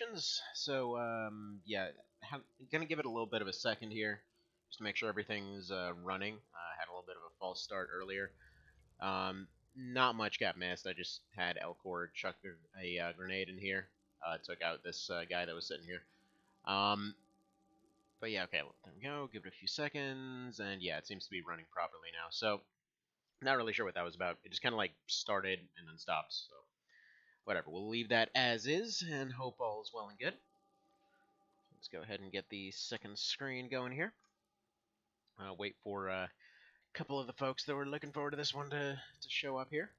medications. So, yeah, gonna give it a little bit of a second here, just to make sure everything's running. I had a little bit of a false start earlier. Not much got missed. I just had Elcor chuck a grenade in here. Took out this guy that was sitting here. But yeah, okay, there we go. Give it a few seconds, and yeah, it seems to be running properly now. So, not really sure what that was about. It just kind of like started and then stopped. So, whatever. We'll leave that as is and hope all is well and good. Let's go ahead and get the second screen going here. Wait for a couple of the folks that were looking forward to this one to show up here.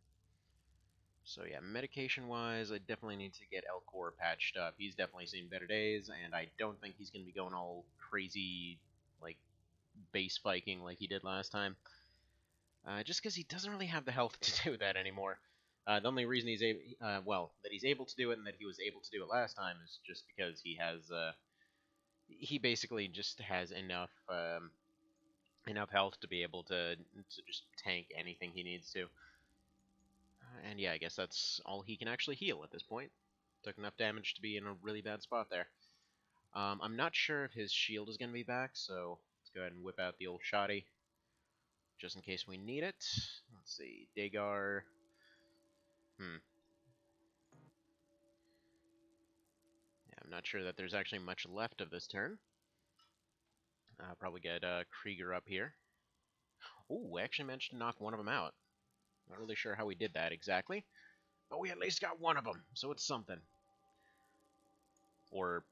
So yeah, medication-wise, I definitely need to get Elcor patched up. He's definitely seen better days, and I don't think he's going to be going all crazy, like, base spiking like he did last time. Just because he doesn't really have the health to do that anymore. The only reason he's able, that he's able to do it and that he was able to do it last time is just because he has, he basically just has enough, enough health to be able to just tank anything he needs to. And yeah, I guess that's all he can actually heal at this point. Took enough damage to be in a really bad spot there. I'm not sure if his shield is going to be back, so let's go ahead and whip out the old shoddy, just in case we need it. Let's see, Dagar. Yeah, I'm not sure that there's actually much left of this turn. Probably get Krieger up here. Oh, we actually managed to knock one of them out. Not really sure how we did that exactly, but we at least got one of them, so it's something. Or,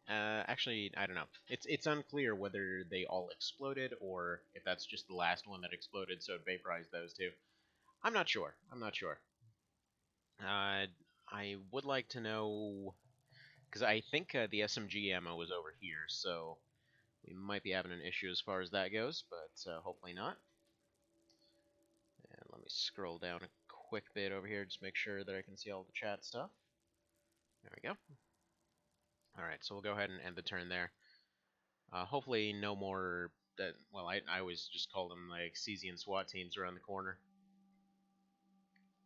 actually, I don't know. It's unclear whether they all exploded or if that's just the last one that exploded, so it vaporized those two. I'm not sure. I would like to know, because I think the SMG ammo was over here, so we might be having an issue as far as that goes, but hopefully not. And let me scroll down a quick bit over here, just make sure that I can see all the chat stuff. There we go. Alright, so we'll go ahead and end the turn there. Hopefully no more, well, I always just call them like Cesian SWAT teams around the corner.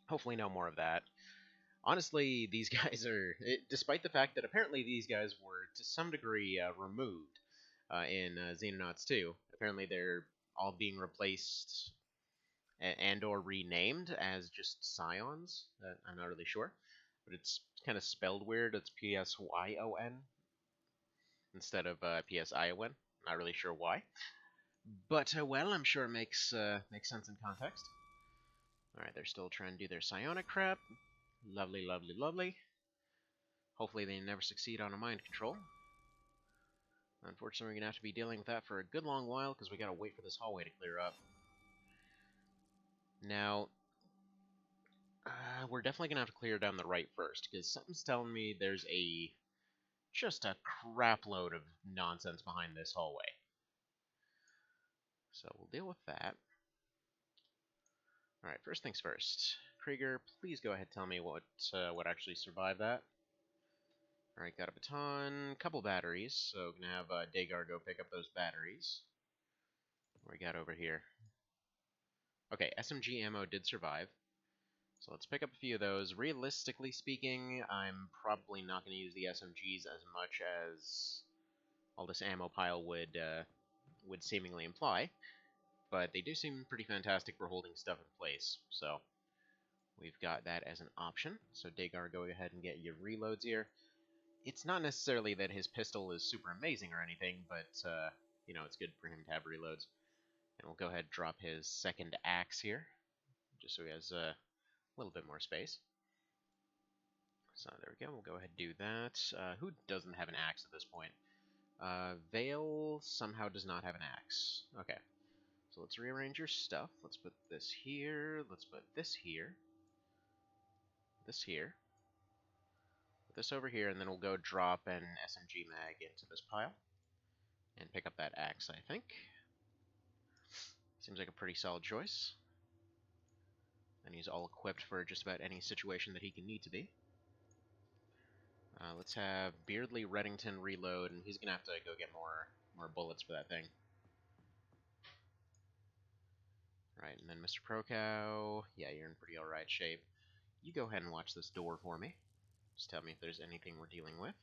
Hopefully no more of that. Honestly, these guys are, despite the fact that apparently these guys were to some degree removed in Xenonauts 2, apparently they're all being replaced and or renamed as just Scions. I'm not really sure, but it's kind of spelled weird. It's P-S-Y-O-N instead of P-S-I-O-N. Not really sure why, but well, I'm sure it makes sense in context. All right, they're still trying to do their psionic crap. Lovely, lovely, lovely. Hopefully they never succeed on a mind control. Unfortunately, we're gonna have to be dealing with that for a good long while because we gotta wait for this hallway to clear up. Now, we're definitely gonna have to clear down the right first, because something's telling me there's just a crap load of nonsense behind this hallway. So we'll deal with that. Alright, first things first. Krieger, please go ahead and tell me what actually survived that. Alright, got a baton, couple batteries, so gonna have Dagar go pick up those batteries. What we got over here? Okay, SMG ammo did survive. So let's pick up a few of those. Realistically speaking, I'm probably not going to use the SMGs as much as all this ammo pile would seemingly imply, but they do seem pretty fantastic for holding stuff in place. So we've got that as an option. So Dagar, go ahead and get your reloads here. It's not necessarily that his pistol is super amazing or anything, but you know, it's good for him to have reloads. And we'll go ahead and drop his second axe here, just so he has a little bit more space. So there we go, we'll go ahead and do that. Who doesn't have an axe at this point? Vale somehow does not have an axe. Okay, so let's rearrange your stuff. Let's put this here, let's put this here, this here, put this over here, and then we'll go drop an SMG mag into this pile. And pick up that axe, I think. Seems like a pretty solid choice. And he's all equipped for just about any situation that he can need to be. Let's have Beardley Reddington reload, and he's going to have to go get more bullets for that thing. Right, and then Mr. Procow, yeah, you're in pretty alright shape. You go ahead and watch this door for me. Just tell me if there's anything we're dealing with.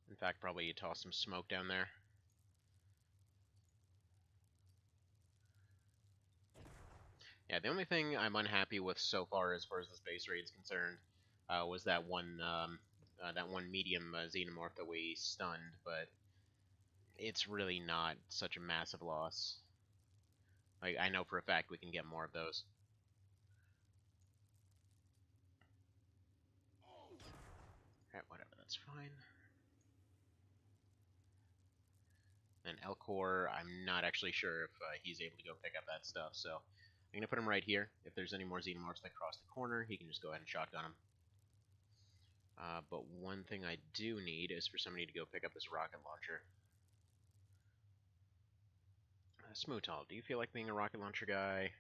In fact, probably toss some smoke down there. Yeah, the only thing I'm unhappy with so far as the space raid is concerned was that one medium xenomorph that we stunned, but it's really not such a massive loss. Like, I know for a fact we can get more of those. Alright, whatever, that's fine. And Elcor, I'm not actually sure if he's able to go pick up that stuff, so I'm going to put him right here. If there's any more xenomorphs that cross the corner, he can just go ahead and shotgun them. But one thing I do need is for somebody to go pick up this rocket launcher. Smootal, do you feel like being a rocket launcher guy?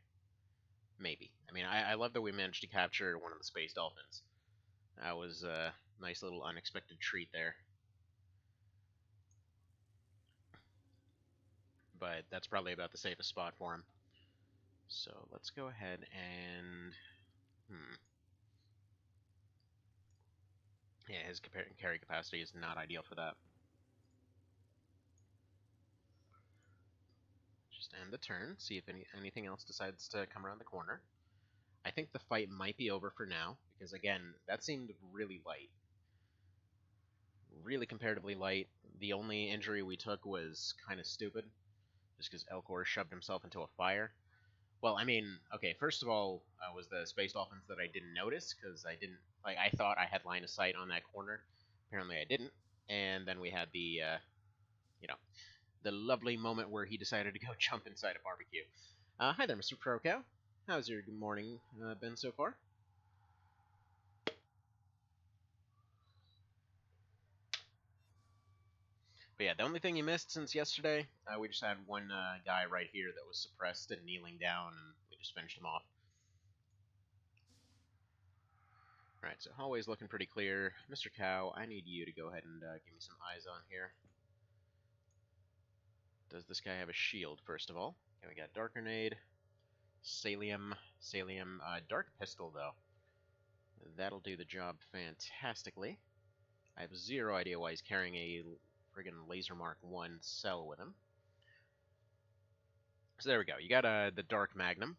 Maybe. I mean, I love that we managed to capture one of the space dolphins. That was a nice little unexpected treat there. But that's probably about the safest spot for him. So let's go ahead and... Yeah, his carry capacity is not ideal for that. Just end the turn, see if anything else decides to come around the corner. I think the fight might be over for now, because again, that seemed really light. Really comparatively light. The only injury we took was kind of stupid, just because Elcor shoved himself into a fire. Well, I mean, okay, first of all, was the Space Dolphins that I didn't notice, because I thought I had line of sight on that corner. Apparently I didn't. And then we had the, the lovely moment where he decided to go jump inside a barbecue. Hi there, Mr. Procow. How's your morning been so far? But yeah, the only thing you missed since yesterday, we just had one guy right here that was suppressed and kneeling down, and we just finished him off. Alright, so hallway's looking pretty clear. Mr. Cow, I need you to go ahead and give me some eyes on here. Does this guy have a shield, first of all? Okay, we got Dark Grenade, Salium, Dark Pistol, though. That'll do the job fantastically. I have zero idea why he's carrying a friggin' Laser Mark 1 cell with him. So there we go. You got the Dark Magnum.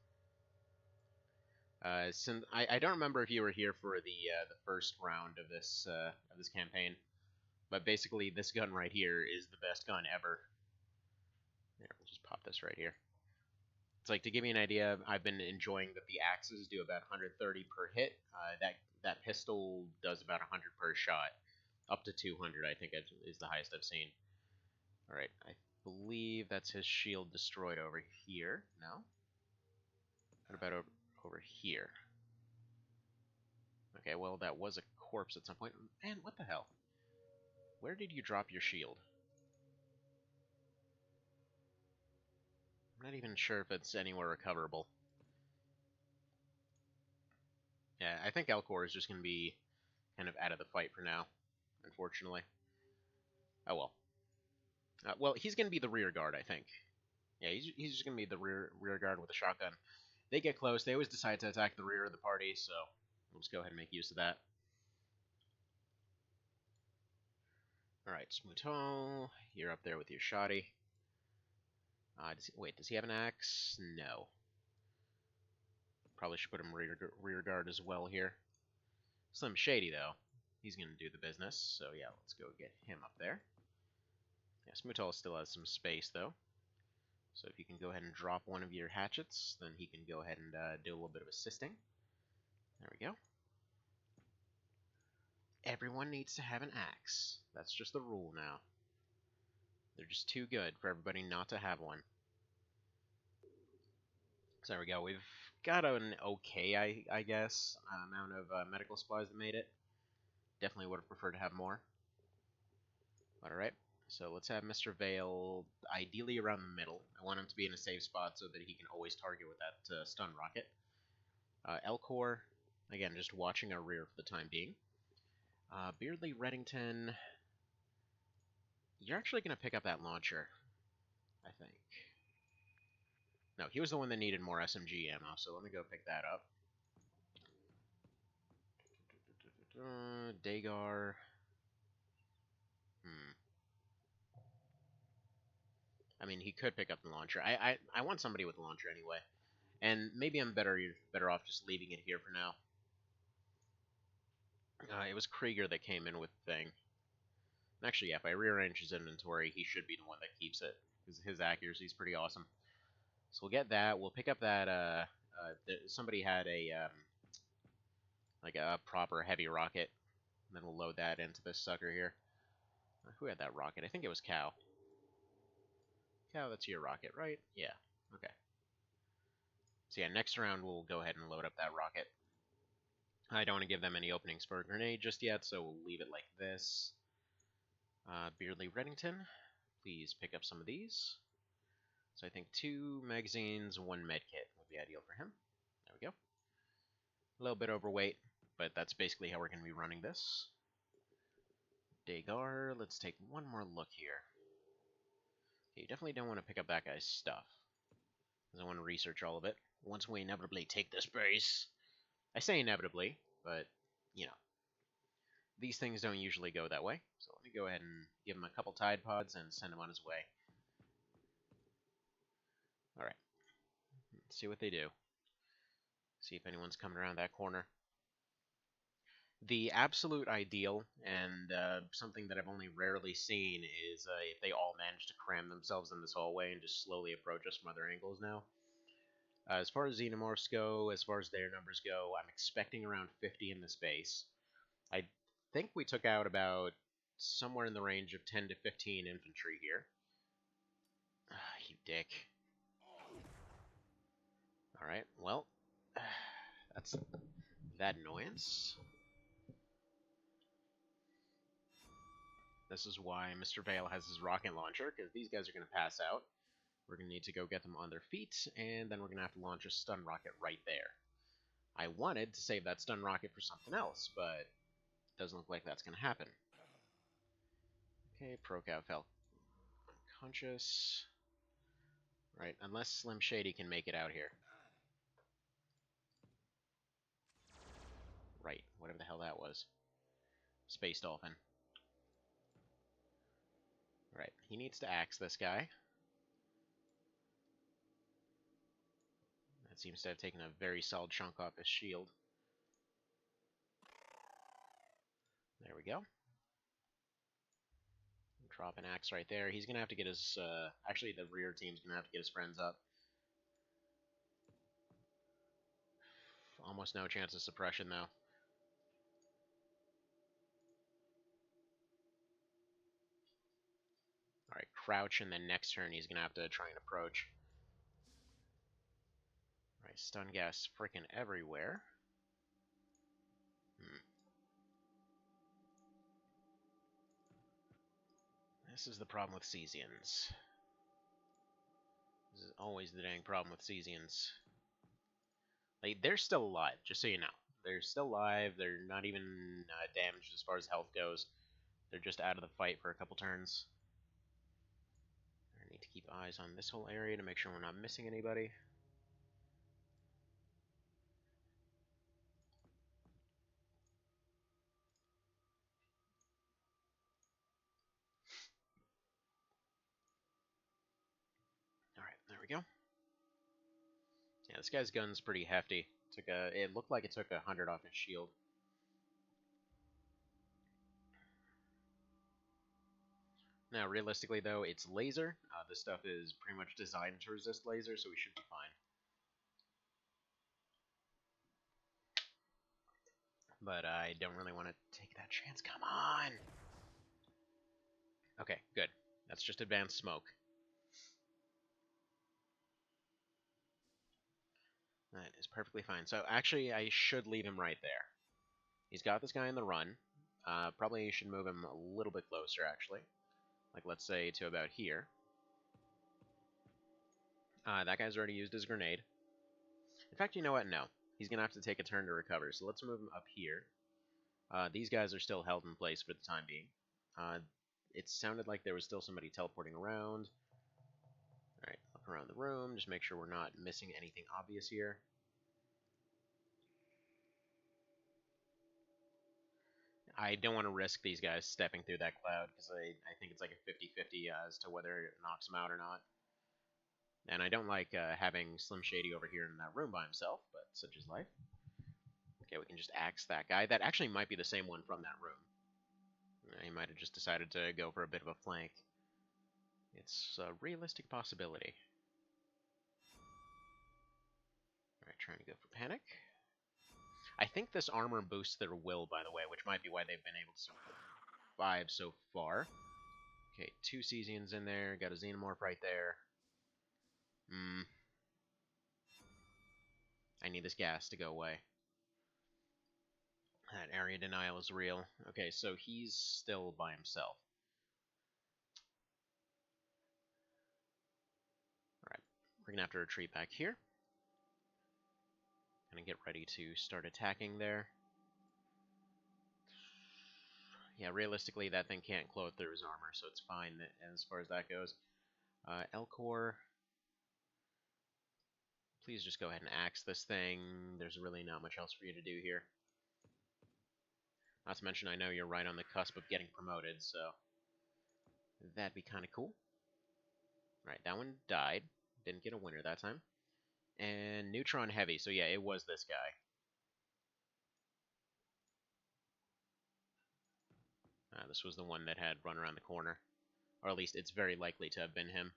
Since I don't remember if you were here for the first round of this campaign, but basically this gun right here is the best gun ever. There, we'll just pop this right here. It's like, to give you an idea, I've been enjoying that the axes do about 130 per hit. That pistol does about 100 per shot, up to 200. I think is the highest I've seen. All right, I believe that's his shield destroyed over here. No. What about over here? Okay, well, that was a corpse at some point. Man, what the hell? Where did you drop your shield? I'm not even sure if it's anywhere recoverable. Yeah, I think Elcor is just going to be kind of out of the fight for now, unfortunately. Oh well. Well, he's going to be the rear guard, I think. Yeah, he's just going to be the rear guard with a shotgun. They get close. They always decide to attack the rear of the party, so we'll just go ahead and make use of that. Alright, Smooto, you're up there with your shoddy. Does he have an axe? No. Probably should put him rear guard as well here. Slim Shady, though. He's going to do the business, so yeah, let's go get him up there. Yeah, Smootal still has some space, though. So if you can go ahead and drop one of your hatchets, then he can go ahead and do a little bit of assisting. There we go. Everyone needs to have an axe. That's just the rule now. They're just too good for everybody not to have one. So there we go. We've got an okay, I guess, amount of medical supplies that made it. Definitely would have preferred to have more. But alright. So let's have Mr. Vale ideally around the middle. I want him to be in a safe spot so that he can always target with that stun rocket. Elcor, again, just watching our rear for the time being. Beardley Reddington, you're actually going to pick up that launcher, I think. No, he was the one that needed more SMG ammo, so let me go pick that up. Dagar. Hmm. I mean, he could pick up the launcher. I want somebody with a launcher anyway. And maybe I'm better off just leaving it here for now. It was Krieger that came in with the thing. Actually, yeah, if I rearrange his inventory, he should be the one that keeps it. Because his accuracy is pretty awesome. So we'll get that. We'll pick up that, somebody had like a proper heavy rocket. And then we'll load that into this sucker here. Who had that rocket? I think it was Cow. Cow, that's your rocket, right? Yeah. Okay. So yeah, next round we'll go ahead and load up that rocket. I don't want to give them any openings for a grenade just yet, so we'll leave it like this. Beardley Reddington, please pick up some of these. So I think 2 magazines, 1 medkit would be ideal for him. There we go. A little bit overweight, but that's basically how we're going to be running this. Dagar, let's take one more look here. Okay, you definitely don't want to pick up that guy's stuff, because I want to research all of it once we inevitably take this base. I say inevitably, but, you know, these things don't usually go that way. So let me go ahead and give him a couple Tide Pods and send him on his way. Alright. Let's see what they do. See if anyone's coming around that corner. The absolute ideal, and something that I've only rarely seen, is if they all manage to cram themselves in this hallway and just slowly approach us from other angles now. As far as Xenomorphs go, as far as their numbers go, I'm expecting around 50 in this base. I think we took out about somewhere in the range of 10 to 15 infantry here. You dick. Alright, well, that's that annoyance. This is why Mr. Vale has his rocket launcher, because these guys are going to pass out. We're going to need to go get them on their feet, and then we're going to have to launch a stun rocket right there. I wanted to save that stun rocket for something else, but it doesn't look like that's going to happen. Okay, Procow fell unconscious. Right, unless Slim Shady can make it out here. Right, whatever the hell that was. Space Dolphin. Right, he needs to axe this guy. That seems to have taken a very solid chunk off his shield. There we go. Drop an axe right there. He's going to have to get his... actually, the rear team's going to have to get his friends up. Almost no chance of suppression, though. Alright, crouch, and then next turn he's going to have to try and approach. Alright, stun gas freaking everywhere. This is the problem with Cesians. This is always the dang problem with Cesians. Like, they're still alive, just so you know. They're still alive, they're not even damaged as far as health goes. They're just out of the fight for a couple turns. I need to keep eyes on this whole area to make sure we're not missing anybody. Alright, there we go. Yeah, this guy's gun's pretty hefty. It looked like it took 100 off his shield. Now, realistically, though, it's laser. This stuff is pretty much designed to resist laser, so we should be fine. But I don't really want to take that chance. Come on! Okay, good. That's just advanced smoke. That is perfectly fine. So, actually, I should leave him right there. He's got this guy in the run. Probably should move him a little bit closer, actually. Like, let's say to about here. That guy's already used his grenade. In fact, you know what? No. He's going to have to take a turn to recover, so let's move him up here. These guys are still held in place for the time being. It sounded like there was still somebody teleporting around. Alright, look around the room, just make sure we're not missing anything obvious here. I don't want to risk these guys stepping through that cloud, because I think it's like a 50-50 as to whether it knocks them out or not. And I don't like having Slim Shady over here in that room by himself, but such is life. Okay, we can just axe that guy. That actually might be the same one from that room. He might have just decided to go for a bit of a flank. It's a realistic possibility. Alright, trying to go for panic. I think this armor boosts their will, by the way, which might be why they've been able to survive so far. Okay, 2 Cesians in there, got a Xenomorph right there. I need this gas to go away. That area denial is real. Okay, so he's still by himself. Alright, we're gonna have to retreat back here. Gonna get ready to start attacking there. Yeah, realistically, that thing can't claw through his armor, so it's fine as far as that goes. Elcor, please just go ahead and axe this thing. There's really not much else for you to do here. Not to mention, I know you're right on the cusp of getting promoted, so that'd be kind of cool. Right, that one died. Didn't get a winner that time. And Neutron Heavy, so yeah, it was this guy. This was the one that had run around the corner. Or at least it's very likely to have been him.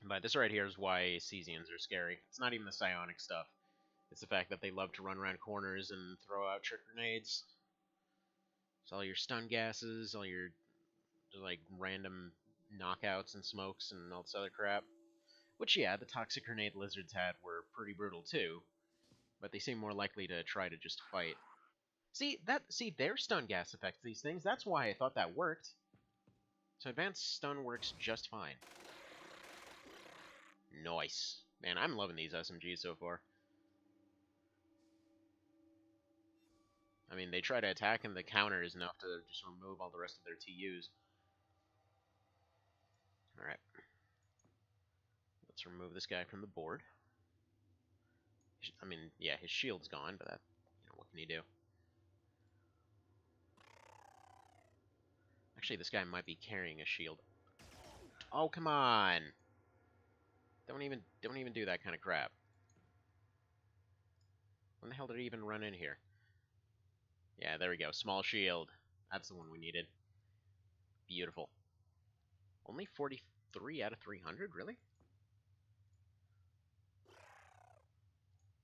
But this right here is why Cesians are scary. It's not even the psionic stuff. It's the fact that they love to run around corners and throw out trick grenades. It's all your stun gases, all your like random knockouts and smokes and all this other crap. Which, yeah, the toxic grenade lizards had were pretty brutal too, but they seem more likely to try to just fight. See, their stun gas affects these things. That's why I thought that worked. So advanced stun works just fine. Nice. Man, I'm loving these SMGs so far. I mean, they try to attack and the counter is enough to just remove all the rest of their TUs. Alright. Let's remove this guy from the board. I mean, yeah, his shield's gone, but that, what can he do? Actually, this guy might be carrying a shield. Oh, come on! Don't even do that kind of crap. When the hell did he even run in here? Yeah, there we go. Small shield. That's the one we needed. Beautiful. Only 43 out of 300? Really?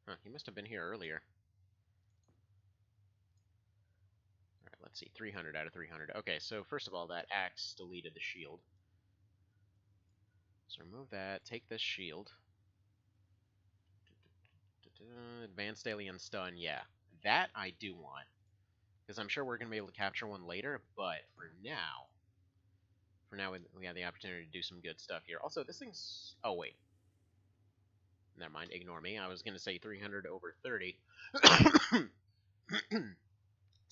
Huh, he must have been here earlier. Alright, let's see. 300 out of 300. Okay, so first of all, that axe deleted the shield. So remove that. Take this shield. Advanced Alien Stun, yeah. That I do want. Because I'm sure we're going to be able to capture one later, but for now we have the opportunity to do some good stuff here. Also, this thing's... Oh, wait. Never mind, ignore me. I was going to say 300 over 30. It's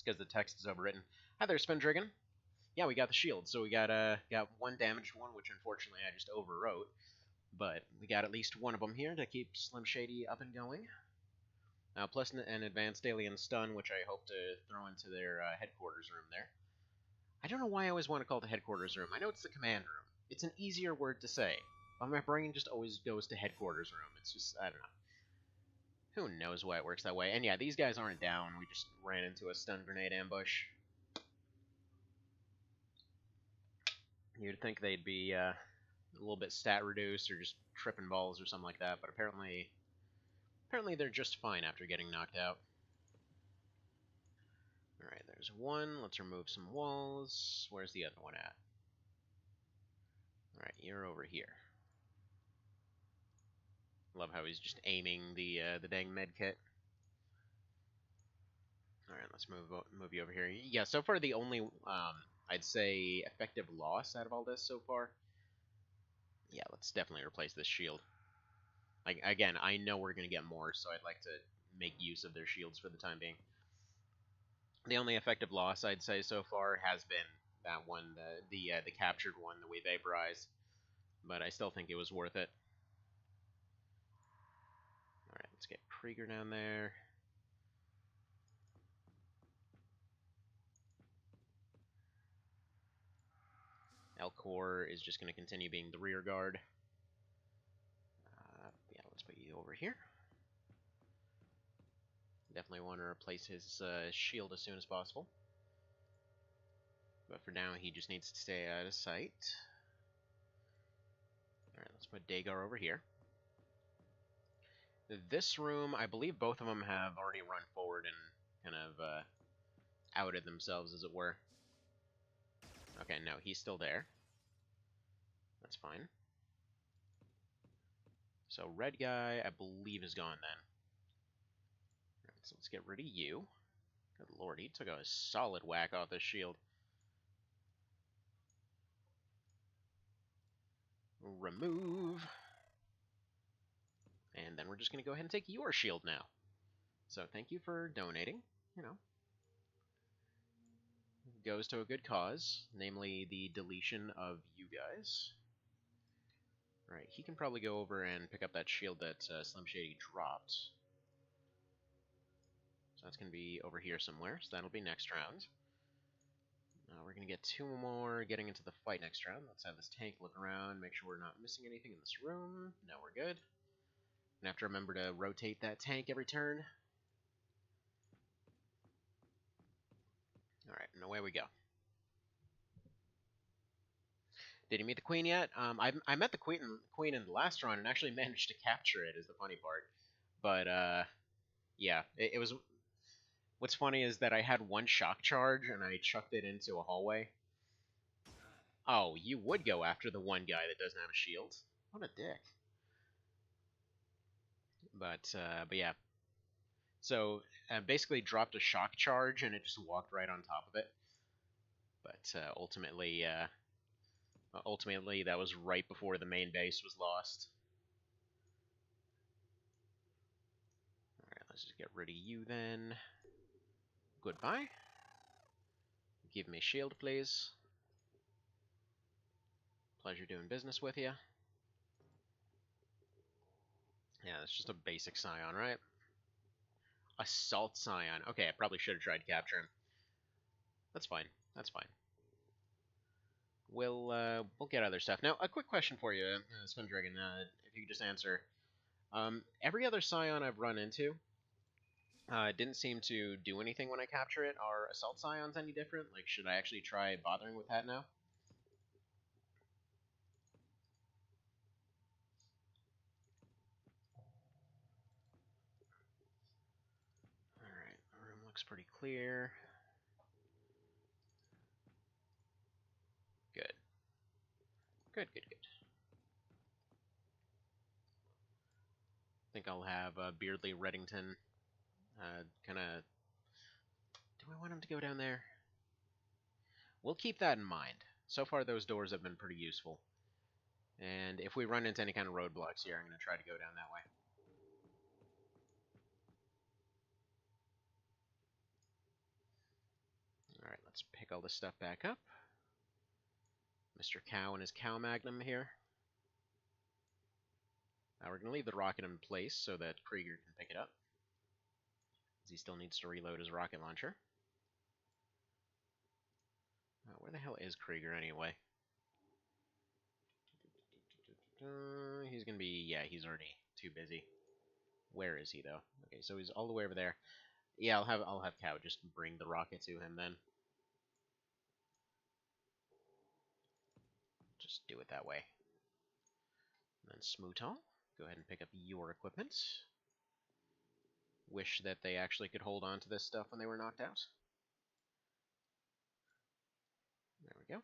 because the text is overwritten. Hi there, Spindrigan. Yeah, we got the shield, so we got one damaged one, which unfortunately I just overwrote. But we got at least one of them here to keep Slim Shady up and going. Plus an advanced alien stun, which I hope to throw into their headquarters room there. I don't know why I always want to call it the headquarters room. I know it's the command room. It's an easier word to say. But my brain just always goes to headquarters room. It's just, I don't know. Who knows why it works that way. And yeah, these guys aren't down. We just ran into a stun grenade ambush. You'd think they'd be a little bit stat reduced or just tripping balls or something like that, but apparently they're just fine after getting knocked out. Alright, there's one. Let's remove some walls. Where's the other one at? Alright, you're over here. Love how he's just aiming the dang med kit. Alright, let's move you over here. Yeah, so far the only, I'd say, effective loss out of all this so far. Yeah, let's definitely replace this shield. Like, again, I know we're going to get more, so I'd like to make use of their shields for the time being. The only effective loss I'd say so far has been that one, the captured one that we vaporized. But I still think it was worth it. Alright, let's get Krieger down there. Melkor is just going to continue being the rear guard. Yeah, let's put you over here. Definitely want to replace his shield as soon as possible. But for now, he just needs to stay out of sight. Alright, let's put Dagar over here. This room, I believe both of them have already run forward and kind of outed themselves, as it were. Okay, no, he's still there. That's fine. So red guy, I believe, is gone then. Alright, so let's get rid of you. Good lord, he took a solid whack off this shield. Remove. And then we're just going to go ahead and take your shield now. So thank you for donating. You know, goes to a good cause, namely the deletion of you guys. Alright, he can probably go over and pick up that shield that Slim Shady dropped. So that's going to be over here somewhere, so that'll be next round. We're going to get 2 more getting into the fight next round. Let's have this tank look around, make sure we're not missing anything in this room. No, we're good. Gonna have to remember to rotate that tank every turn. Alright, and away we go. Did you meet the queen yet? I met the queen in the last run and actually managed to capture it, is the funny part. But, yeah, it was... What's funny is that I had one shock charge and I chucked it into a hallway. Oh, you would go after the one guy that doesn't have a shield. What a dick. But yeah. So, basically dropped a shock charge and it just walked right on top of it. But, ultimately, that was right before the main base was lost. Alright, let's just get rid of you then. Goodbye. Give me shield, please. Pleasure doing business with you. Yeah, that's just a basic Scion, right? Assault Scion. Okay, I probably should have tried to capture him. That's fine. That's fine. We'll get other stuff. Now, a quick question for you, Spin Dragon, if you could just answer. Every other Scion I've run into didn't seem to do anything when I capture it. Are Assault Scions any different? Like, should I actually try bothering with that now? Alright, the room looks pretty clear. Good. Good, good, good. I think I'll have Beardley Reddington kind of... Do I want him to go down there? We'll keep that in mind. So far, those doors have been pretty useful. And if we run into any kind of roadblocks here, I'm going to try to go down that way. Alright, let's pick all this stuff back up. Mr. Cow and his Cow Magnum here. Now we're going to leave the rocket in place so that Krieger can pick it up. Because he still needs to reload his rocket launcher. Where the hell is Krieger anyway? He's going to be... Yeah, he's already too busy. Where is he, though? Okay, so he's all the way over there. Yeah, I'll have Cow just bring the rocket to him then. Just do it that way. And then Smootal, go ahead and pick up your equipment. Wish that they actually could hold on to this stuff when they were knocked out. There we go.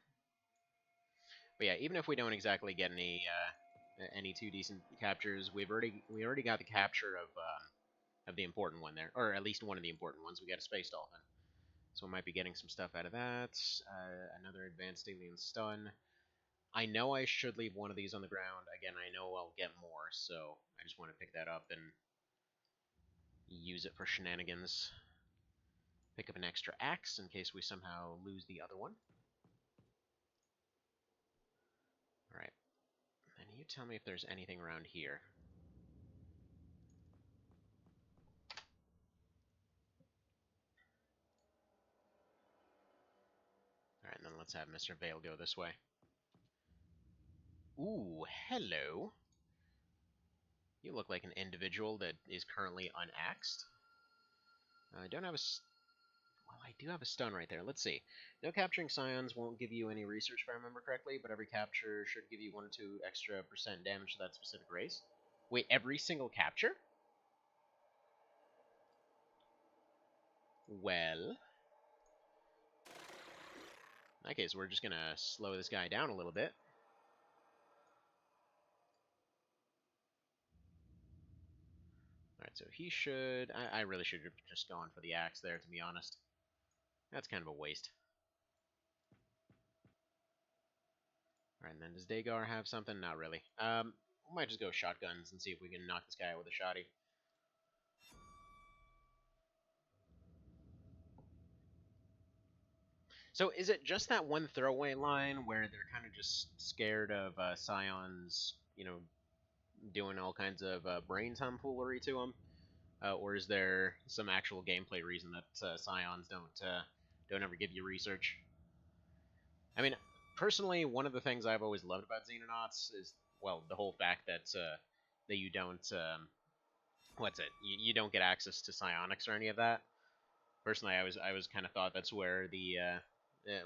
But yeah, even if we don't exactly get any too decent captures, we already got the capture of the important one there, or at least one of the important ones. We got a Space Dolphin, so we might be getting some stuff out of that. Another advanced alien stun. I know I should leave one of these on the ground. Again, I know I'll get more, so I just want to pick that up and use it for shenanigans. Pick up an extra axe in case we somehow lose the other one. Alright. And you tell me if there's anything around here. Alright, and then let's have Mr. Vale go this way. Ooh, hello. You look like an individual that is currently unaxed. I don't have a... Well, I do have a stun right there. Let's see. No capturing scions won't give you any research if I remember correctly, but every capture should give you 1 or 2 extra % damage to that specific race. Wait, every single capture? Well... In that case, we're just gonna slow this guy down a little bit. Alright, so he should... I really should have just gone for the axe there, to be honest. That's kind of a waste. Alright, and then does Dagar have something? Not really. We might just go shotguns and see if we can knock this guy out with a shotty. So is it just that one throwaway line where they're kind of just scared of Scions, you know, doing all kinds of brain tomfoolery to them? Or is there some actual gameplay reason that Scions don't ever give you research? I mean, personally, one of the things I've always loved about Xenonauts is, well, the whole fact that you don't what's it? You don't get access to psionics or any of that. Personally, I was kind of thought that's where the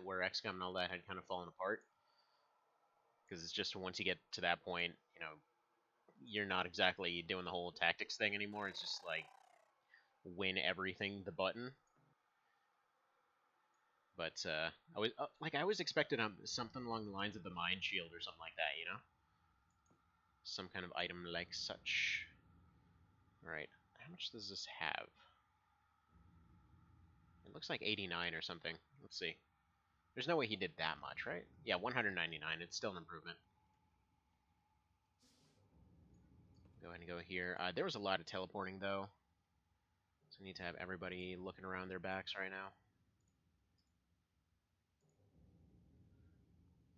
where XCOM and all that had kind of fallen apart, because it's just once you get to that point, you know, you're not exactly doing the whole tactics thing anymore. It's just like win everything the button. But I was expecting something along the lines of the mind shield or something like that, you know, some kind of item like such. All right, how much does this have? It looks like 89 or something. Let's see. There's no way he did that much, right? Yeah, 199. It's still an improvement. Go ahead and go here. There was a lot of teleporting, though. So we need to have everybody looking around their backs right now.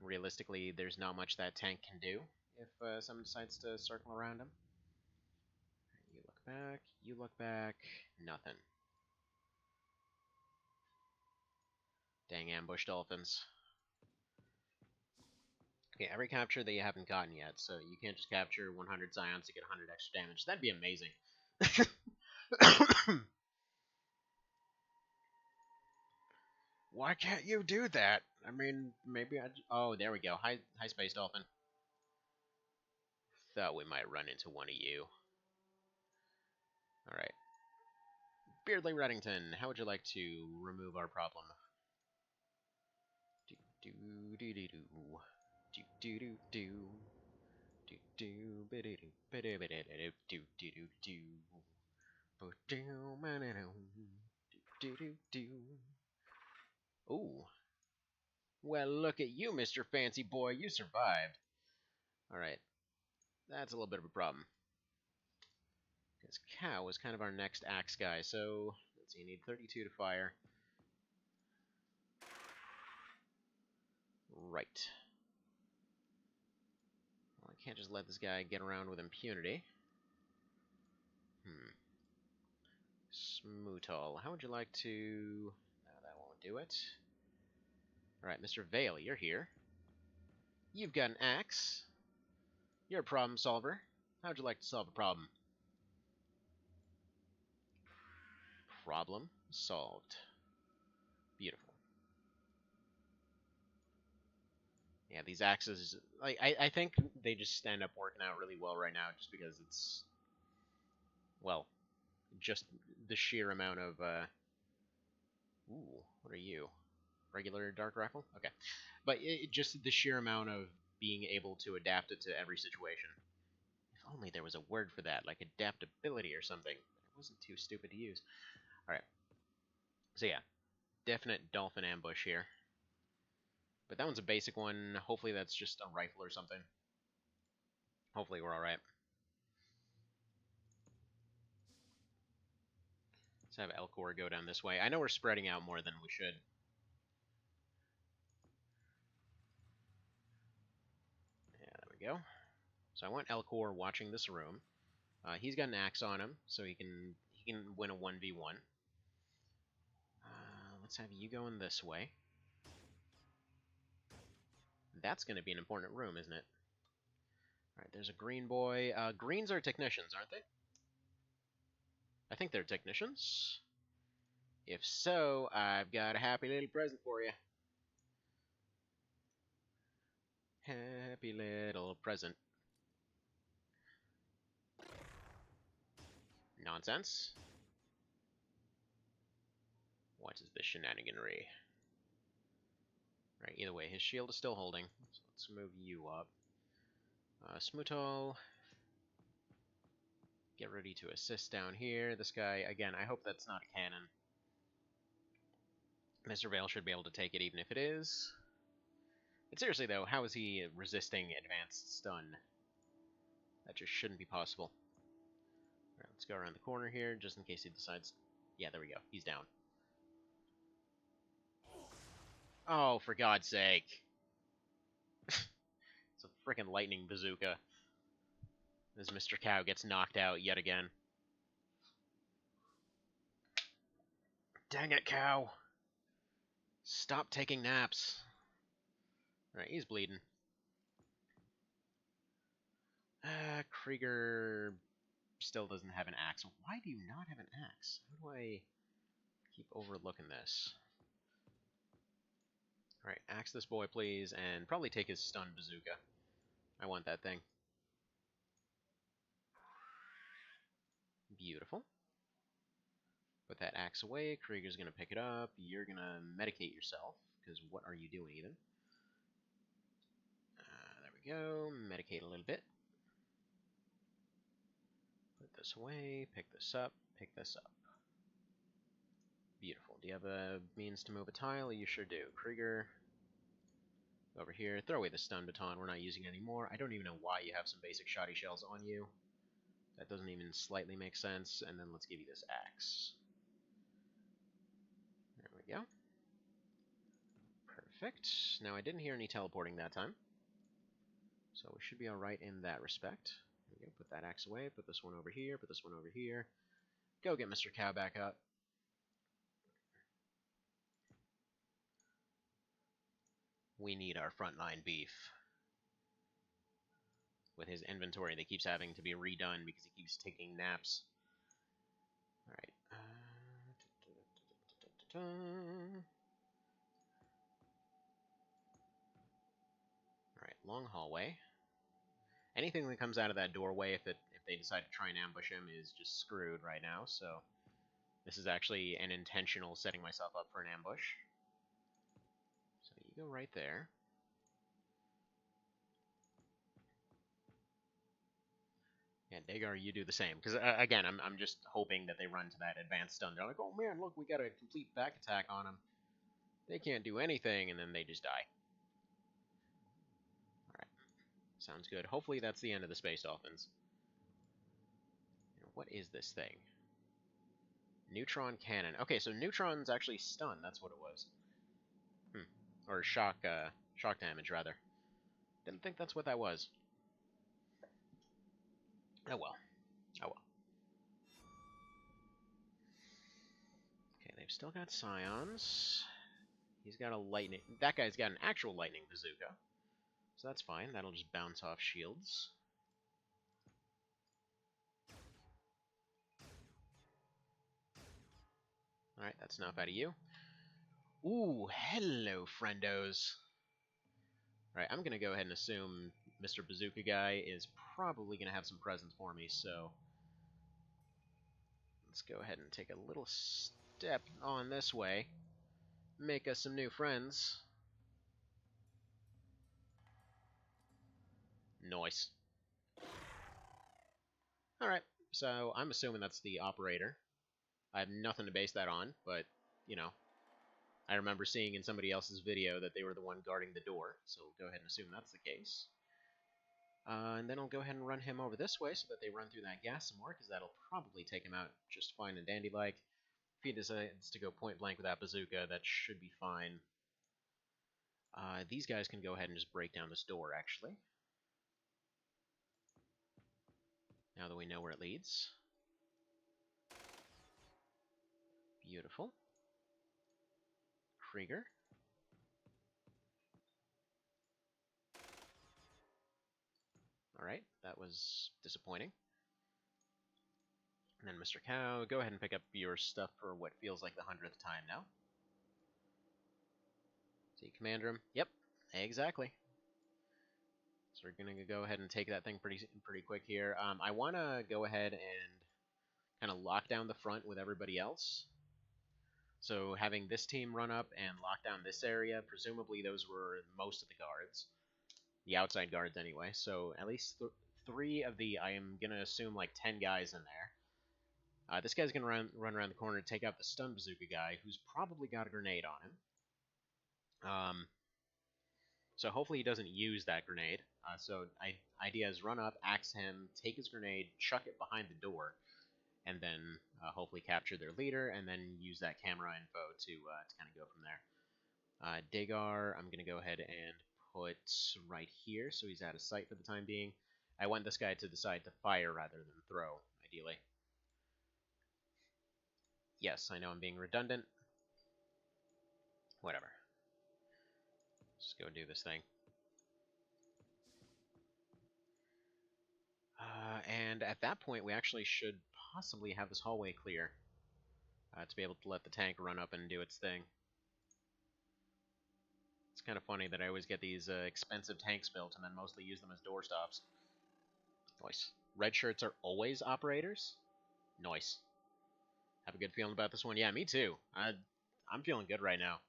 Realistically, there's not much that tank can do if someone decides to circle around him. You look back. You look back. Nothing. Dang ambush dolphins. Okay, every capture that you haven't gotten yet, so you can't just capture 100 Scions to get 100 extra damage. That'd be amazing. Why can't you do that? I mean, maybe I... Oh, there we go. High space dolphin. Thought we might run into one of you. Alright. Beardly Reddington, how would you like to remove our problem? Do do do do do do do do do do do do do do do do do. Ooh. Well, look at you, Mr. Fancy Boy. You survived. Alright. That's a little bit of a problem. Because Cow is kind of our next axe guy, so let's see, you need 32 to fire. Right. Well, I can't just let this guy get around with impunity. Smootal, how would you like to... No, that won't do it. Alright, Mr. Vale, you're here. You've got an axe. You're a problem solver. How would you like to solve a problem? Problem solved. Beautiful. Yeah, these axes, like, I think they just stand up working out really well right now just because it's, well, just the sheer amount of, ooh, what are you? Regular dark rifle? Okay. But just the sheer amount of being able to adapt it to every situation. If only there was a word for that, like adaptability or something. It wasn't too stupid to use. Alright. So yeah, definite dolphin ambush here. But that one's a basic one. Hopefully that's just a rifle or something. Hopefully we're alright. Let's have Elcor go down this way. I know we're spreading out more than we should. Yeah, there we go. So I want Elcor watching this room. He's got an axe on him, so he can win a 1v1. Let's have you going this way. That's going to be an important room, isn't it? Alright, there's a green boy. Greens are technicians, aren't they? I think they're technicians. If so, I've got a happy little present for you. Happy little present. Nonsense. What is this shenaniganry? Right, either way, his shield is still holding. So let's move you up. Smuto. Get ready to assist down here. This guy, again, I hope that's not a cannon. Mr. Vale should be able to take it even if it is. But seriously though, how is he resisting advanced stun? That just shouldn't be possible. Alright, let's go around the corner here, just in case he decides... Yeah, there we go. He's down. Oh, for God's sake. It's a frickin' lightning bazooka. As Mr. Cow gets knocked out yet again. Dang it, Cow! Stop taking naps. Alright, he's bleeding. Krieger still doesn't have an axe. Why do you not have an axe? How do I keep overlooking this? Alright, axe this boy, please, and probably take his stun bazooka. I want that thing. Beautiful. Put that axe away. Krieger's gonna pick it up. You're gonna medicate yourself, because what are you doing, even? There we go. Medicate a little bit. Put this away. Pick this up. Pick this up. Beautiful. Do you have a means to move a tile? You sure do. Krieger, over here. Throw away the stun baton. We're not using it anymore. I don't even know why you have some basic shoddy shells on you. That doesn't even slightly make sense. And then let's give you this axe. There we go. Perfect. Now, I didn't hear any teleporting that time. So we should be alright in that respect. There we go. Put that axe away. Put this one over here. Put this one over here. Go get Mr. Cow back up. We need our frontline beef. With his inventory that keeps having to be redone because he keeps taking naps. Alright. Alright, long hallway. Anything that comes out of that doorway, if they decide to try and ambush him, is just screwed right now, so... This is actually an intentional setting myself up for an ambush. So you go right there. Yeah, Dagar, you do the same. Because, again, I'm just hoping that they run to that advanced stun. They're like, oh man, look, we got a complete back attack on them. They can't do anything, and then they just die. Alright. Sounds good. Hopefully that's the end of the Space Dolphins. What is this thing? Neutron cannon. Okay, so neutron's actually stun. That's what it was. Or shock damage, rather. Didn't think that's what that was. Oh well. Oh well. Okay, they've still got scions. He's got a lightning... That guy's got an actual lightning bazooka. So that's fine. That'll just bounce off shields. Alright, that's enough out of you. Ooh, hello, friendos. Alright, I'm gonna go ahead and assume Mr. Bazooka Guy is probably gonna have some presents for me, so... Let's go ahead and take a little step on this way. Make us some new friends. Nice. Alright, so I'm assuming that's the operator. I have nothing to base that on, but, you know, I remember seeing in somebody else's video that they were the one guarding the door, so we'll go ahead and assume that's the case. And then I'll go ahead and run him over this way so that they run through that gas some more, because that'll probably take him out just fine and dandy-like. If he decides to go point-blank with that bazooka, that should be fine. These guys can go ahead and just break down this door, actually. Now that we know where it leads. Beautiful. Krieger. Alright, that was disappointing. And then Mr. Cow, go ahead and pick up your stuff for what feels like the 100th time now. See, Commander him. Yep, exactly. So we're gonna go ahead and take that thing pretty quick here. I want to go ahead and kind of lock down the front with everybody else. So having this team run up and lock down this area, presumably those were most of the guards. The outside guards anyway, so at least 3 of the, I am going to assume like 10 guys in there. This guy's going to run around the corner to take out the stun bazooka guy, who's probably got a grenade on him. So hopefully he doesn't use that grenade. So idea is run up, axe him, take his grenade, chuck it behind the door, and then hopefully capture their leader, and then use that camera info to kind of go from there. Dagar, I'm going to go ahead and put right here, so he's out of sight for the time being. I want this guy to decide to fire rather than throw, ideally. Yes, I know I'm being redundant. Whatever. Just go do this thing. And at that point, we actually should possibly have this hallway clear to be able to let the tank run up and do its thing. It's kind of funny that I always get these expensive tanks built and then mostly use them as doorstops. Nice. Red shirts are always operators? Nice. Have a good feeling about this one? Yeah, me too. I'm feeling good right now.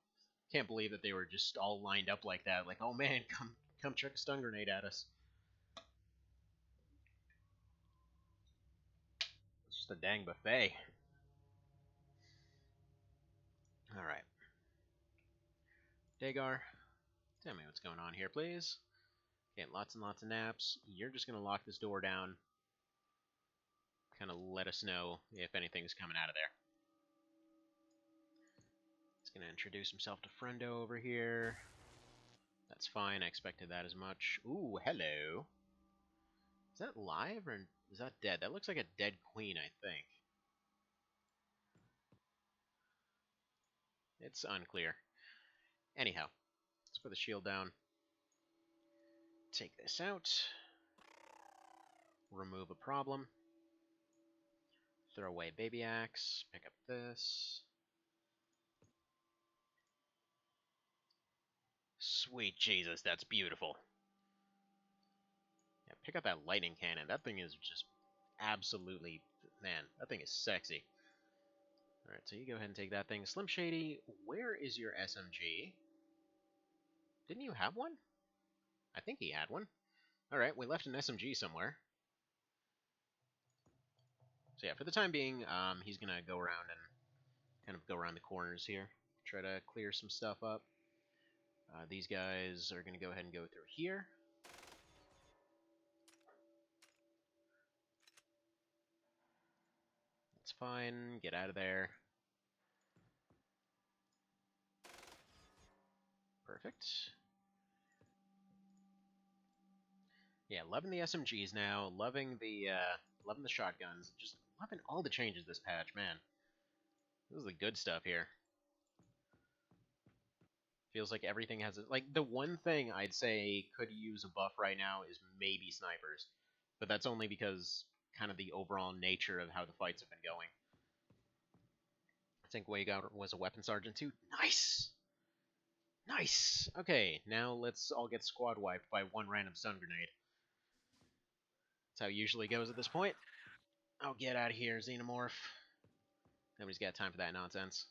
Can't believe that they were just all lined up like that. Like, oh man, come chuck a stun grenade at us. It's just a dang buffet. Alright. Dagar, tell me what's going on here, please. Getting lots and lots of naps. You're just going to lock this door down. Kind of let us know if anything's coming out of there. He's going to introduce himself to Friendo over here. That's fine. I expected that as much. Ooh, hello. Is that live or is that dead? That looks like a dead queen, I think. It's unclear. Anyhow, let's put the shield down. Take this out. Remove a problem. Throw away baby axe. Pick up this. Sweet Jesus, that's beautiful. Yeah, pick up that lightning cannon. That thing is just absolutely... Man, that thing is sexy. Alright, so you go ahead and take that thing. Slim Shady, where is your SMG? Didn't you have one? I think he had one. Alright, we left an SMG somewhere. So yeah, for the time being, he's going to go around and kind of go around the corners here. Try to clear some stuff up. These guys are going to go ahead and go through here. That's fine. Get out of there. Perfect. Yeah, loving the SMGs now. Loving the shotguns. Just loving all the changes this patch, man. This is the good stuff here. Feels like everything has... Like, the one thing I'd say could use a buff right now is maybe snipers. But that's only because kind of the overall nature of how the fights have been going. I think Wagar was a weapon sergeant too. Nice! Nice! Okay, now let's all get squad wiped by one random stun grenade. That's how it usually goes at this point. Oh, get out of here, Xenomorph. Nobody's got time for that nonsense.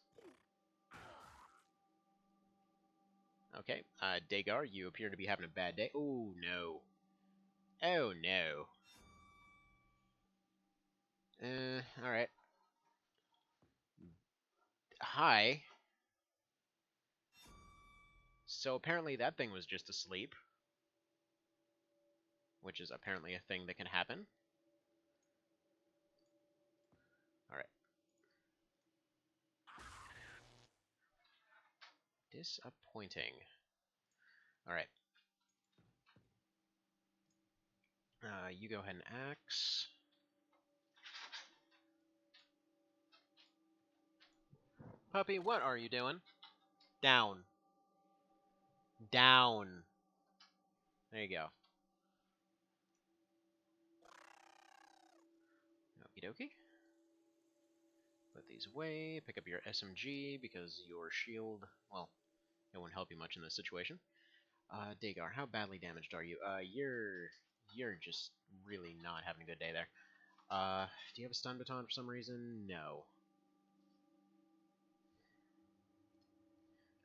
Okay, Dagar, you appear to be having a bad day. Oh, no. Oh, no. Alright. Hi. So apparently that thing was just asleep. Which is apparently a thing that can happen. Alright. Disappointing. Alright. You go ahead and axe. Puppy, what are you doing? Down. Down. There you go. Okie dokie. Put these away. Pick up your SMG because your shield, well, it won't help you much in this situation. Dagar, how badly damaged are you? You're just really not having a good day there. Do you have a stun baton for some reason? No.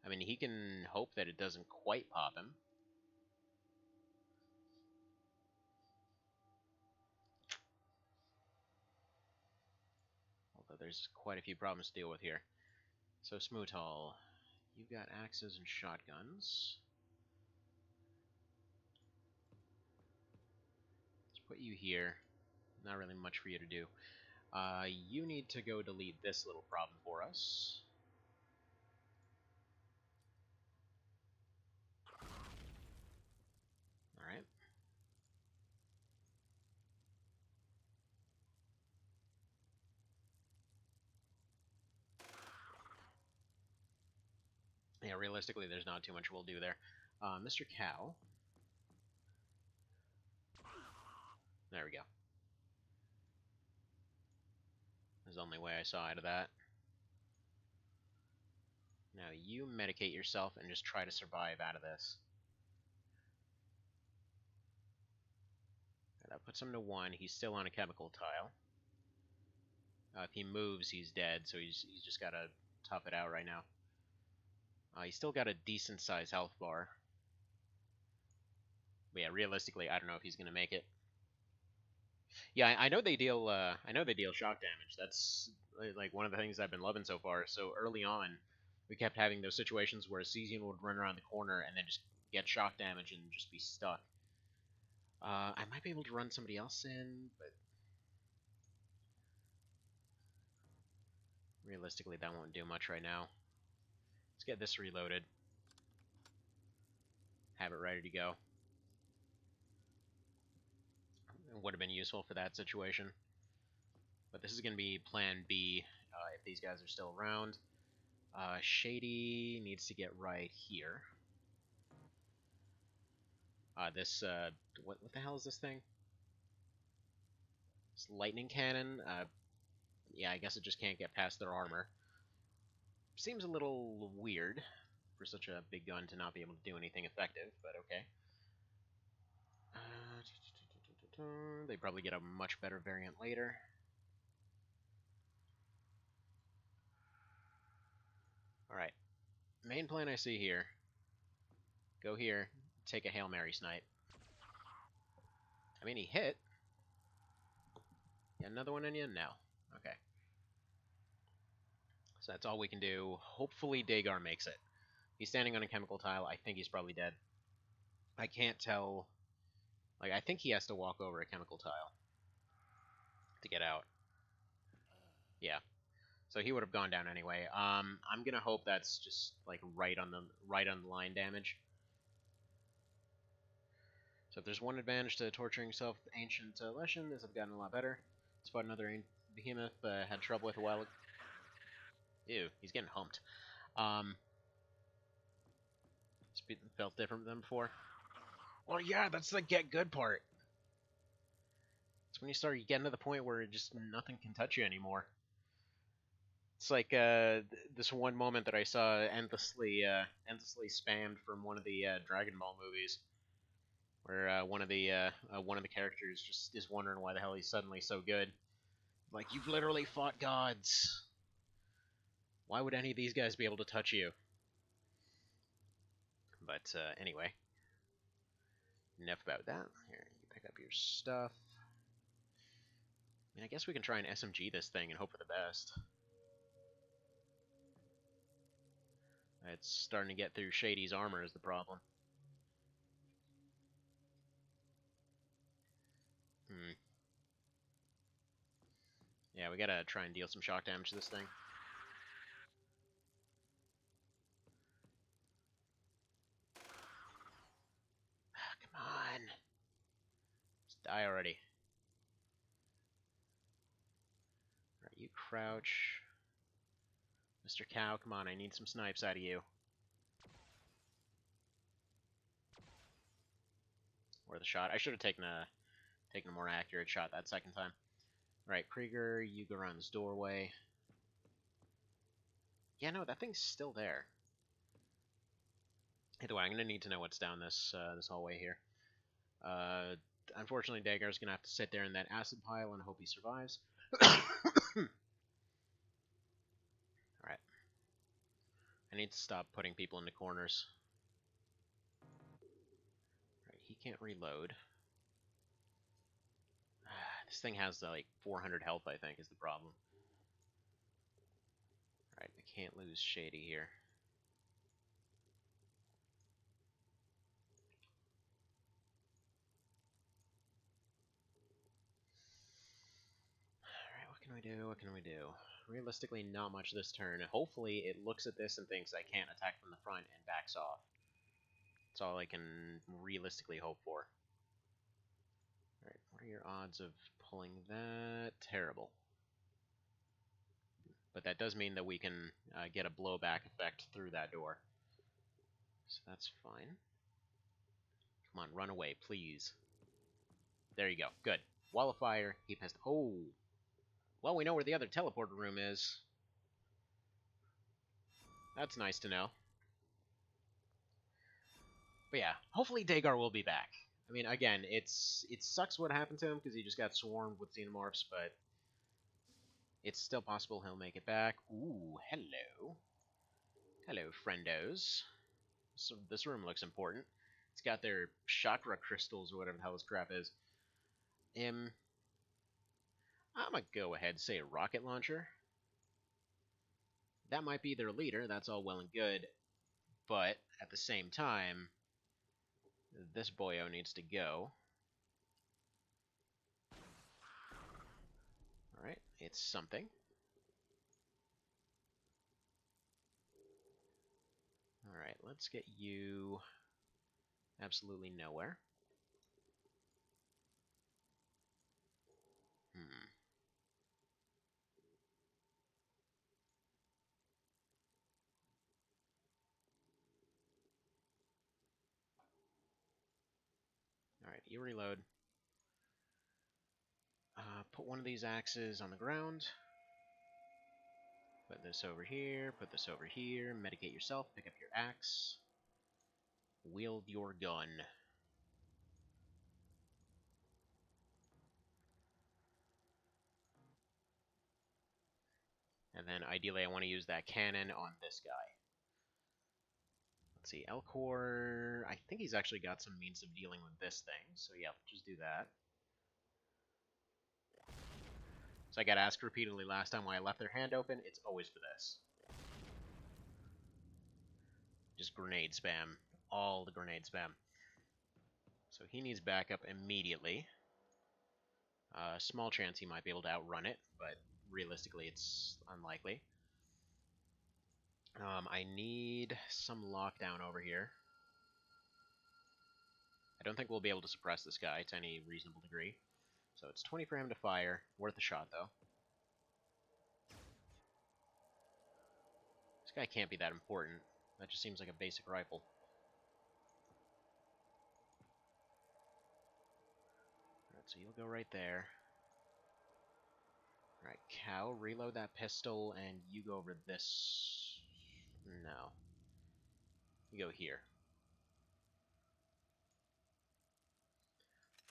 I mean, he can hope that it doesn't quite pop him. Although there's quite a few problems to deal with here. So, Smoothall, you've got axes and shotguns. Let's put you here. Not really much for you to do. You need to go delete this little problem for us. Alright. Yeah, realistically, there's not too much we'll do there. Mr. Cow. There we go. There's the only way I saw out of that. Now you medicate yourself and just try to survive out of this. That puts him to 1. He's still on a chemical tile. If he moves, he's dead, so he's just got to tough it out right now. He's still got a decent-sized health bar. But yeah, realistically, I don't know if he's going to make it. Yeah, I know they deal. I know they deal shock damage. That's like one of the things I've been loving so far. So early on, we kept having those situations where Cesium would run around the corner and then just get shock damage and just be stuck. I might be able to run somebody else in, but realistically, that won't do much right now. Let's get this reloaded. Have it ready to go. It would have been useful for that situation. But this is going to be plan B if these guys are still around. Shady needs to get right here. What the hell is this thing? It's lightning cannon. Yeah, I guess it just can't get past their armor. Seems a little weird for such a big gun to not be able to do anything effective, but okay. They probably get a much better variant later. Alright. Main plan I see here. Go here, take a Hail Mary snipe. I mean, he hit. Got another one in you? No. Okay. So that's all we can do. Hopefully Dagar makes it. He's standing on a chemical tile. I think he's probably dead. I can't tell. Like, I think he has to walk over a chemical tile to get out. Yeah. So he would have gone down anyway. I'm gonna hope that's just like right on the line damage. So if there's one advantage to torturing yourself with Ancient Leshen, this have gotten a lot better. Spot another behemoth had trouble with a while ago. Ew, he's getting humped. Felt different than before. Well, yeah, that's the get good part. It's when you start getting to the point where just nothing can touch you anymore. It's like this one moment that I saw endlessly spammed from one of the Dragon Ball movies, where one of the characters just is wondering why the hell he's suddenly so good. Like, you've literally fought gods. Why would any of these guys be able to touch you? But anyway, enough about that. Here, you pick up your stuff. I mean, I guess we can try and SMG this thing and hope for the best. It's starting to get through Shady's armor is the problem. Yeah, we gotta try and deal some shock damage to this thing. Come on. Just die already. Alright, you crouch. Mr. Cow, come on, I need some snipes out of you. Or the shot. I should have taken a more accurate shot that second time. Alright, Krieger, you go around this doorway. Yeah, no, that thing's still there. Either way, I'm gonna need to know what's down this this hallway here. Unfortunately, Dagar's gonna have to sit there in that acid pile and hope he survives. Alright. I need to stop putting people into corners. Alright, he can't reload. This thing has like 400 health, I think, is the problem. Alright, I can't lose Shady here. Alright, what can we do? What can we do? Realistically, not much this turn. Hopefully, it looks at this and thinks I can't attack from the front and backs off. That's all I can realistically hope for. Alright, what are your odds of pulling that? Terrible. But that does mean that we can get a blowback effect through that door. So that's fine. Come on, run away, please. There you go. Good. Wall of fire. He pissed. Oh. Well, we know where the other teleporter room is. That's nice to know. But yeah, hopefully Dagar will be back. I mean, again, it sucks what happened to him because he just got swarmed with xenomorphs, but it's still possible he'll make it back. Ooh, hello. Hello, friendos. So this room looks important. It's got their chakra crystals or whatever the hell this crap is. I'm gonna go ahead and say a rocket launcher. That might be their leader, that's all well and good, but at the same time, this boyo needs to go. Alright, it's something. Alright, let's get you absolutely nowhere. Alright, you reload. Put one of these axes on the ground. Put this over here, put this over here, medicate yourself, pick up your axe. Wield your gun. And then ideally I want to use that cannon on this guy. Let's see, Elcor, I think he's actually got some means of dealing with this thing, so yeah, just do that. So I got asked repeatedly last time why I left their hand open, it's always for this. Just grenade spam. All the grenade spam. So he needs backup immediately. Small chance he might be able to outrun it, but realistically it's unlikely. I need some lockdown over here. I don't think we'll be able to suppress this guy to any reasonable degree. So it's 20 for him to fire. Worth a shot, though. This guy can't be that important. That just seems like a basic rifle. Alright, so you'll go right there. Alright, Cow, reload that pistol, and you go over this... No. You go here.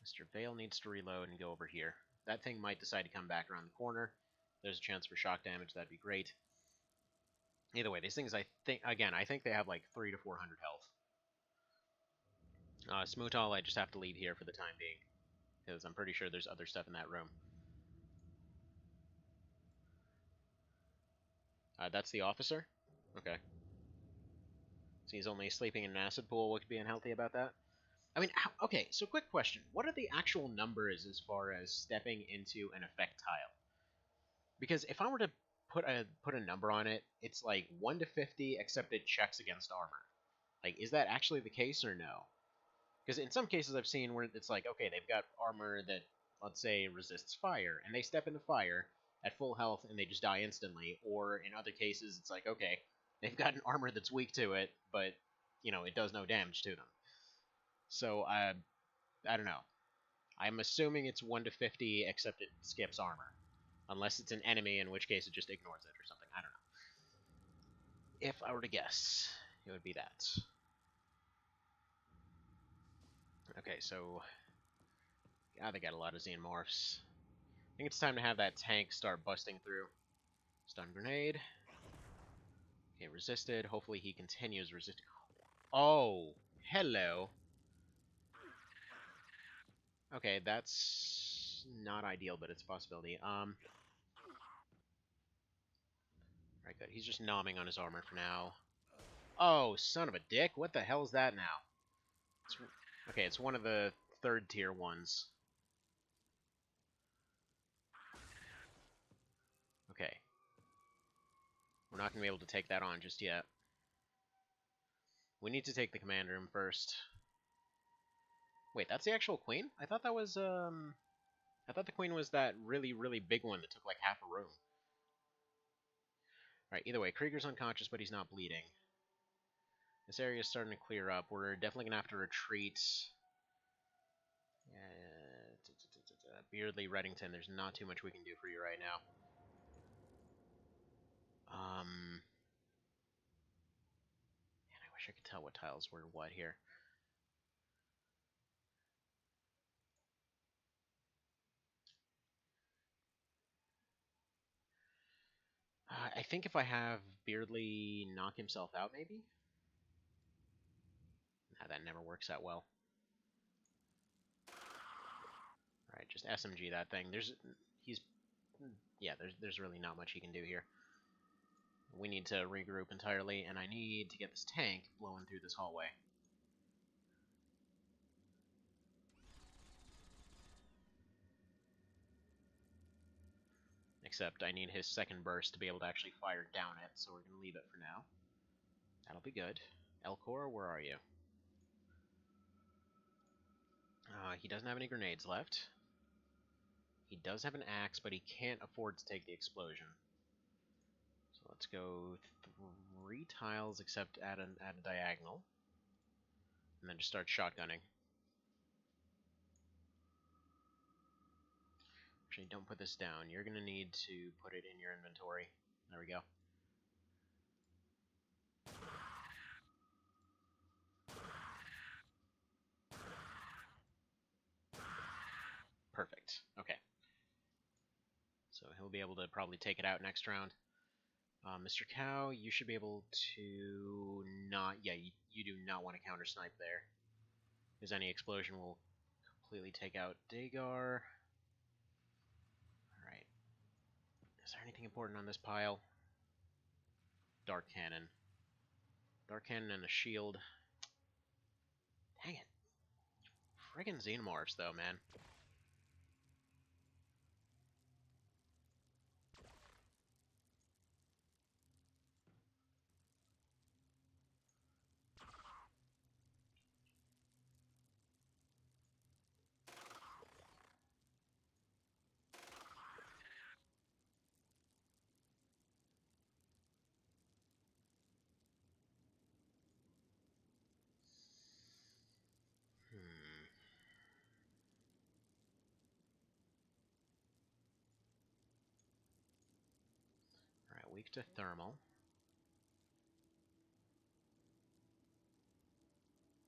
Mr. Vale needs to reload and go over here. That thing might decide to come back around the corner. There's a chance for shock damage, that'd be great. Either way, these things, I think they have like 300 to 400 health. Smoothall, I just have to leave here for the time being, because I'm pretty sure there's other stuff in that room. That's the officer? Okay. So he's only sleeping in an acid pool. What could be unhealthy about that? I mean, okay, so quick question. What are the actual numbers as far as stepping into an effect tile? Because if I were to put a number on it, it's like 1 to 50, except it checks against armor. Like, is that actually the case or no? Because in some cases I've seen where it's like, okay, they've got armor that, let's say, resists fire, and they step into fire at full health and they just die instantly. Or in other cases, it's like, okay, they've got an armor that's weak to it, but, you know, it does no damage to them. So, I don't know. I'm assuming it's 1 to 50, except it skips armor. Unless it's an enemy, in which case it just ignores it or something. I don't know. If I were to guess, it would be that. Okay, so... yeah, they got a lot of Xenomorphs. I think it's time to have that tank start busting through. Stun grenade. Okay, resisted. Hopefully he continues resisting. Oh, hello. Okay, that's not ideal, but it's a possibility. Alright, good. He's just nomming on his armor for now. Oh, son of a dick. What the hell is that now? Okay, it's one of the third tier ones. Okay. We're not going to be able to take that on just yet. We need to take the commander room first. Wait, that's the actual queen? I thought that was, I thought the queen was that really, really big one that took like half a room. Alright, either way, Krieger's unconscious, but he's not bleeding. This area is starting to clear up. We're definitely going to have to retreat. Beardley, Reddington, there's not too much we can do for you right now. Man, I wish I could tell what tiles were what here. I think if I have Beardley knock himself out, maybe? Nah, that never works out well. Alright, just SMG that thing. There's really not much he can do here. We need to regroup entirely, and I need to get this tank blowing through this hallway. Except I need his second burst to be able to actually fire down it, so we're going to leave it for now. That'll be good. Elcor, where are you? He doesn't have any grenades left. He does have an axe, but he can't afford to take the explosion. So let's go 3 tiles, except add a diagonal. And then just start shotgunning. Actually, don't put this down. You're going to need to put it in your inventory. There we go. Perfect. Okay. So he'll be able to probably take it out next round. Mr. Cow, you should be able to not... yeah, you do not want to counter-snipe there. Because any explosion will completely take out Dagar. Alright. Is there anything important on this pile? Dark Cannon. Dark Cannon and a shield. Dang it. Friggin' Xenomorphs, though, man. Alright, weak to thermal.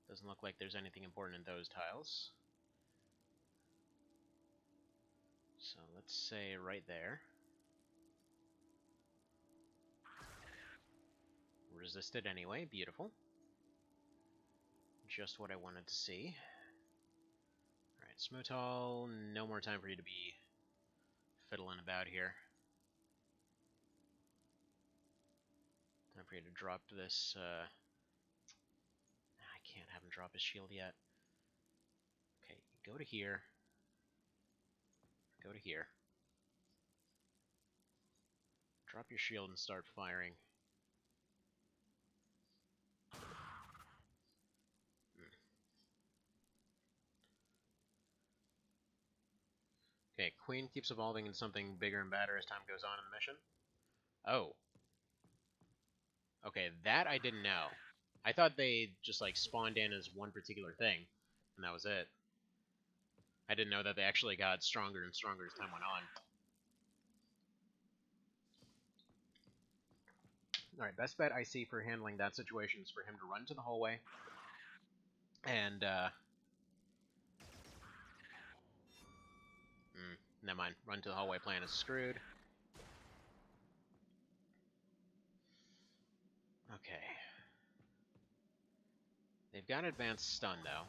Doesn't look like there's anything important in those tiles. So let's say right there. Resisted anyway, beautiful. Just what I wanted to see. Alright, Smootall, no more time for you to be fiddling about here. Time for you to drop this, I can't have him drop his shield yet. Okay, go to here. Go to here. Drop your shield and start firing. Okay, Queen keeps evolving into something bigger and badder as time goes on in the mission. Oh. Okay, that I didn't know. I thought they just, like, spawned in as one particular thing, and that was it. I didn't know that they actually got stronger and stronger as time went on. Alright, best bet I see for handling that situation is for him to run to the hallway. And, never mind. Run to the hallway plan is screwed. Okay. They've got advanced stun, though.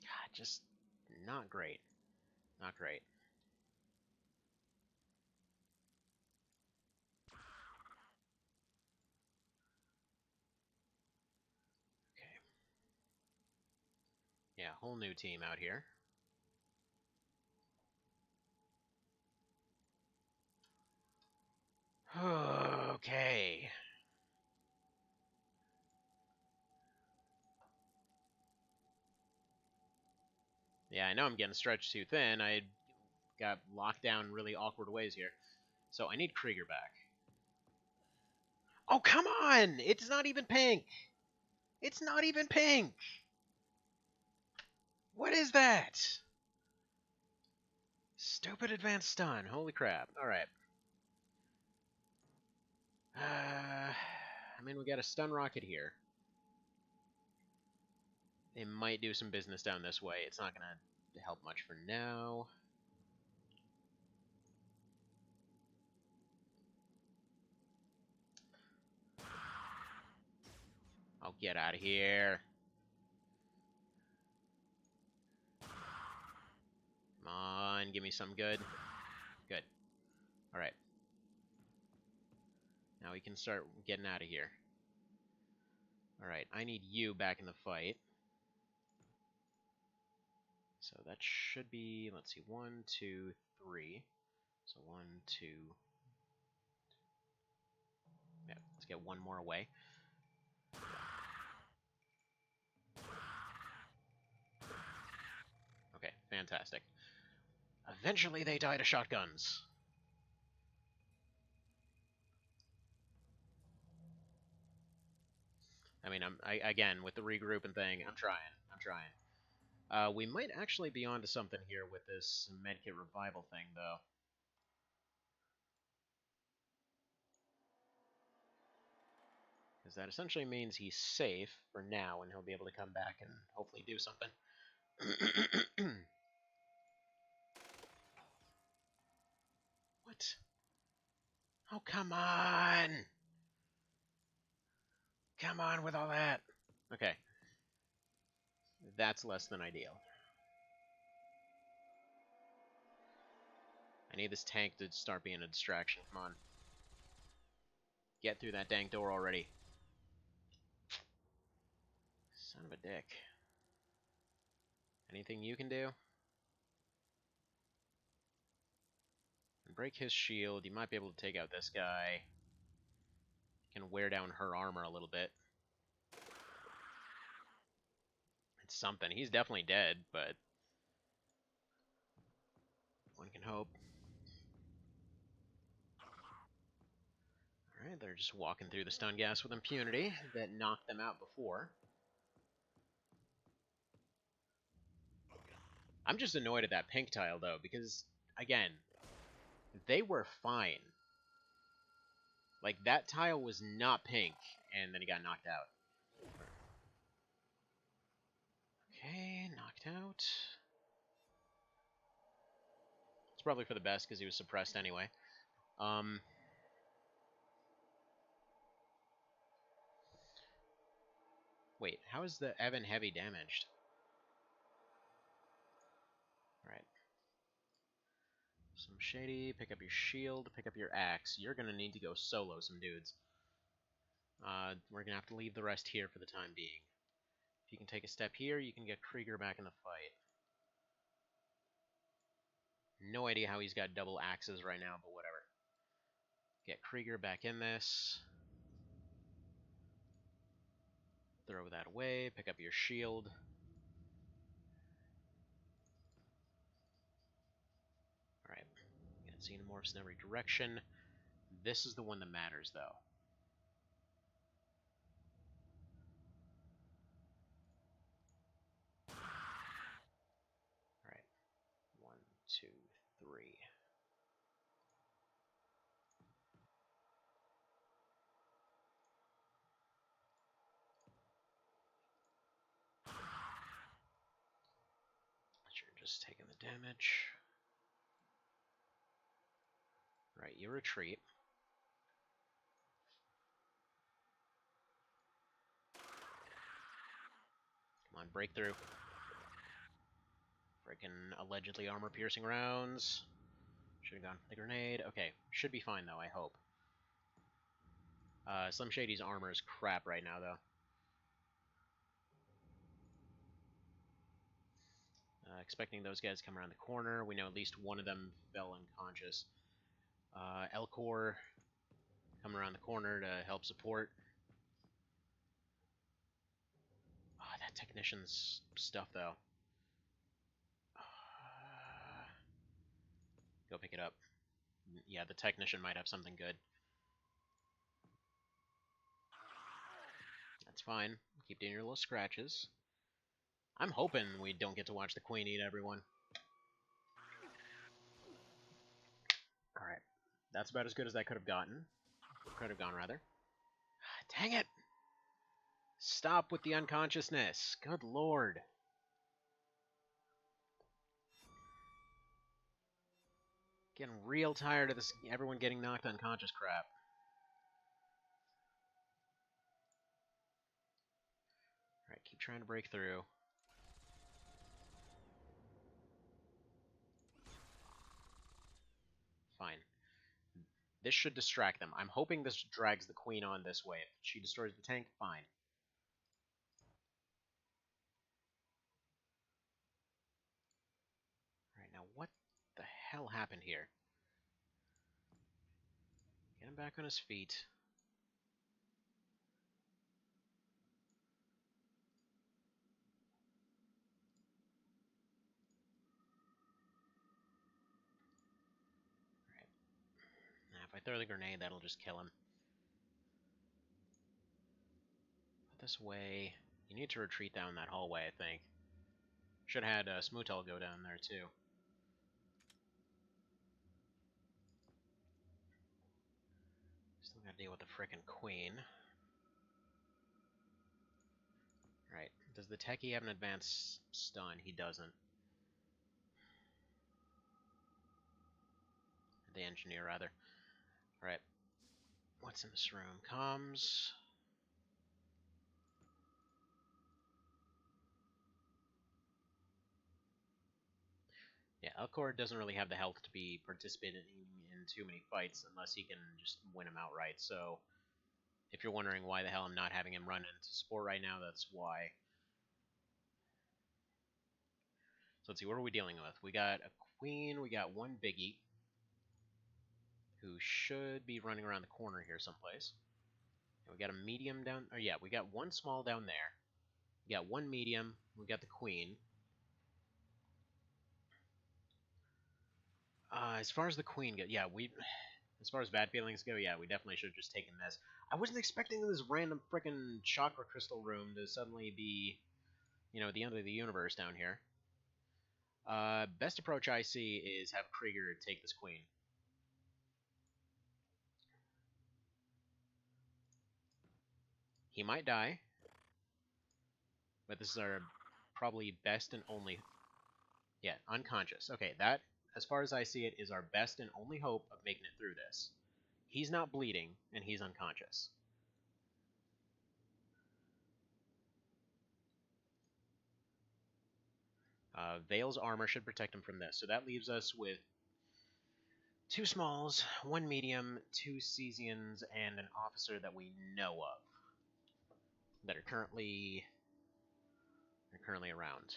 God, just not great. Not great. Okay. Yeah, whole new team out here. Okay. Yeah, I know I'm getting stretched too thin. I got locked down really awkward ways here. So I need Krieger back. Oh, come on! It's not even pink! It's not even pink! What is that? Stupid advanced stun. Holy crap. Alright. I mean, we got a stun rocket here. They might do some business down this way. It's not going to help much for now. I'll get out of here. Come on, give me some good. Good. Alright. Now we can start getting out of here. Alright, I need you back in the fight. So that should be, let's see, 1, 2, 3. So 1, 2. Yeah, let's get one more away. Okay, fantastic. Eventually they die to shotguns. I mean, again, with the regrouping thing, I'm trying. We might actually be onto something here with this medkit revival thing, though. Because that essentially means he's safe for now, and he'll be able to come back and hopefully do something. What? Oh, come on! Come on with all that! Okay. That's less than ideal. I need this tank to start being a distraction. Come on. Get through that dang door already. Son of a dick. Anything you can do? Break his shield. You might be able to take out this guy. Can wear down her armor a little bit. It's something. He's definitely dead, but one can hope. Alright, they're just walking through the stun gas with impunity that knocked them out before. I'm just annoyed at that pink tile, though, because, again, they were fine. Like, that tile was not pink, and then he got knocked out. Okay, knocked out. It's probably for the best, because he was suppressed anyway. Wait, how is the Evan Heavy damaged? Alright. Some shady, pick up your shield, pick up your axe. You're gonna need to go solo some dudes. We're gonna have to leave the rest here for the time being. If you can take a step here, you can get Krieger back in the fight. No idea how he's got double axes right now, but whatever. Get Krieger back in this. Throw that away, pick up your shield. Alright. Get Xenomorphs in every direction. This is the one that matters, though. Alright. 1, 2, just taking the damage. Right, you retreat. Come on, breakthrough. Freaking allegedly armor-piercing rounds. Should have gone for the grenade. Okay, should be fine though, I hope. Slim Shady's armor is crap right now, though. Expecting those guys to come around the corner. We know at least one of them fell unconscious. Elcor coming around the corner to help support. Oh, that technician's stuff, though. Go pick it up. Yeah, the technician might have something good. That's fine. Keep doing your little scratches. I'm hoping we don't get to watch the Queen eat everyone. Alright. That's about as good as that could have gotten. Could have gone, rather. Dang it! Stop with the unconsciousness. Good lord. Getting real tired of this everyone getting knocked unconscious crap. Alright, keep trying to break through. Fine. This should distract them. I'm hoping this drags the Queen on this way. If she destroys the tank, fine. Alright, now what the hell happened here? Get him back on his feet. Alright. Now, if I throw the grenade, that'll just kill him. Put this away. You need to retreat down that hallway, I think. Should have had Smootal go down there, too. Still gotta deal with the frickin' Queen. Right. Does the techie have an advanced stun? He doesn't. The engineer, rather. Right. What's in this room? Comms. Yeah, Elcor doesn't really have the health to be participating in too many fights unless he can just win them outright. So, if you're wondering why the hell I'm not having him run into support right now, that's why. So let's see, what are we dealing with? We got a Queen, we got one Biggie, who should be running around the corner here someplace. And we got a medium down, oh yeah, we got one small down there. We got one medium, we got the Queen. As far as the Queen goes, yeah, as far as bad feelings go, yeah, we definitely should have just taken this. I wasn't expecting this random frickin' chakra crystal room to suddenly be, you know, the end of the universe down here. Best approach I see is have Krieger take this Queen. He might die, but this is our probably best and only... Yeah, unconscious. Okay, that, as far as I see it, is our best and only hope of making it through this. He's not bleeding, and he's unconscious. Vale's armor should protect him from this, so that leaves us with 2 smalls, 1 medium, 2 Cesians, and an officer that we know of that are currently around.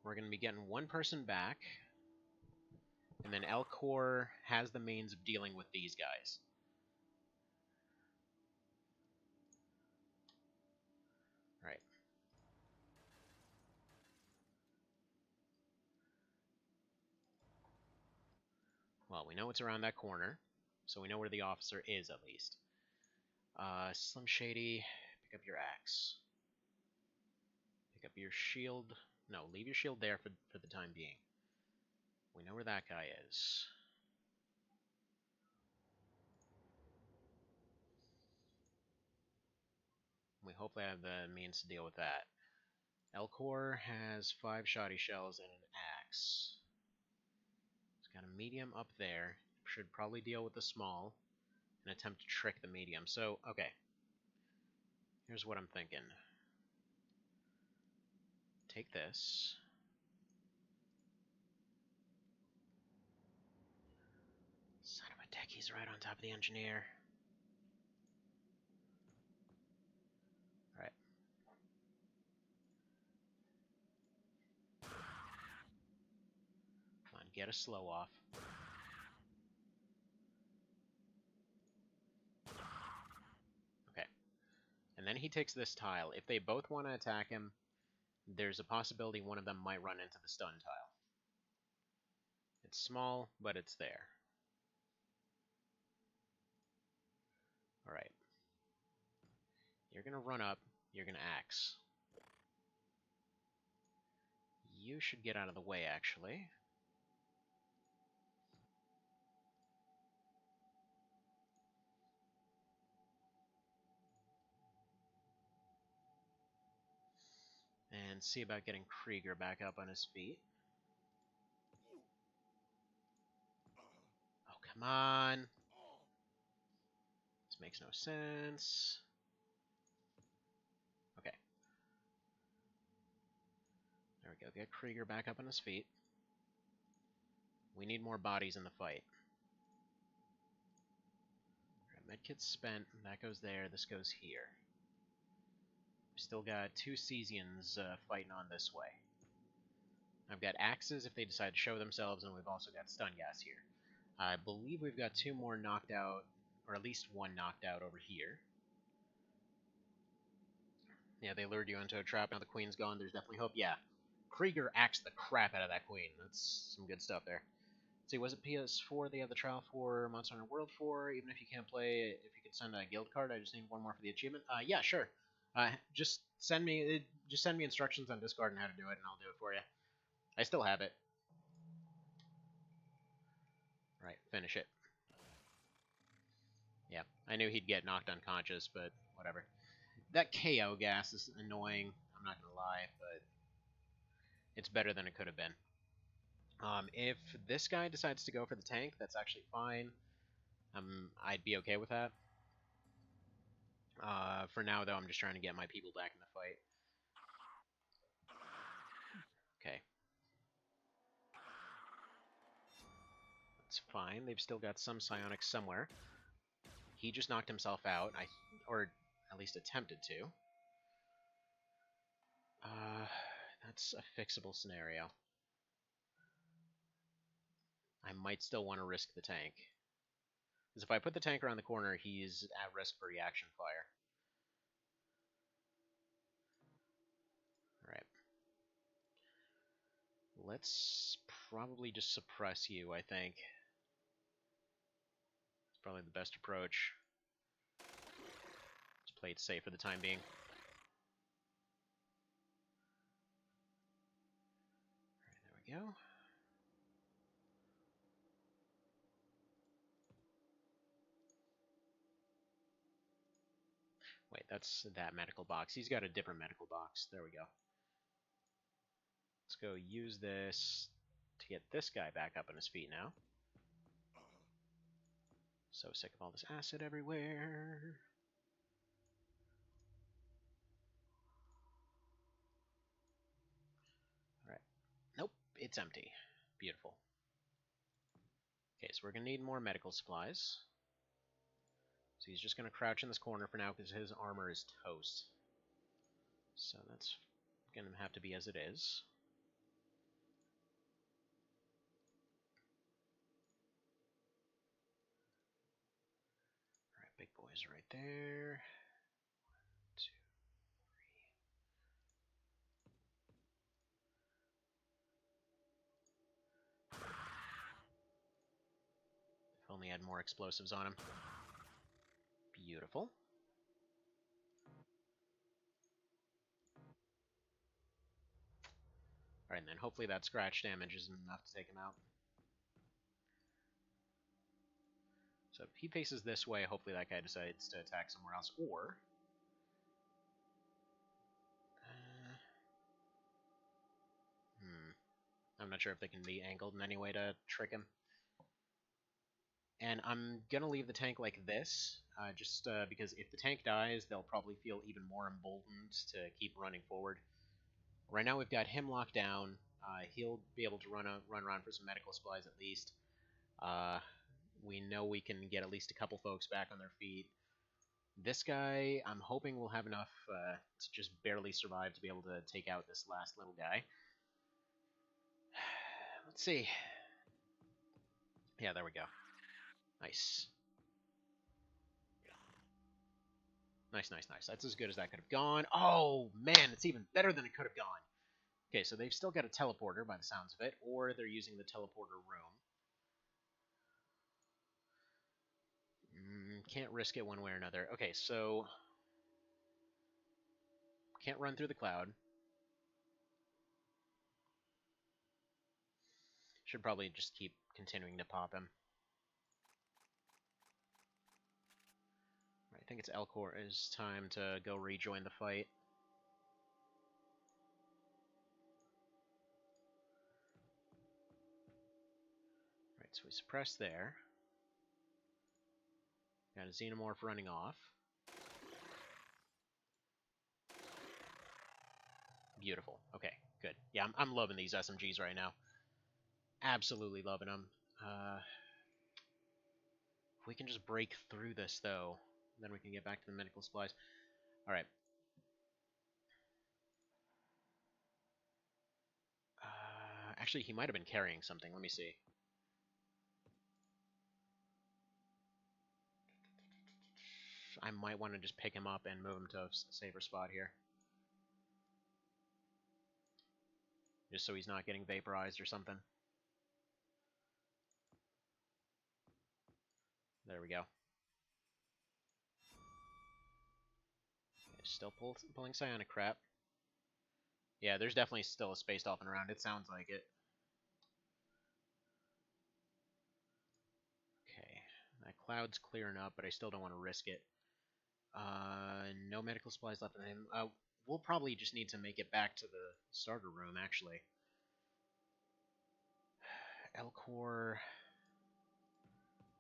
We're going to be getting 1 person back, and then Elcor has the means of dealing with these guys. Right. Well, we know it's around that corner, so we know where the officer is, at least. Slim Shady, pick up your axe. Pick up your shield. No, leave your shield there for the time being. We know where that guy is. hopefully I have the means to deal with that. Elcor has 5 shoddy shells and an axe. It's got a medium up there. Should probably deal with the small and attempt to trick the medium. So, okay. Here's what I'm thinking. Take this. Son of a dick, he's right on top of the engineer. Alright. Come on, get a slow off. Okay. And then he takes this tile. If they both want to attack him, there's a possibility one of them might run into the stun tile. It's small, but it's there. Alright. You're gonna run up, you're gonna axe. You should get out of the way, actually. And see about getting Krieger back up on his feet. Oh, come on! This makes no sense. Okay. There we go. Get Krieger back up on his feet. We need more bodies in the fight. Medkit's spent. That goes there. This goes here. We still got 2 Cesians fighting on this way. I've got axes if they decide to show themselves, and we've also got stun gas here. I believe we've got 2 more knocked out, or at least 1 knocked out over here. Yeah, they lured you into a trap. Now the queen's gone. There's definitely hope. Yeah. Krieger axed the crap out of that queen. That's some good stuff there. Let's see, was it PS4 they have the trial for Monster Hunter World for? Even if you can't play, if you could send a guild card, I just need 1 more for the achievement. Yeah, sure. Just send me instructions on Discord on how to do it, and I'll do it for you. I still have it. Right, finish it. Yeah, I knew he'd get knocked unconscious, but whatever. That KO gas is annoying, I'm not gonna lie, but it's better than it could have been. If this guy decides to go for the tank, that's actually fine. I'd be okay with that. For now, though, I'm just trying to get my people back in the fight. Okay. That's fine. They've still got some psionics somewhere. He just knocked himself out, or at least attempted to. That's a fixable scenario. I might still want to risk the tank. Because if I put the tank around the corner, he's at risk for reaction fire. Alright. Let's probably just suppress you, I think. It's probably the best approach. Let's play it safe for the time being. Alright, there we go. Wait, that's that medical box. He's got a different medical box. There we go. Let's go use this to get this guy back up on his feet now. So sick of all this acid everywhere. Alright. Nope, it's empty. Beautiful. Okay, so we're going to need more medical supplies. So he's just going to crouch in this corner for now because his armor is toast. So that's going to have to be as it is. Alright, big boys right there. 1, 2, 3. If only I had more explosives on him. Beautiful. Alright, and then hopefully that scratch damage isn't enough to take him out. So if he faces this way, hopefully that guy decides to attack somewhere else. Or I'm not sure if they can be angled in any way to trick him. And I'm gonna leave the tank like this, just because if the tank dies, they'll probably feel even more emboldened to keep running forward. Right now we've got him locked down. He'll be able to run around for some medical supplies at least. We know we can get at least a couple folks back on their feet. This guy, I'm hoping will have enough to just barely survive to be able to take out this last little guy. Let's see. Yeah, there we go. Nice. Nice, nice, nice. That's as good as that could have gone. Oh, man, it's even better than it could have gone. Okay, so they've still got a teleporter by the sounds of it, or they're using the teleporter room. Can't risk it one way or another. Okay, so can't run through the cloud. Should probably just keep continuing to pop him. I think it's Elcor's time to go rejoin the fight. Right, so we suppress there. Got a Xenomorph running off. Beautiful. Okay, good. Yeah, I'm loving these SMGs right now. Absolutely loving them. If we can just break through this, though, then we can get back to the medical supplies. Alright. Actually, he might have been carrying something. Let me see. I might want to just pick him up and move him to a safer spot here. Just so he's not getting vaporized or something. There we go. Still pulling psionic crap. Yeah, there's definitely still a space dolphin around. It sounds like it. Okay, that cloud's clearing up, but I still don't want to risk it. No medical supplies left on him. We'll probably just need to make it back to the starter room, actually. Elcor...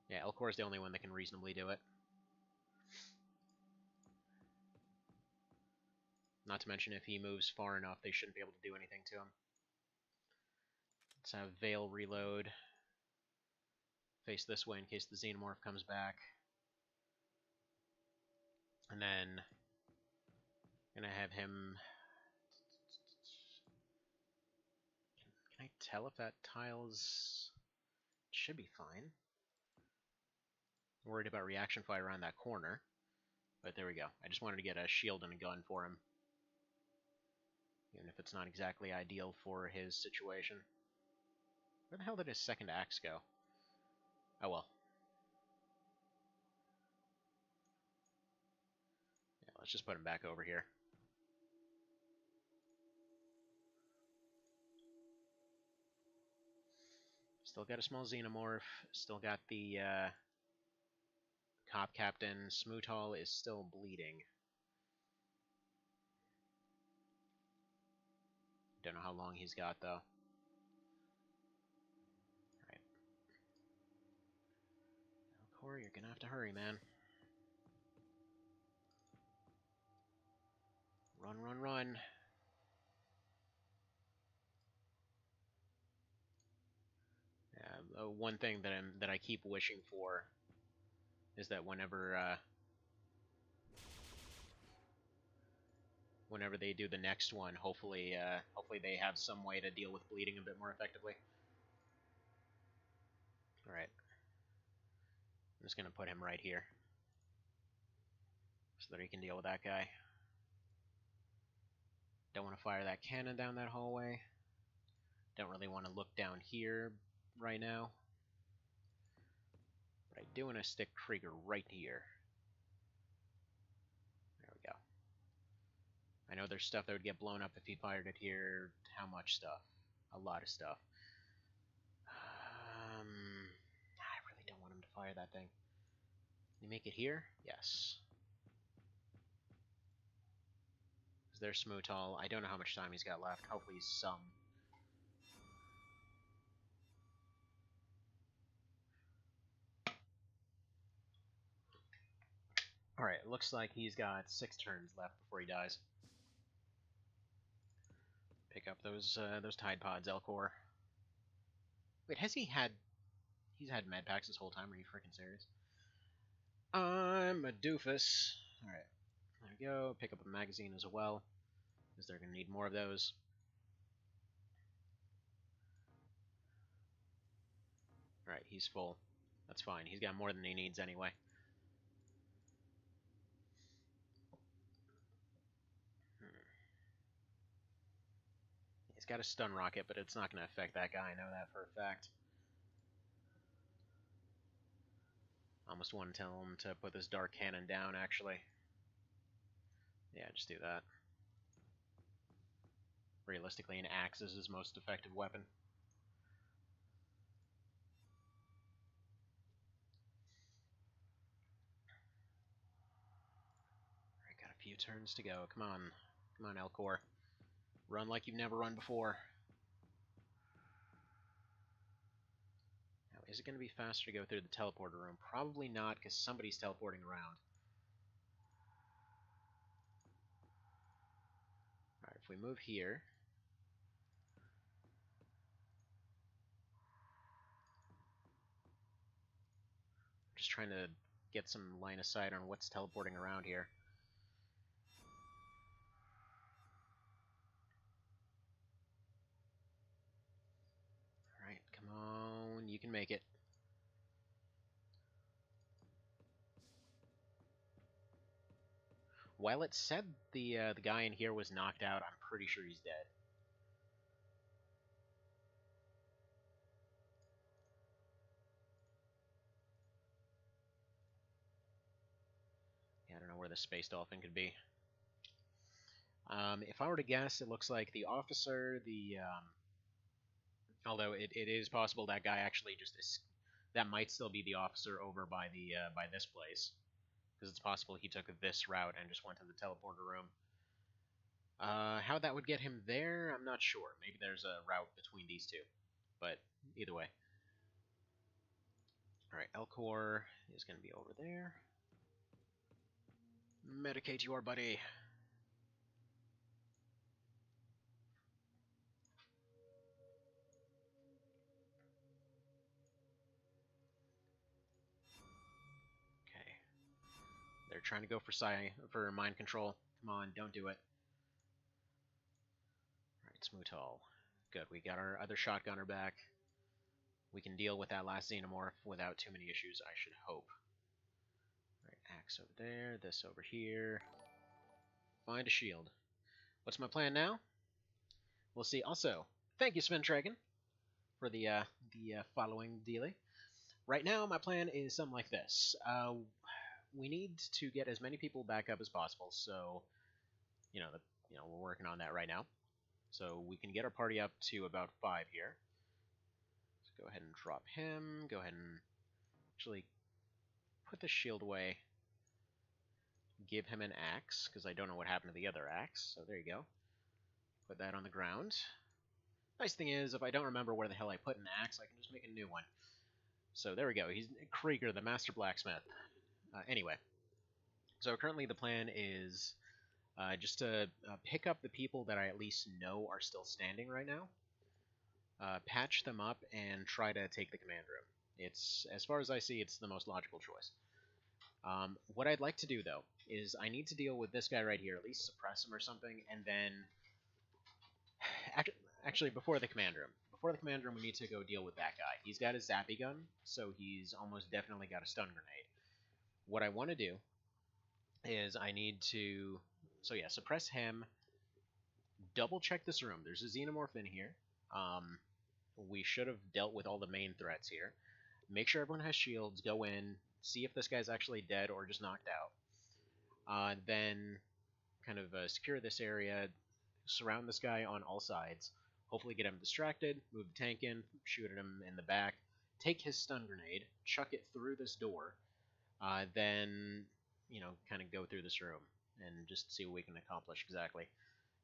Yeah, Elcor's the only one that can reasonably do it. Not to mention, if he moves far enough, they shouldn't be able to do anything to him. Let's have Veil reload. Face this way in case the Xenomorph comes back. And then... gonna have him... Can I tell if that tile's... Should be fine. I'm worried about reaction fire around that corner. But there we go. I just wanted to get a shield and a gun for him. Even if it's not exactly ideal for his situation. Where the hell did his second axe go? Oh well. Yeah, let's just put him back over here. Still got a small Xenomorph. Still got the Cop Captain. Smoothall is still bleeding. Don't know how long he's got, though. Alright. Corey, you're gonna have to hurry, man. Run, run, run. Yeah, one thing that I keep wishing for is that whenever they do the next one, hopefully they have some way to deal with bleeding a bit more effectively. Alright. I'm just gonna put him right here. So that he can deal with that guy. Don't want to fire that cannon down that hallway. Don't really want to look down here right now. But I do want to stick Krieger right here. There we go. I know there's stuff that would get blown up if he fired it here. How much stuff? A lot of stuff. I really don't want him to fire that thing. Can you make it here? Yes. There's Smoothall. I don't know how much time he's got left. Hopefully some. Alright, looks like he's got 6 turns left before he dies. Pick up those Tide Pods, Elcor. Wait, has he had... He's had med packs this whole time, are you freaking serious? I'm a doofus. Alright, there we go. Pick up a magazine as well, because they're going to need more of those. Alright, he's full. That's fine. He's got more than he needs anyway. He's got a stun rocket, but it's not going to affect that guy. I know that for a fact. Almost want to tell him to put this dark cannon down, actually. Yeah, just do that. Realistically, an axe is his most effective weapon. Alright, got a few turns to go. Come on. Come on, Elcor. Run like you've never run before. Now, is it going to be faster to go through the teleporter room? Probably not, because somebody's teleporting around. Alright, if we move here... Just trying to get some line of sight on what's teleporting around here. Alright, come on, you can make it. While it said the guy in here was knocked out, I'm pretty sure he's dead. Yeah, I don't know where the space dolphin could be. If I were to guess, it looks like the officer, although it is possible that guy actually that might still be the officer over by by this place, because it's possible he took this route and just went to the teleporter room. How that would get him there, I'm not sure. Maybe there's a route between these two, but either way. Alright, Elcor is going to be over there. Medicate your buddy. Okay. They're trying to go for mind control. Come on, don't do it. Alright, Smoothall. Good, we got our other shotgunner back. We can deal with that last Xenomorph without too many issues, I should hope. Alright, axe over there, this over here. Find a shield. What's my plan now? We'll see. Also, thank you, Sven Tragen, for the following dealy. Right now, my plan is something like this. We need to get as many people back up as possible, so we're working on that right now. So we can get our party up to about 5 here. So go ahead and drop him. Go ahead and actually put the shield away. Give him an axe, because I don't know what happened to the other axe. So there you go. Put that on the ground. Nice thing is, if I don't remember where the hell I put an axe, I can just make a new one. So there we go. He's Krieger, the master blacksmith. Anyway, so currently the plan is just to pick up the people that I at least know are still standing right now, patch them up, and try to take the command room. It's, as far as I see, it's the most logical choice. What I'd like to do, though, is I need to deal with this guy right here, at least suppress him or something, and then... Actually, before the command room. Before the command room, we need to go deal with that guy. He's got a zappy gun, so he's almost definitely got a stun grenade. What I want to do is I need to... So yeah, suppress him. Double check this room. There's a Xenomorph in here. We should have dealt with all the main threats here. Make sure everyone has shields. Go in. See if this guy's actually dead or just knocked out. Then kind of secure this area. Surround this guy on all sides. Hopefully get him distracted. Move the tank in. Shoot at him in the back. Take his stun grenade. Chuck it through this door. Then, kind of go through this room and just see what we can accomplish exactly.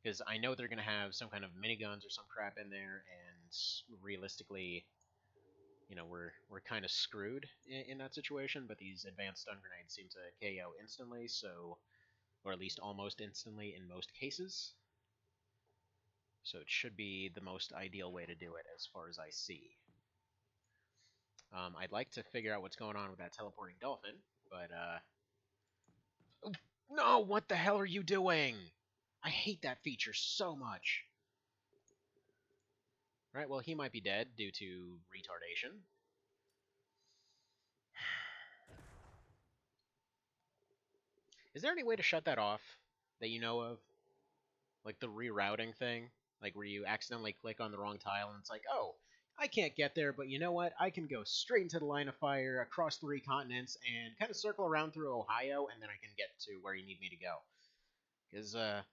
Because I know they're going to have some kind of miniguns or some crap in there, and realistically, you know, we're kind of screwed in that situation, but these advanced stun grenades seem to KO instantly, so, or at least almost instantly in most cases. So it should be the most ideal way to do it as far as I see. I'd like to figure out what's going on with that teleporting dolphin, but, oh, no, what the hell are you doing? I hate that feature so much. Right, well, he might be dead due to retardation. Is there any way to shut that off that you know of? Like the rerouting thing? Like where you accidentally click on the wrong tile and it's like, oh, I can't get there, but you know what? I can go straight into the line of fire across 3 continents and kind of circle around through Ohio, and then I can get to where you need me to go. Because, I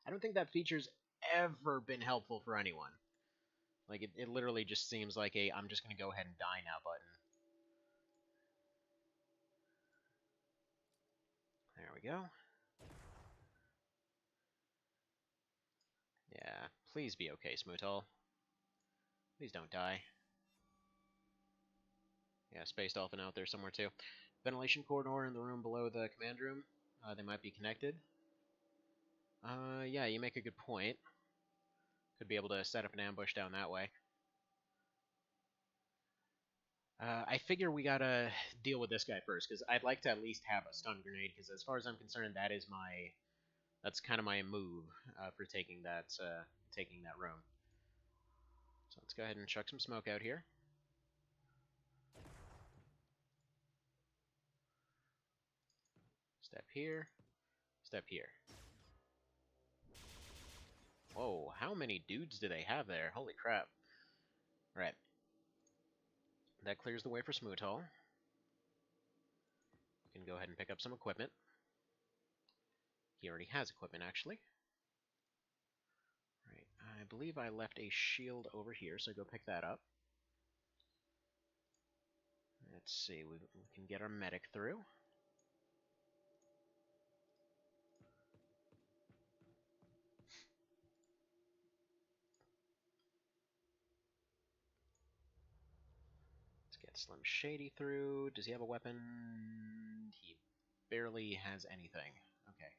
don't think that feature's ever been helpful for anyone. Like, it literally just seems like a I'm just going to go ahead and die now button. There we go. Yeah, please be okay, Smootal. Please don't die. Yeah, Space Dolphin out there somewhere too. Ventilation corridor in the room below the command room. They might be connected. Yeah, you make a good point. Could be able to set up an ambush down that way. I figure we gotta deal with this guy first, because I'd like to at least have a stun grenade, because as far as I'm concerned, that's kind of my move for taking that room. So let's go ahead and chuck some smoke out here. Step here. Step here. Whoa, how many dudes do they have there? Holy crap. Right. That clears the way for Smoothall. We can go ahead and pick up some equipment. He already has equipment, actually. Right, I believe I left a shield over here, so go pick that up. Let's see, we can get our medic through. Let's get Slim Shady through. Does he have a weapon? He barely has anything. Okay.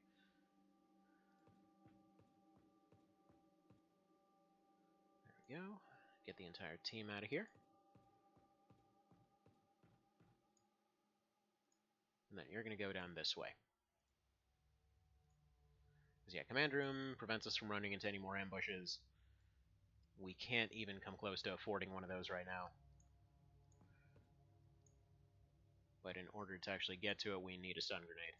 There we go. Get the entire team out of here. And then you're going to go down this way. Because, yeah, command room prevents us from running into any more ambushes. We can't even come close to affording one of those right now. But in order to actually get to it, we need a stun grenade.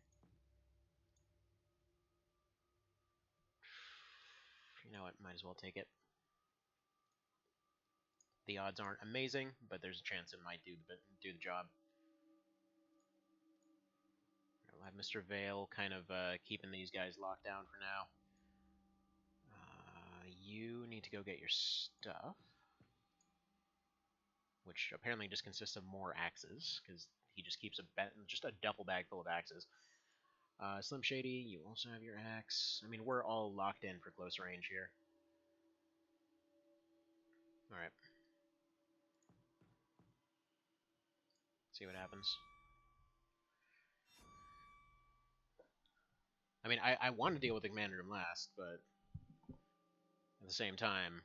You know what, might as well take it. The odds aren't amazing, but there's a chance it might do the job. We'll have Mr. Vale kind of keeping these guys locked down for now. You need to go get your stuff, which apparently just consists of more axes, because he just keeps just a duffel bag full of axes. Slim Shady, you also have your axe. I mean, we're all locked in for close range here. Alright. See what happens. I mean, I want to deal with the command room last, but at the same time,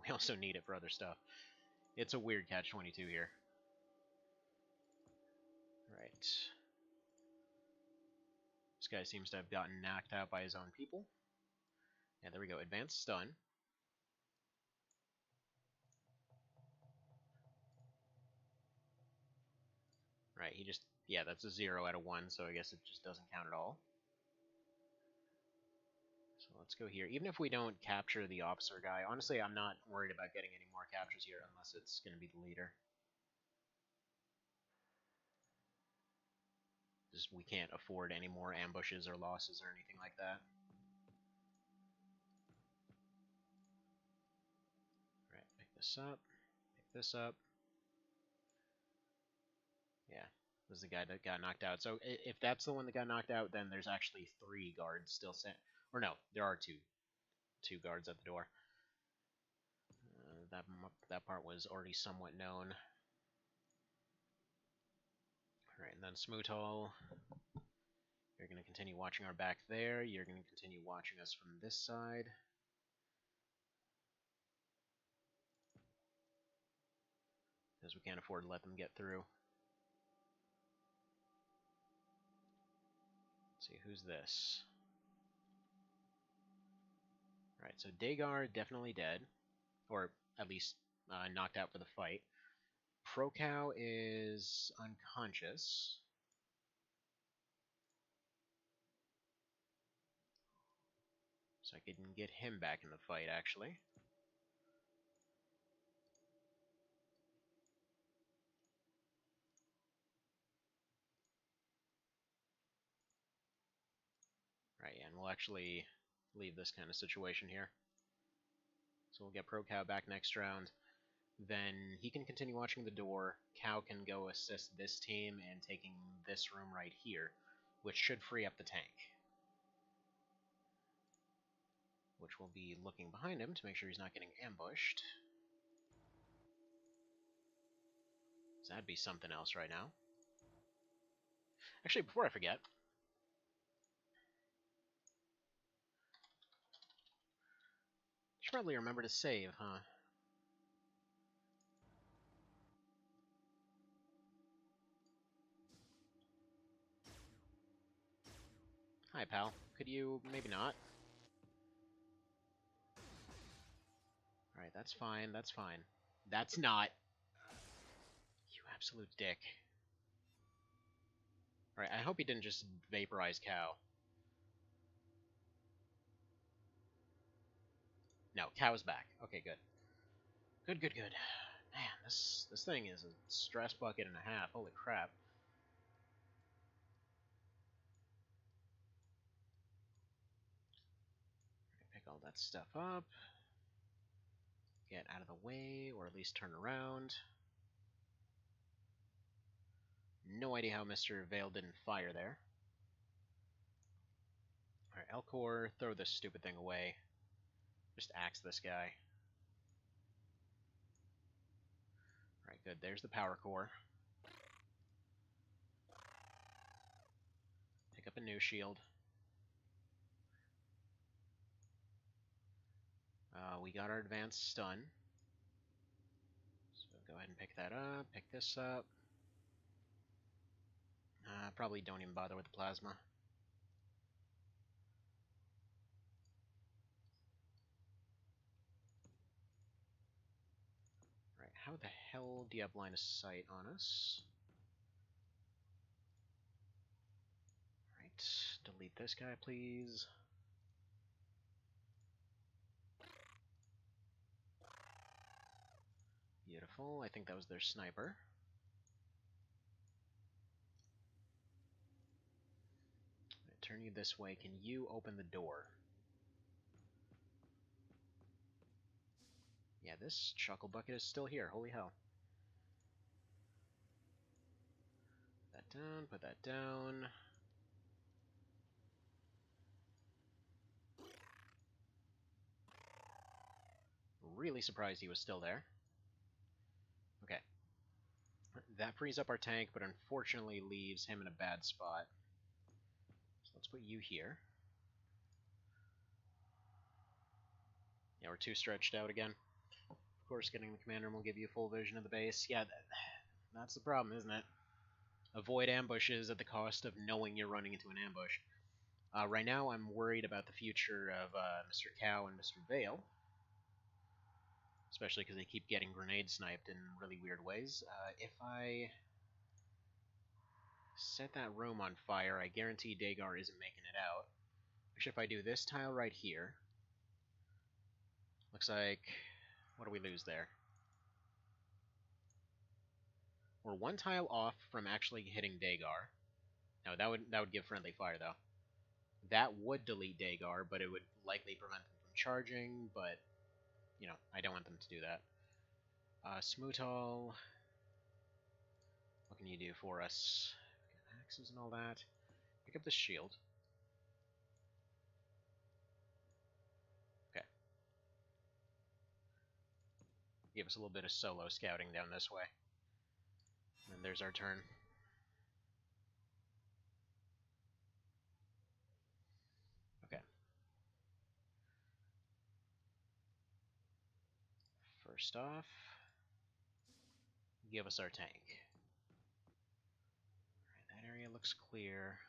we also need it for other stuff. It's a weird catch-22 here. Right. This guy seems to have gotten knocked out by his own people. Yeah, there we go. Advanced stun. Right, he just... Yeah, that's a 0 out of 1, so I guess it just doesn't count at all. So let's go here. Even if we don't capture the officer guy, honestly, I'm not worried about getting any more captures here unless it's going to be the leader. Just, we can't afford any more ambushes or losses or anything like that. Right, pick this up. Pick this up. Yeah, this is the guy that got knocked out. So if that's the one that got knocked out, then there's actually 3 guards still sent. Or no, there are 2 guards at the door. that part was already somewhat known. Alright, and then Smoothall. You're going to continue watching our back there. You're going to continue watching us from this side. Because we can't afford to let them get through. Let's see, who's this? Alright, so Dagar definitely dead. Or at least knocked out for the fight. Procow is unconscious. So I can get him back in the fight, actually. Right, yeah, and we'll actually leave this kind of situation here. So we'll get Procow back next round. Then he can continue watching the door. Cow can go assist this team in taking this room right here, which should free up the tank. Which will be looking behind him to make sure he's not getting ambushed. So that'd be something else right now. Actually, before I forget, should probably remember to save, huh? Hi, pal. Could you maybe not? Alright, that's fine, that's fine. That's not. You absolute dick. Alright, I hope he didn't just vaporize Cow. No, Cow's back. Okay, good. Good, good, good. Man, this thing is a stress bucket and a half. Holy crap. Pick all that stuff up. Get out of the way, or at least turn around. No idea how Mr. Vale didn't fire there. Alright, Elcor, throw this stupid thing away. Just axe this guy. Alright, good. There's the power core. Pick up a new shield. We got our advanced stun. So go ahead and pick that up. Pick this up. Probably don't even bother with the plasma. Right, how the hell do you have line of sight on us? Right, delete this guy, please. Beautiful, I think that was their sniper. Right, turn you this way, can you open the door? Yeah, this chuckle bucket is still here, holy hell. Put that down, put that down. Really surprised he was still there. Okay. That frees up our tank, but unfortunately leaves him in a bad spot. So let's put you here. Yeah, we're too stretched out again. Of course, getting the command room will give you full vision of the base. Yeah, that's the problem, isn't it? Avoid ambushes at the cost of knowing you're running into an ambush. Right now, I'm worried about the future of Mr. Cow and Mr. Vale. Especially because they keep getting grenade sniped in really weird ways. If I set that room on fire, I guarantee Dagar isn't making it out. Actually, if I do this tile right here, looks like, what do we lose there? We're one tile off from actually hitting Dagar. No, that would give friendly fire though. That would delete Dagar, but it would likely prevent them from charging. But you know, I don't want them to do that. Smoothall, what can you do for us? Axes and all that. Pick up the shield. Okay. Give us a little bit of solo scouting down this way. And there's our turn. Okay. First off, give us our tank. Alright, that area looks clear.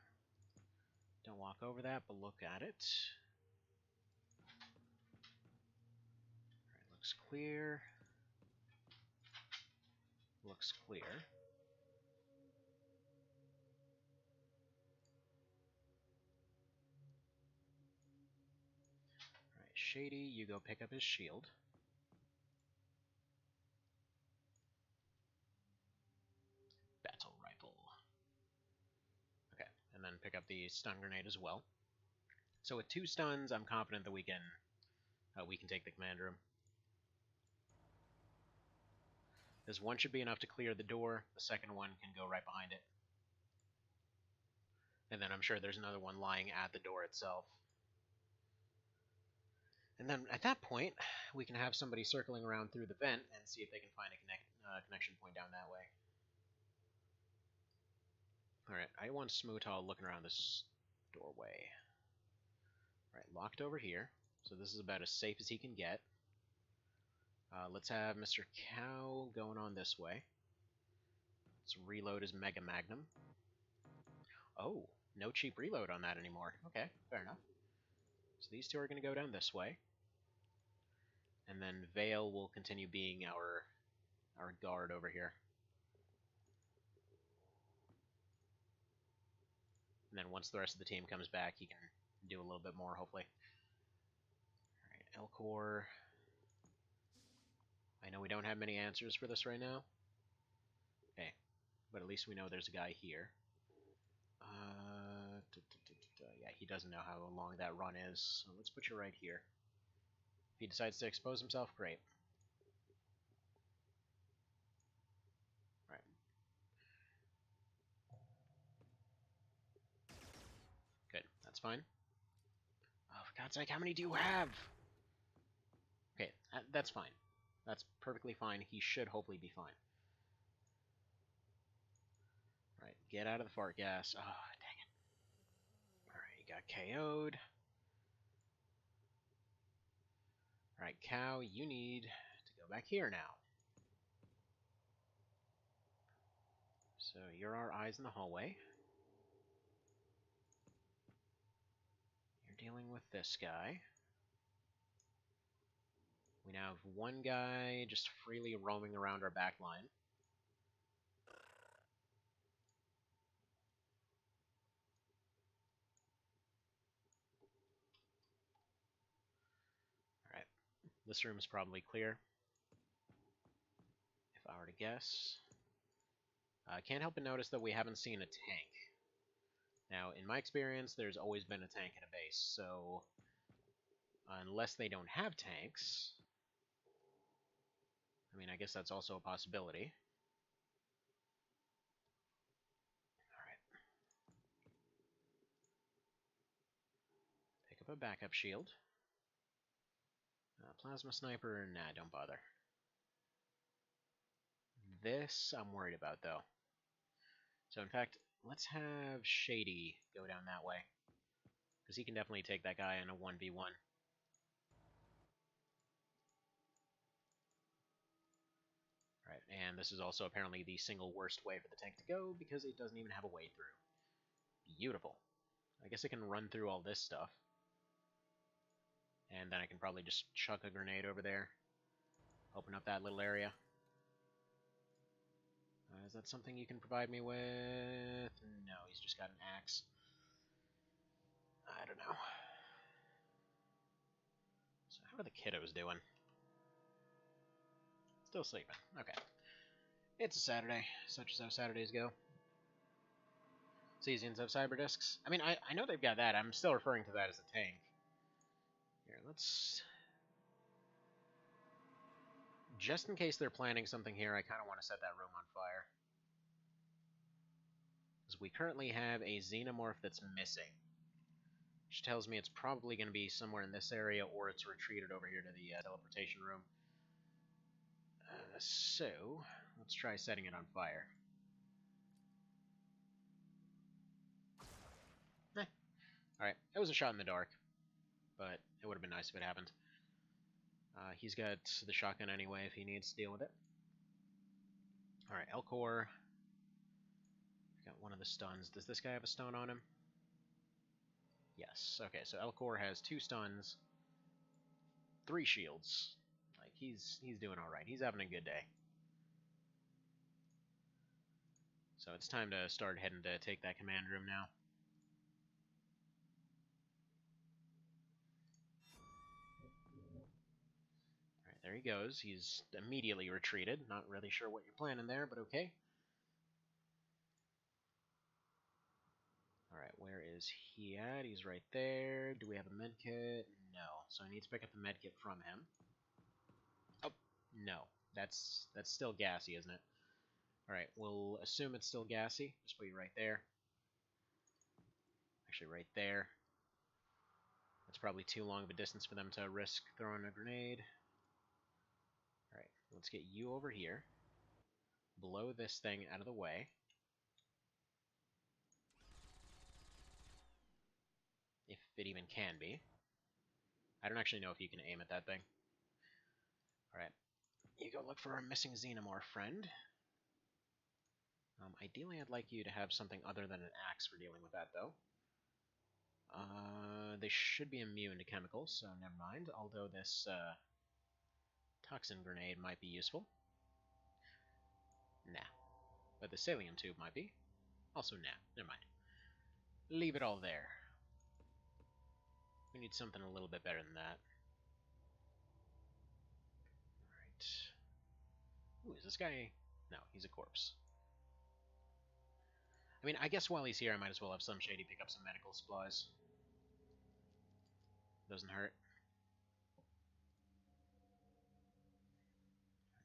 Don't walk over that, but look at it. Alright, looks clear. Looks clear. Alright, Shady, you go pick up his shield. Battle rifle. Okay, and then pick up the stun grenade as well. So with 2 stuns, I'm confident that we can take the command room. This one should be enough to clear the door. The second one can go right behind it. And then I'm sure there's another one lying at the door itself. And then at that point, we can have somebody circling around through the vent and see if they can find a connection point down that way. Alright, I want Smoothall looking around this doorway. Alright, locked over here. So this is about as safe as he can get. Let's have Mr. Cow going on this way. Let's reload his Mega Magnum. Oh, no cheap reload on that anymore. Okay, fair enough. So these two are going to go down this way. And then Vale will continue being our guard over here. And then once the rest of the team comes back, he can do a little bit more, hopefully. Alright, Elcor. I know we don't have many answers for this right now. Okay, but at least we know there's a guy here. Yeah, he doesn't know how long that run is, so let's put you right here. If he decides to expose himself, great. Right. Good, that's fine. Oh, for God's sake, how many do you have? Okay, that's fine. That's perfectly fine. He should hopefully be fine. Right, get out of the fart gas. Oh, dang it. Alright, he got KO'd. Alright, Cow, you need to go back here now. So you're our eyes in the hallway. You're dealing with this guy. We now have one guy just freely roaming around our back line. Alright, this room is probably clear, if I were to guess. I can't help but notice that we haven't seen a tank. Now, in my experience, there's always been a tank at a base, so unless they don't have tanks, I mean, I guess that's also a possibility. Alright. Pick up a backup shield. Plasma sniper, nah, don't bother. This I'm worried about, though. So, in fact, let's have Shady go down that way. Because he can definitely take that guy in a 1v1. Right, and this is also apparently the single worst way for the tank to go, because it doesn't even have a way through. Beautiful. I guess it can run through all this stuff. And then I can probably just chuck a grenade over there. Open up that little area. Is that something you can provide me with? No, he's just got an axe. I don't know. So how are the kiddos doing? Still sleeping. Okay. It's a Saturday, such as how Saturdays go. Seasons have cyber discs. I mean, I know they've got that. I'm still referring to that as a tank. Here, let's... Just in case they're planning something here, I kind of want to set that room on fire. Because we currently have a xenomorph that's missing. Which tells me it's probably going to be somewhere in this area, or it's retreated over here to the teleportation room. So, let's try setting it on fire. Alright, it was a shot in the dark, but it would have been nice if it happened. He's got the shotgun anyway if he needs to deal with it. Alright, Elcor. Got one of the stuns. Does this guy have a stun on him? Yes. Okay, so Elcor has 2 stuns, 3 shields. Like, he's doing alright. He's having a good day. So it's time to start heading to take that command room now. Alright, there he goes. He's immediately retreated. Not really sure what you're planning there, but okay. Alright, where is he at? He's right there. Do we have a medkit? No. So I need to pick up the medkit from him. Oh, no. That's still gassy, isn't it? Alright, we'll assume it's still gassy. Just put you right there. Actually, right there. That's probably too long of a distance for them to risk throwing a grenade. Alright, let's get you over here. Blow this thing out of the way. If it even can be. I don't actually know if you can aim at that thing. Alright, you go look for our missing Xenomorph friend. Ideally, I'd like you to have something other than an axe for dealing with that, though. They should be immune to chemicals, so never mind. Although this toxin grenade might be useful. Nah. But the Salium tube might be. Also nah. Never mind. Leave it all there. We need something a little bit better than that. Alright. Ooh, is this guy... No, he's a corpse. I mean, I guess while he's here, I might as well have some shady pick up some medical supplies. Doesn't hurt.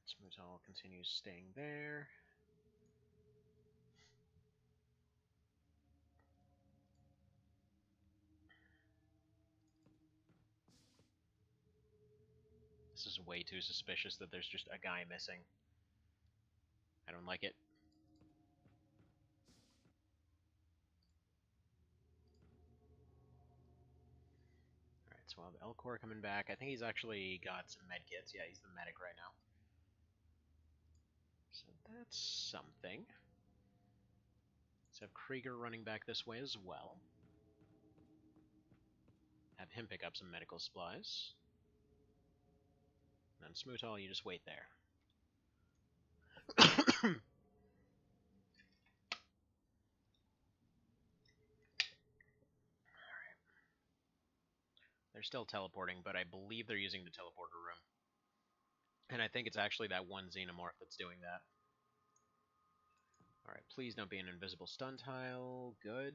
Smoothall continues staying there. This is way too suspicious that there's just a guy missing. I don't like it. Alright, so we'll have Elcor coming back. I think he's actually got some medkits. Yeah, he's the medic right now. So that's something. Let's have Krieger running back this way as well. Have him pick up some medical supplies. And then Smoothall, you just wait there. Alright. They're still teleporting, but I believe they're using the teleporter room. And I think it's actually that one Xenomorph that's doing that. Alright, please don't be an invisible stun tile. Good.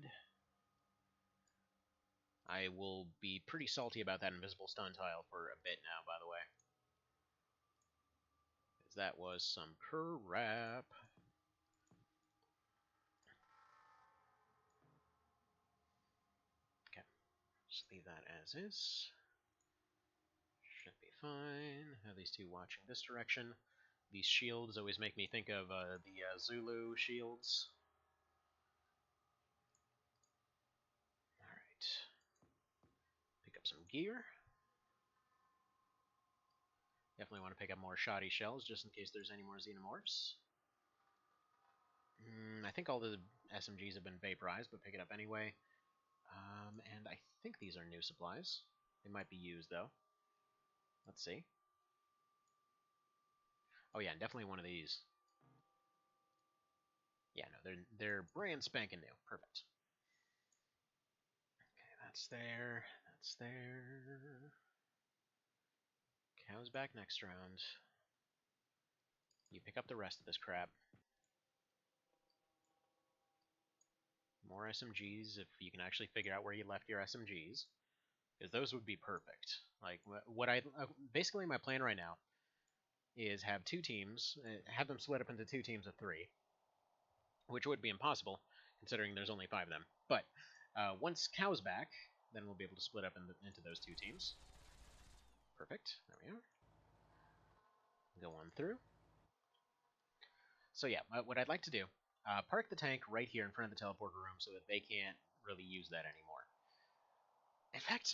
I will be pretty salty about that invisible stun tile for a bit now, by the way. Because that was some crap. Okay, just leave that as is. Should be fine. Have these two watching this direction. These shields always make me think of the Zulu shields. Alright. Pick up some gear. Definitely want to pick up more shoddy shells, just in case there's any more Xenomorphs. I think all the SMGs have been vaporized, but pick it up anyway. And I think these are new supplies. They might be used, though. Let's see. Oh yeah, definitely one of these. Yeah, no, they're brand spanking new. Perfect. Okay, that's there. That's there. Cow's back next round. You pick up the rest of this crap. More SMGs, if you can actually figure out where you left your SMGs. Because those would be perfect. Like, basically my plan right now is have 2 teams, have them split up into 2 teams of 3. Which would be impossible, considering there's only 5 of them. But, once Cow's back, then we'll be able to split up into those 2 teams. Perfect. There we are. Go on through. So yeah, what I'd like to do, park the tank right here in front of the teleporter room so that they can't really use that anymore. In fact,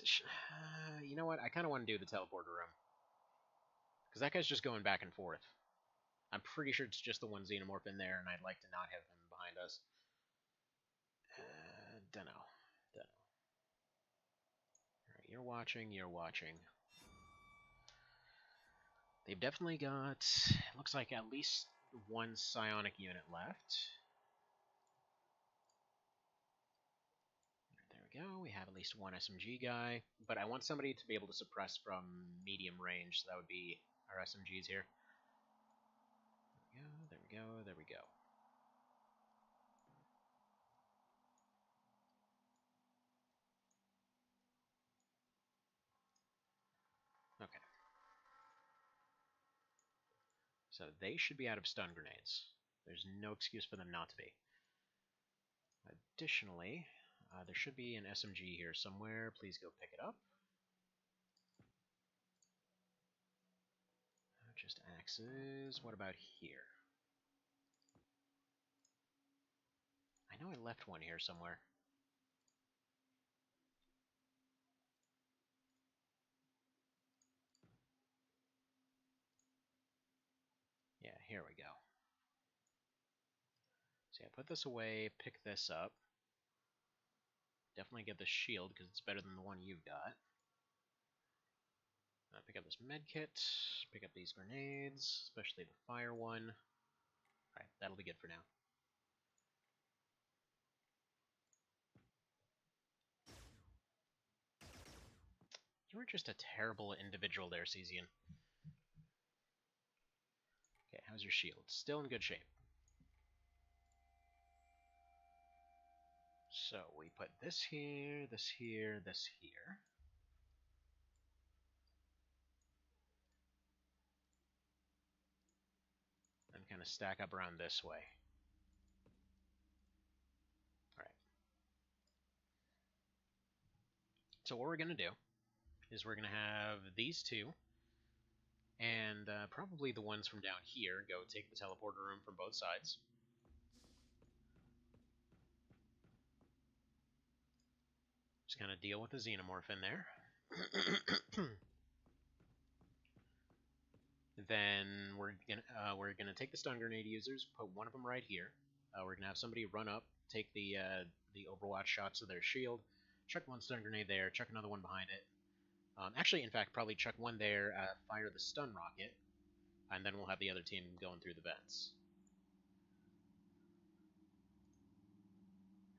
you know what? I kind of want to do the teleporter room. Because that guy's just going back and forth. I'm pretty sure it's just the one xenomorph in there, and I'd like to not have him behind us. Dunno. Alright, you're watching, you're watching. They've definitely got, looks like at least one psionic unit left. There we go, we have at least one SMG guy, but I want somebody to be able to suppress from medium range, so that would be our SMGs here. There we go, there we go. Okay. So they should be out of stun grenades. There's no excuse for them not to be. Additionally, there should be an SMG here somewhere. Please go pick it up. Just axes. What about here? I know I left one here somewhere. Yeah, here we go. So yeah, put this away, pick this up. Definitely get the shield, because it's better than the one you've got. Pick up this med kit, pick up these grenades, especially the fire one. Alright, that'll be good for now. You were just a terrible individual there, Cesian. Okay, how's your shield? Still in good shape. So we put this here, this here, this here. And kind of stack up around this way. Alright. So what we're going to do is we're going to have these two, and probably the ones from down here go take the teleporter room from both sides. Just kind of deal with the xenomorph in there. Then we're gonna take the stun grenade users, put one of them right here. We're gonna have somebody run up, take the Overwatch shots of their shield, chuck one stun grenade there, chuck another one behind it. Actually, in fact, probably chuck one there, fire the stun rocket, and then we'll have the other team going through the vents.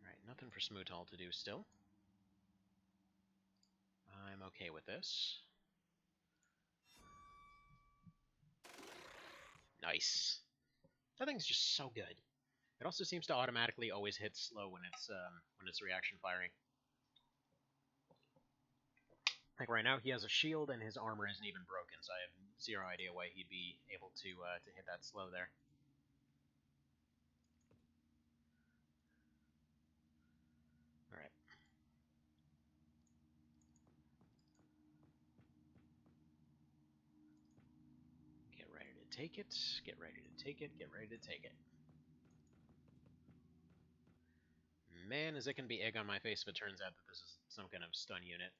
Alright, nothing for Smoothall to do still. I'm okay with this. Nice. That thing's just so good. It also seems to automatically always hit slow when it's reaction firing. Like right now, he has a shield and his armor isn't even broken, so I have zero idea why he'd be able to hit that slow there. All right. Get ready to take it. Get ready to take it. Get ready to take it. Man, is it gonna be egg on my face if it turns out that this is some kind of stun unit.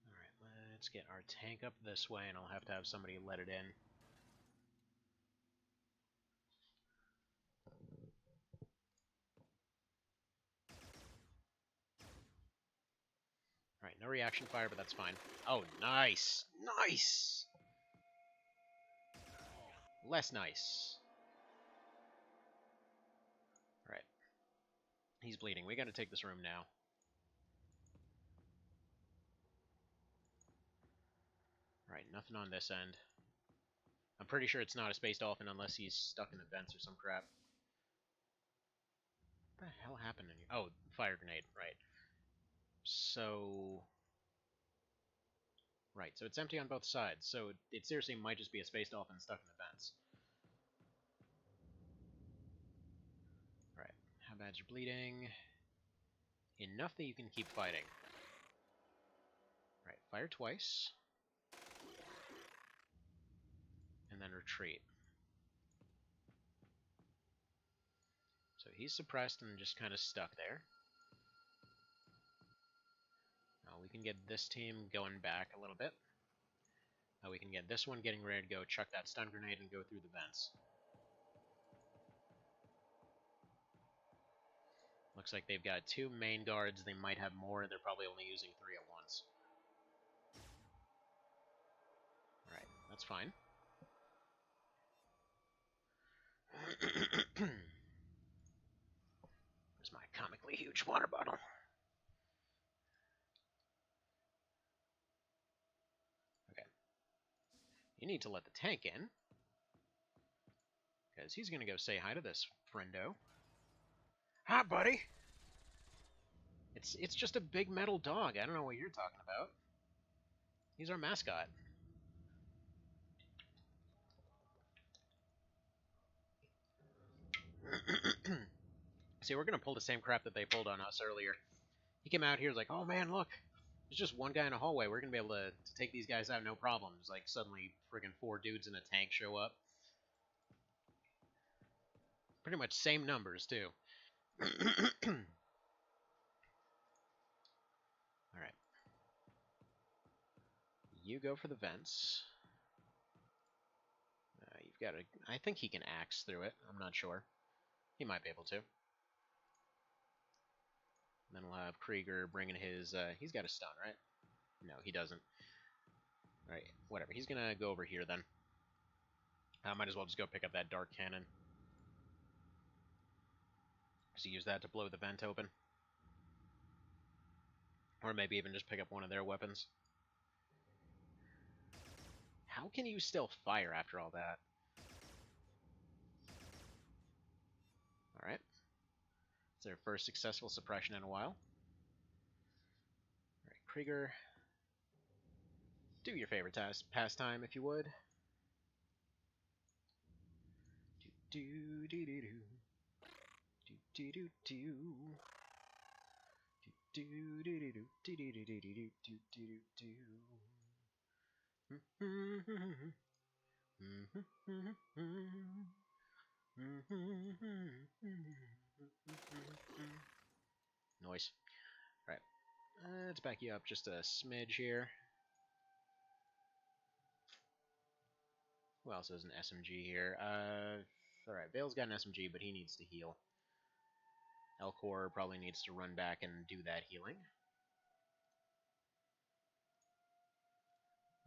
Alright, let's get our tank up this way, and I'll have to have somebody let it in. Alright, no reaction fire, but that's fine. Oh, nice! Nice! Less nice. Alright. He's bleeding. We gotta take this room now. Alright, nothing on this end. I'm pretty sure it's not a Space Dolphin unless he's stuck in the vents or some crap. What the hell happened in here? Oh, fire grenade, right. So... Right, so it's empty on both sides, so it seriously might just be a Space Dolphin stuck in the vents. Alright, how How bad you're bleeding? Enough that you can keep fighting. Right, fire twice. And then retreat. So he's suppressed and just kind of stuck there. We can get this team going back a little bit. We can get this one getting ready to go chuck that stun grenade and go through the vents. Looks like they've got 2 main guards. They might have more. They're probably only using 3 at once. Alright, that's fine. There's my comically huge water bottle. Okay. You need to let the tank in. Because he's going to go say hi to this friendo. Hi, buddy! It's just a big metal dog. I don't know what you're talking about. He's our mascot. See, we're going to pull the same crap that they pulled on us earlier. He came out here, was like, oh man, look. There's just one guy in a hallway. We're going to be able to take these guys out no problems. Like, suddenly, friggin' 4 dudes in a tank show up. Pretty much same numbers, too. Alright. You go for the vents. You've got to... I think he can axe through it. I'm not sure. He might be able to. Then we'll have Krieger bringing his... he's got a stun, right? No, he doesn't. Alright, whatever. He's gonna go over here, then. I might as well just go pick up that dark cannon. So use that to blow the vent open. Or maybe even just pick up one of their weapons. How can you still fire after all that? Alright. It's their first successful suppression in a while. Alright, Krieger. Do your favorite pastime, if you would. Do-do-do-do-do. Do-do-do-do. Do-do-do-do-do-do-do-do-do-do-do. Noise. Right. Let's back you up just a smidge here. Who else has an SMG here? Alright, Vale's got an SMG, but he needs to heal. Elcor probably needs to run back and do that healing.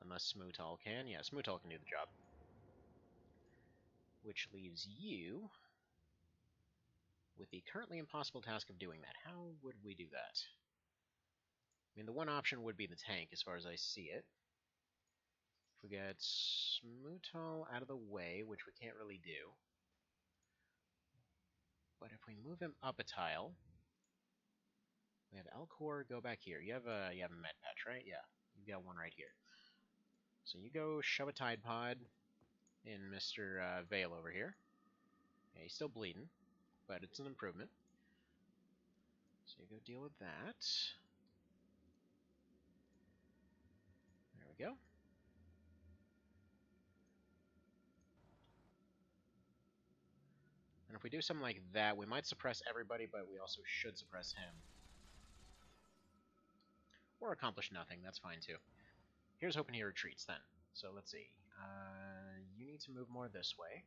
Unless Smootal can. Yeah, Smootal can do the job. Which leaves you with the currently impossible task of doing that. How would we do that? I mean, the one option would be the tank, as far as I see it. If we get Smootal out of the way, which we can't really do. But if we move him up a tile, we have Elcor go back here. You have a med patch, right? Yeah, you've got one right here. So you go shove a Tide Pod in Mr. Vale over here. Yeah, he's still bleeding, but it's an improvement. So you go deal with that. There we go. And if we do something like that, we might suppress everybody, but we also should suppress him. Or accomplish nothing, that's fine too. Here's hoping he retreats then. So let's see. You need to move more this way.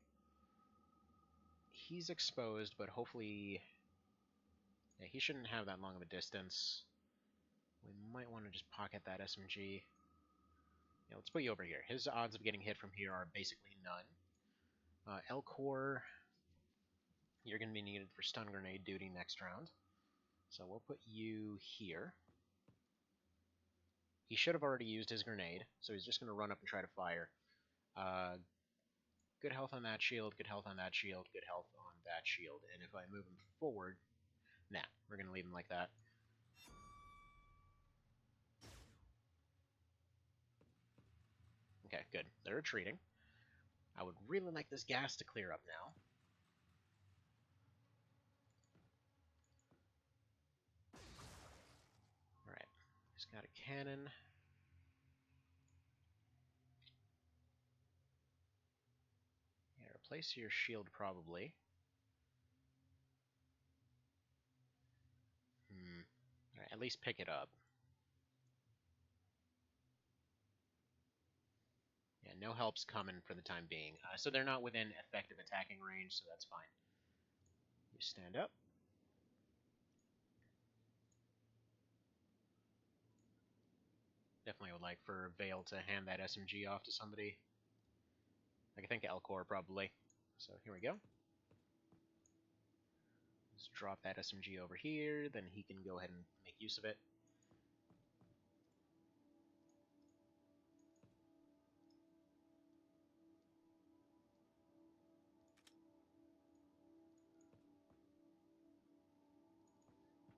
He's exposed, but hopefully... Yeah, he shouldn't have that long of a distance. We might want to just pocket that SMG. Yeah, let's put you over here. His odds of getting hit from here are basically none. Elcor, you're going to be needed for stun grenade duty next round. So we'll put you here. He should have already used his grenade, so he's just going to run up and try to fire. Good health on that shield, good health on that shield, good health on that shield. And if I move him forward... Nah, we're going to leave him like that. Okay, good. They're retreating. I would really like this gas to clear up now. cannon. Yeah, replace your shield probably. Alright, at least pick it up. Yeah, no help's coming for the time being. So they're not within effective attacking range, so that's fine. You stand up. Definitely would like for Vale to hand that SMG off to somebody. Like, I think Elcor probably. So here we go. Let's drop that SMG over here, then he can go ahead and make use of it.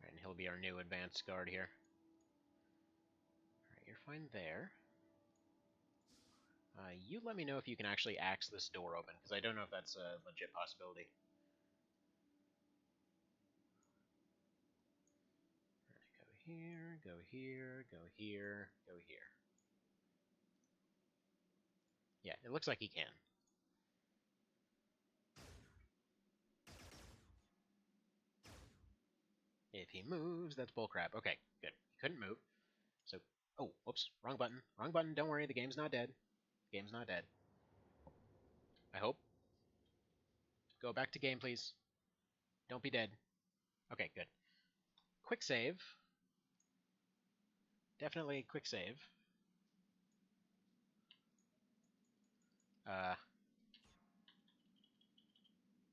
Right, and he'll be our new advanced guard here. Alright, you're fine there. You let me know if you can actually axe this door open, because I don't know if that's a legit possibility. Alright, go here, go here, go here, go here. Yeah, it looks like he can. If he moves, that's bullcrap. Okay, good. He couldn't move. So, oh, whoops, wrong button. Wrong button, don't worry, the game's not dead. The game's not dead. I hope. Go back to game, please. Don't be dead. Okay, good. Quick save. Definitely quick save.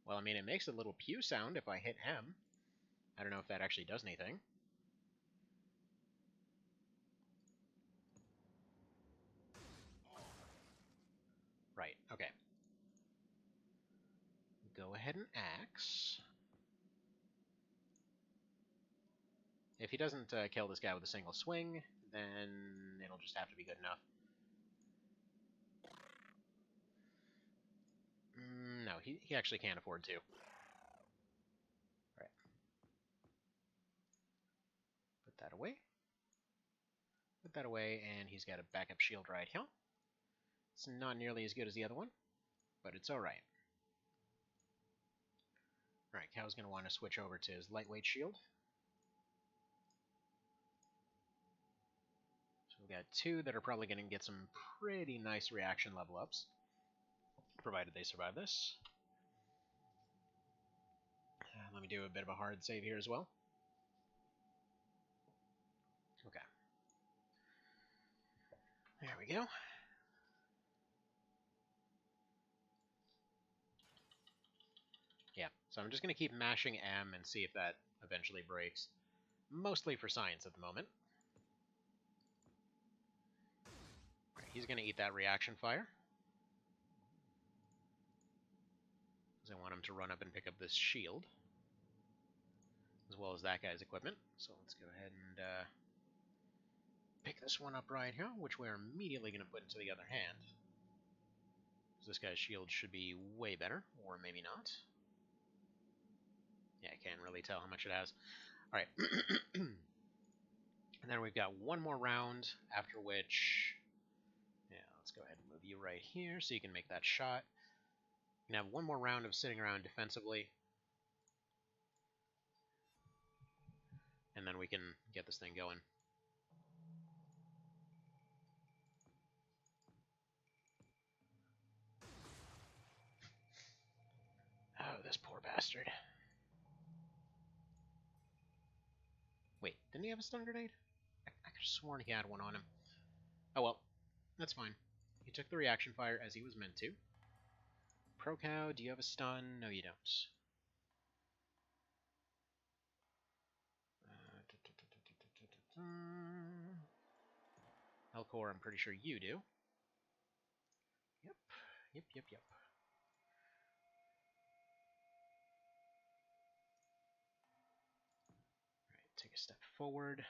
Well, I mean, it makes a little pew sound if I hit him. I don't know if that actually does anything. Right, okay. Go ahead and axe. If he doesn't kill this guy with a single swing, then it'll just have to be good enough. No, he actually can't afford to. Right. Put that away. Put that away, and he's got a backup shield right here. It's not nearly as good as the other one, but it's alright. Alright, Cow's going to want to switch over to his lightweight shield. So we've got two that are probably going to get some pretty nice reaction level ups, provided they survive this. Let me do a bit of a hard save here as well. Okay. There we go. Yeah, so I'm just going to keep mashing M and see if that eventually breaks. Mostly for science at the moment. Right, he's going to eat that reaction fire. Because I want him to run up and pick up this shield. As well as that guy's equipment. So let's go ahead and pick this one up right here, which we're immediately going to put into the other hand. Because this guy's shield should be way better, or maybe not. Yeah, I can't really tell how much it has. Alright. And then we've got one more round, after which... Yeah, let's go ahead and move you right here so you can make that shot. You can have one more round of sitting around defensively. And then we can get this thing going. Oh, this poor bastard. Wait, didn't he have a stun grenade? I could have sworn he had one on him. Oh well, that's fine. He took the reaction fire as he was meant to. Pro Cow, do you have a stun? No, you don't. Elcor, I'm pretty sure you do. Yep. Yep. Alright, take a step forward.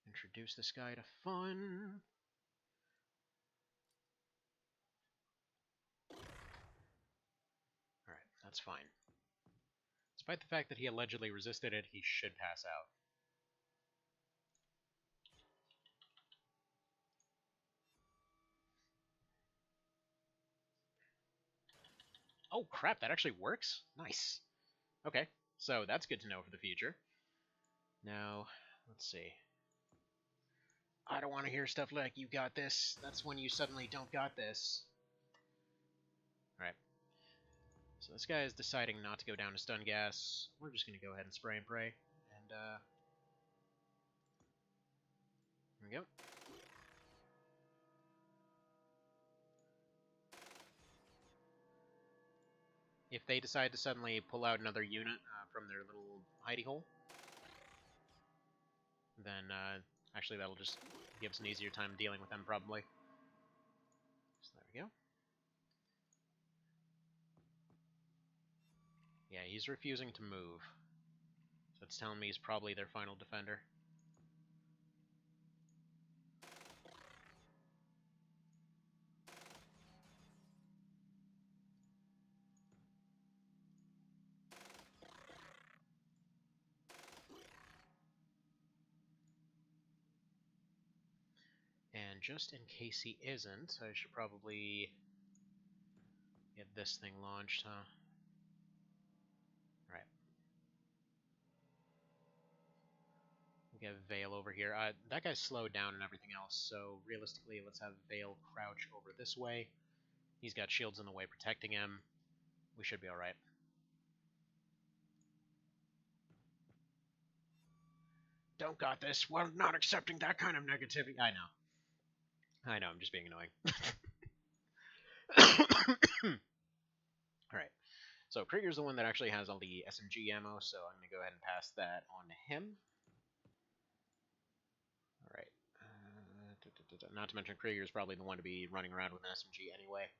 Introduce this guy to fun. Alright, that's fine. Let's Despite the fact that he allegedly resisted it, he should pass out. Oh crap, that actually works? Nice. Okay, so that's good to know for the future. Now, let's see. I don't want to hear stuff like, you got this. That's when you suddenly don't got this. Alright. So this guy is deciding not to go down to stun gas. We're just going to go ahead and spray and pray. And, here we go. If they decide to suddenly pull out another unit from their little hidey hole, then actually that'll just give us an easier time dealing with them, probably. So there we go. Yeah, he's refusing to move. So it's telling me he's probably their final defender. And just in case he isn't, I should probably get this thing launched, huh? Right. We'll get Vale over here. That guy's slowed down and everything else, so realistically, let's have Vale crouch over this way. He's got shields in the way protecting him. We should be alright. Don't got this. We're not accepting that kind of negativity. I know. I'm just being annoying. Alright. So Krieger's the one that actually has all the SMG ammo, so I'm going to go ahead and pass that on to him. Alright. Not to mention Krieger's probably the one to be running around with an SMG anyway,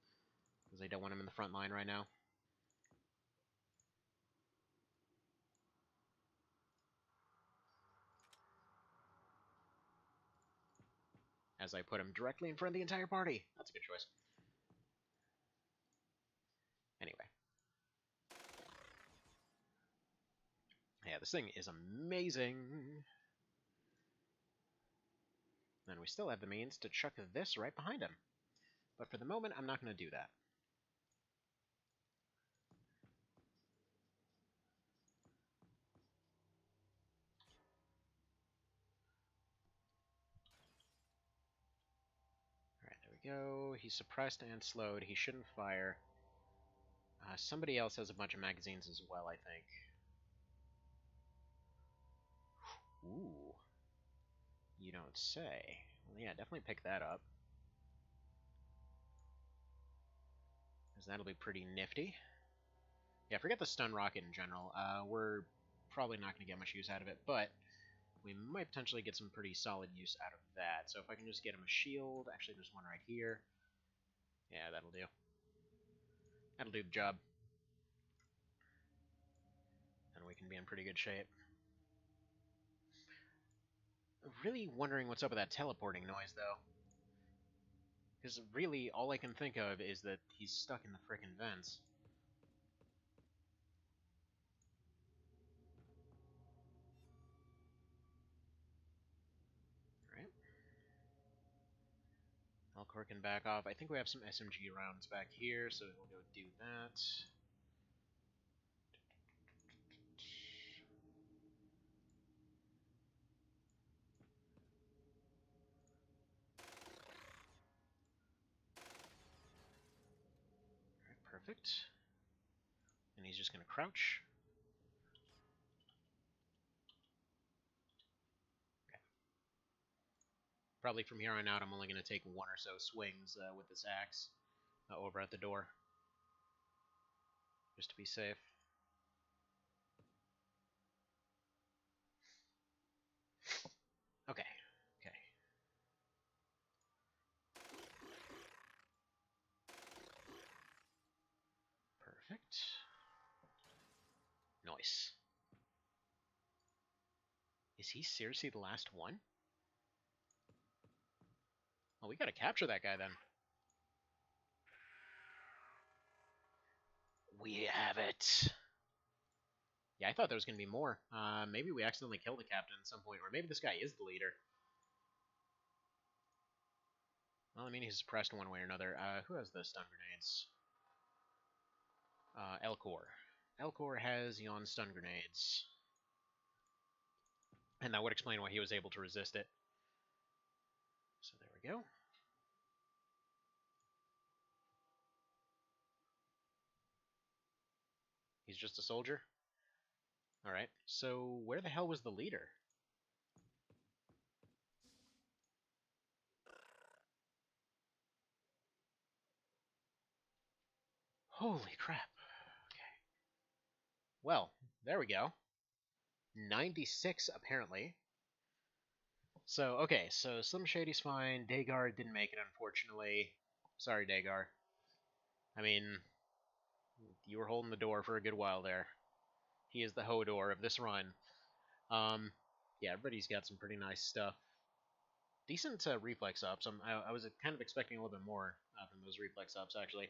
because they don't want him in the front line right now. As I put him directly in front of the entire party. That's a good choice. Anyway. Yeah, this thing is amazing. And we still have the means to chuck this right behind him. But for the moment, I'm not going to do that. Alright, there we go. He's suppressed and slowed. He shouldn't fire. Somebody else has a bunch of magazines as well, I think. Ooh. You don't say. Well, yeah, definitely pick that up. Because that'll be pretty nifty. Yeah, forget the stun rocket in general. We're probably not going to get much use out of it, but we might potentially get some pretty solid use out of that. So if I can just get him a shield. Actually, there's one right here. Yeah, that'll do. That'll do the job. And we can be in pretty good shape. Really wondering what's up with that teleporting noise, though. Because really, all I can think of is that he's stuck in the frickin' vents. Alright. Alcor can back off. I think we have some SMG rounds back here, so we'll go do that. Alright, perfect. And he's just going to crouch. Okay. Probably from here on out, I'm only going to take one or so swings with this axe over at the door. Just to be safe. Okay. Okay. Perfect. Nice. Is he seriously the last one? Oh, we gotta capture that guy then. We have it. Yeah, I thought there was going to be more. Maybe we accidentally killed the captain at some point, or maybe this guy is the leader. Well, I mean, he's suppressed one way or another. Who has the stun grenades? Elcor. Elcor has Yon stun grenades. And that would explain why he was able to resist it. So there we go. He's just a soldier? Alright, so where the hell was the leader? Holy crap. Okay. Well, there we go. 96, apparently. So, okay, so Slim Shady's fine. Dagar didn't make it, unfortunately. Sorry, Dagar. I mean, you were holding the door for a good while there. He is the Hodor of this run. Yeah, everybody's got some pretty nice stuff. Decent reflex ups. I was kind of expecting a little bit more from those reflex ups, actually.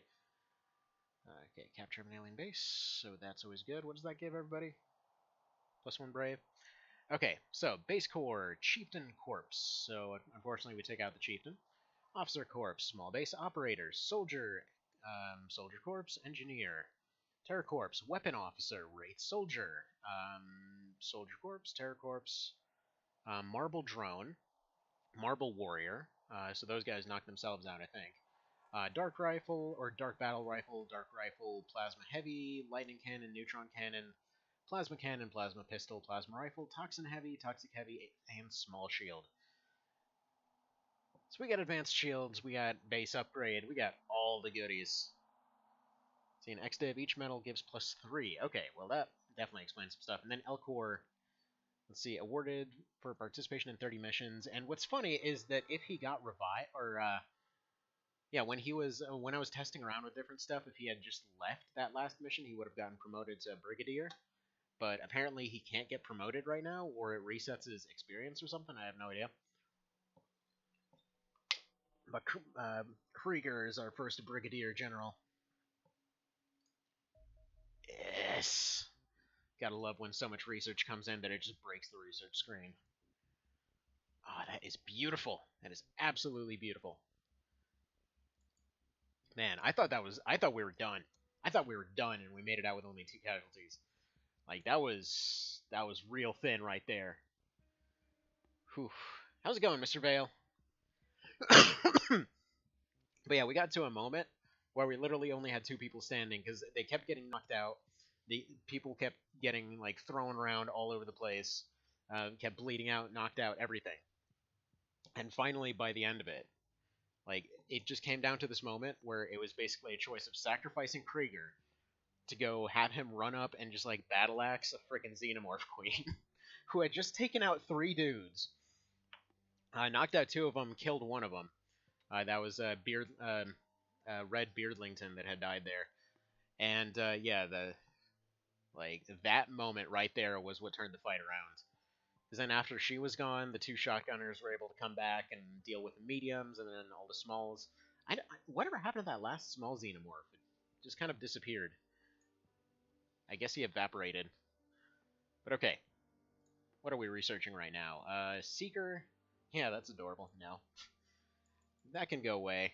Okay, capture an alien base, so that's always good. What does that give everybody? +1 brave. Okay, so base core, chieftain corpse. So unfortunately, we take out the chieftain. Officer corpse, small base operators, soldier, soldier corpse, engineer, terror corpse, weapon officer, wraith soldier, soldier corpse, terror corpse, marble drone, marble warrior. So those guys knock themselves out, I think. Dark rifle or dark battle rifle, dark rifle, plasma heavy, lightning cannon, neutron cannon, plasma cannon, plasma pistol, plasma rifle, toxin heavy, toxic heavy, and small shield. So we got advanced shields, we got base upgrade, we got all the goodies. See, an X-Div, each medal gives +3. Okay, well that definitely explains some stuff. And then Elcor, let's see, awarded for participation in 30 missions. And what's funny is that if he got revived, or yeah, when I was testing around with different stuff, if he had just left that last mission, he would have gotten promoted to Brigadier. But apparently he can't get promoted right now, or it resets his experience or something. I have no idea. But Krieger is our first Brigadier General. Yes! Gotta love when so much research comes in that it just breaks the research screen. Oh, that is beautiful. That is absolutely beautiful. Man, I thought we were done. I thought we were done and we made it out with only 2 casualties. Like, that was real thin right there. Whew. How's it going, Mr. Vale? But yeah, we got to a moment where we literally only had 2 people standing because they kept getting knocked out. The people kept getting like thrown around all over the place, kept bleeding out, knocked out, everything. And finally, by the end of it, like it just came down to this moment where it was basically a choice of sacrificing Krieger to go have him run up and just like Battleaxe a freaking Xenomorph Queen, who had just taken out 3 dudes, knocked out 2 of them, killed one of them. That was Red Beardlington that had died there, and yeah, that moment right there was what turned the fight around. Because then after she was gone, the 2 shotgunners were able to come back and deal with the mediums, and then all the smalls. Whatever happened to that last small Xenomorph? It just kind of disappeared. I guess he evaporated. But okay. What are we researching right now? Seeker. Yeah, that's adorable. No. That can go away.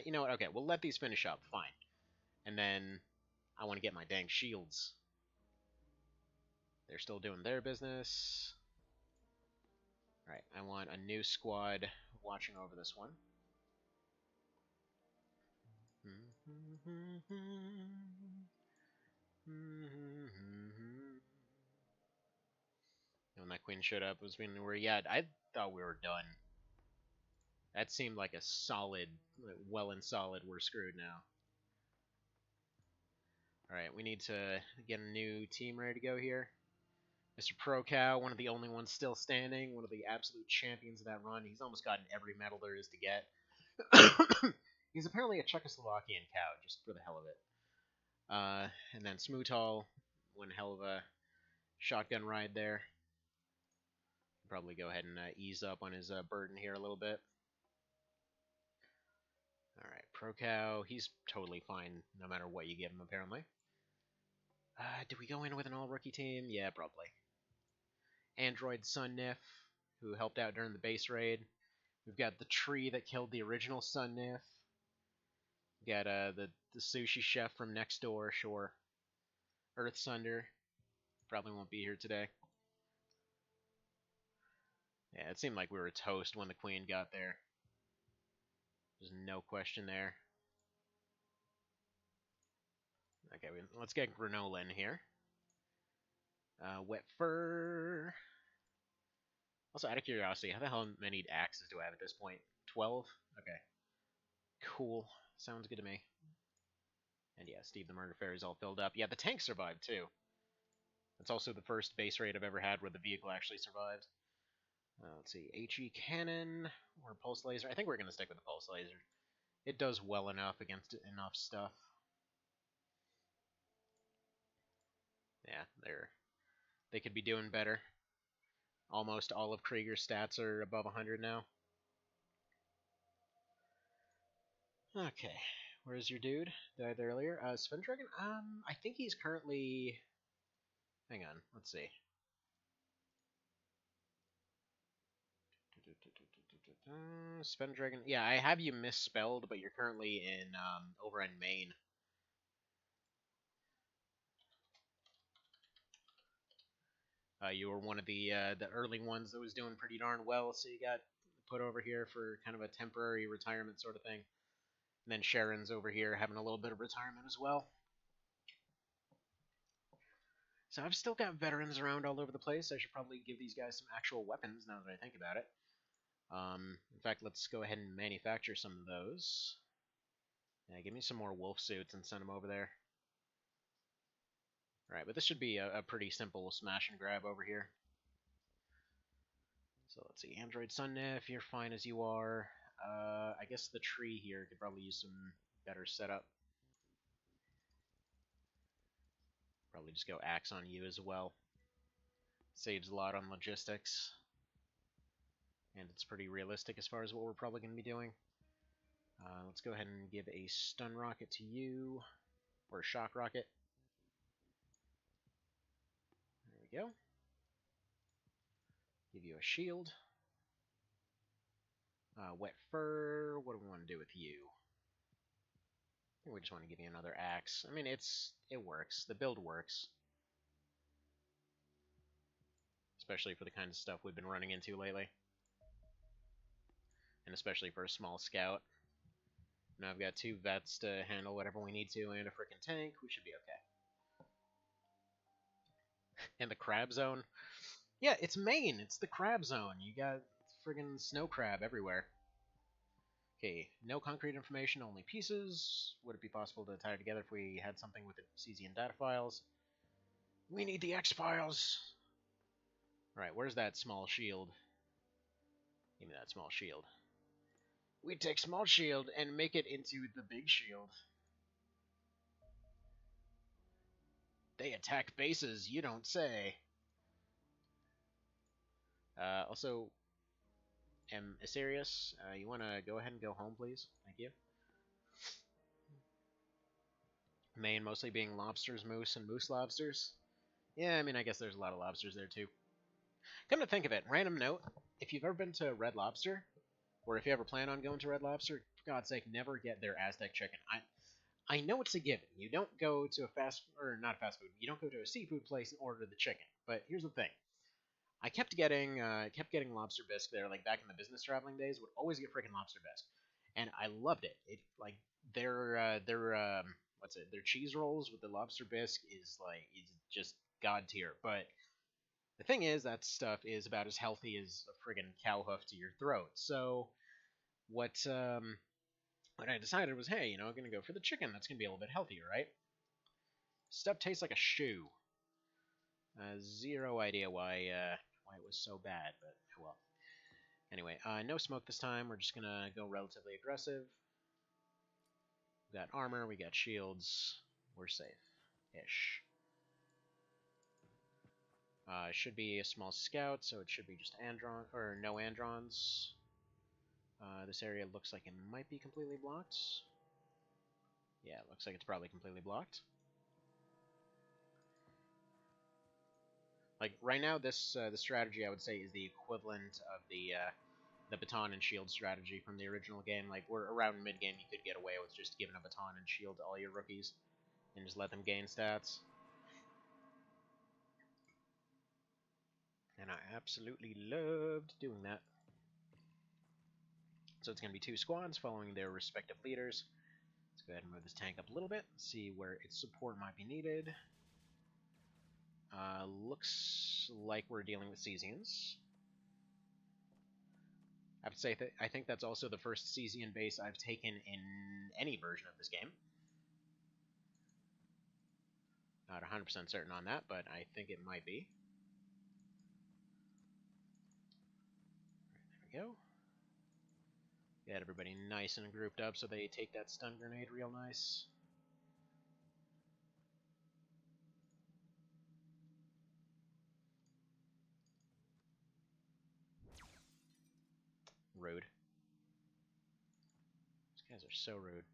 You know what? Okay, we'll let these finish up. Fine. And then I want to get my dang shields. They're still doing their business. Alright, I want a new squad watching over this one. When that queen showed up, was when we were, yeah, I thought we were done. That seemed like a solid, well and solid, we're screwed now. Alright, we need to get a new team ready to go here. Mr. Procow, one of the only ones still standing, one of the absolute champions of that run. He's almost gotten every medal there is to get. He's apparently a Czechoslovakian cow, just for the hell of it. And then Smoothall, one hell of a shotgun ride there. Probably go ahead and ease up on his burden here a little bit. Alright, Procow, he's totally fine no matter what you give him, apparently. Did we go in with an all-rookie team? Yeah, probably. Android Sun Nif, who helped out during the base raid. We've got the tree that killed the original Sun Nif. We got the sushi chef from next door, sure. Earth Sunder. Probably won't be here today. Yeah, it seemed like we were toast when the queen got there. There's no question there. Okay, let's get granola in here. Wet fur. Also, out of curiosity, how the hell many axes do I have at this point? 12? Okay. Cool. Sounds good to me. And yeah, Steve the Murder Fairy's all filled up. Yeah, the tank survived too. That's also the first base raid I've ever had where the vehicle actually survived. Let's see, HE cannon or pulse laser. I think we're going to stick with the pulse laser. It does well enough against enough stuff. Yeah, they could be doing better. Almost all of Krieger's stats are above 100 now. Okay, where's your dude? Died earlier. Spuddening? I think he's currently... Hang on, let's see. Spuddening. Yeah, I have you misspelled, but you're currently in over in Maine. You were one of the early ones that was doing pretty darn well, so you got put over here for kind of a temporary retirement sort of thing. And then Sharon's over here having a little bit of retirement as well. So I've still got veterans around all over the place. I should probably give these guys some actual weapons now that I think about it. In fact, let's go ahead and manufacture some of those. Yeah, give me some more wolf suits and send them over there. Alright, but this should be a pretty simple smash and grab over here. So let's see, Android Sunnif, you're fine as you are. I guess the tree here could probably use some better setup. Probably just go axe on you as well. Saves a lot on logistics. And it's pretty realistic as far as what we're probably going to be doing. Let's go ahead and give a stun rocket to you. Or a shock rocket. There we go. Give you a shield. Wet fur. What do we want to do with you? I think we just want to give you another axe. I mean, it works. The build works. Especially for the kind of stuff we've been running into lately. And especially for a small scout. Now I've got 2 vets to handle whatever we need to and a freaking tank. We should be okay. And the crab zone. Yeah, it's Maine. It's the crab zone. You got friggin' snow crab everywhere. Okay, no concrete information, only pieces. Would it be possible to tie it together if we had something with the Cesian data files? We need the X files. Alright, where's that small shield? Give me that small shield. We take small shield and make it into the big shield. They attack bases, you don't say. Also, Aserius, you want to go ahead and go home, please? Thank you. Maine mostly being lobsters, moose, and moose lobsters. Yeah, I mean, I guess there's a lot of lobsters there, too. Come to think of it, random note, if you've ever been to Red Lobster, or if you ever plan on going to Red Lobster, for God's sake, never get their Aztec chicken. I know it's a given. You don't go to not fast food, you don't go to a seafood place and order the chicken. But here's the thing. I kept getting lobster bisque there, like back in the business traveling days, would always get freaking lobster bisque. And I loved it. It like their cheese rolls with the lobster bisque is just god tier. But the thing is, that stuff is about as healthy as a friggin' cow hoof to your throat. So what I decided was, hey, I'm gonna go for the chicken. That's gonna be a little bit healthier, right? Stuff tastes like a shoe. Zero idea why it was so bad, but well. Anyway, no smoke this time. We're just gonna go relatively aggressive. We got armor, we got shields. We're safe-ish. Should be a small scout, so it should be just Andron or no Androns. This area looks like it might be completely blocked. Yeah, it looks like it's probably completely blocked. Like right now, this the strategy I would say is the equivalent of the baton and shield strategy from the original game. Like we're around mid game, you could get away with just giving a baton and shield to all your rookies and just let them gain stats. And I absolutely loved doing that. So it's going to be 2 squads following their respective leaders. Let's go ahead and move this tank up a little bit, see where its support might be needed. Looks like we're dealing with Cesians. I have to say, I think that's also the first Cesian base I've taken in any version of this game. Not 100% certain on that, but I think it might be. There we go. Get everybody nice and grouped up so they take that stun grenade real nice. Rude. These guys are so rude.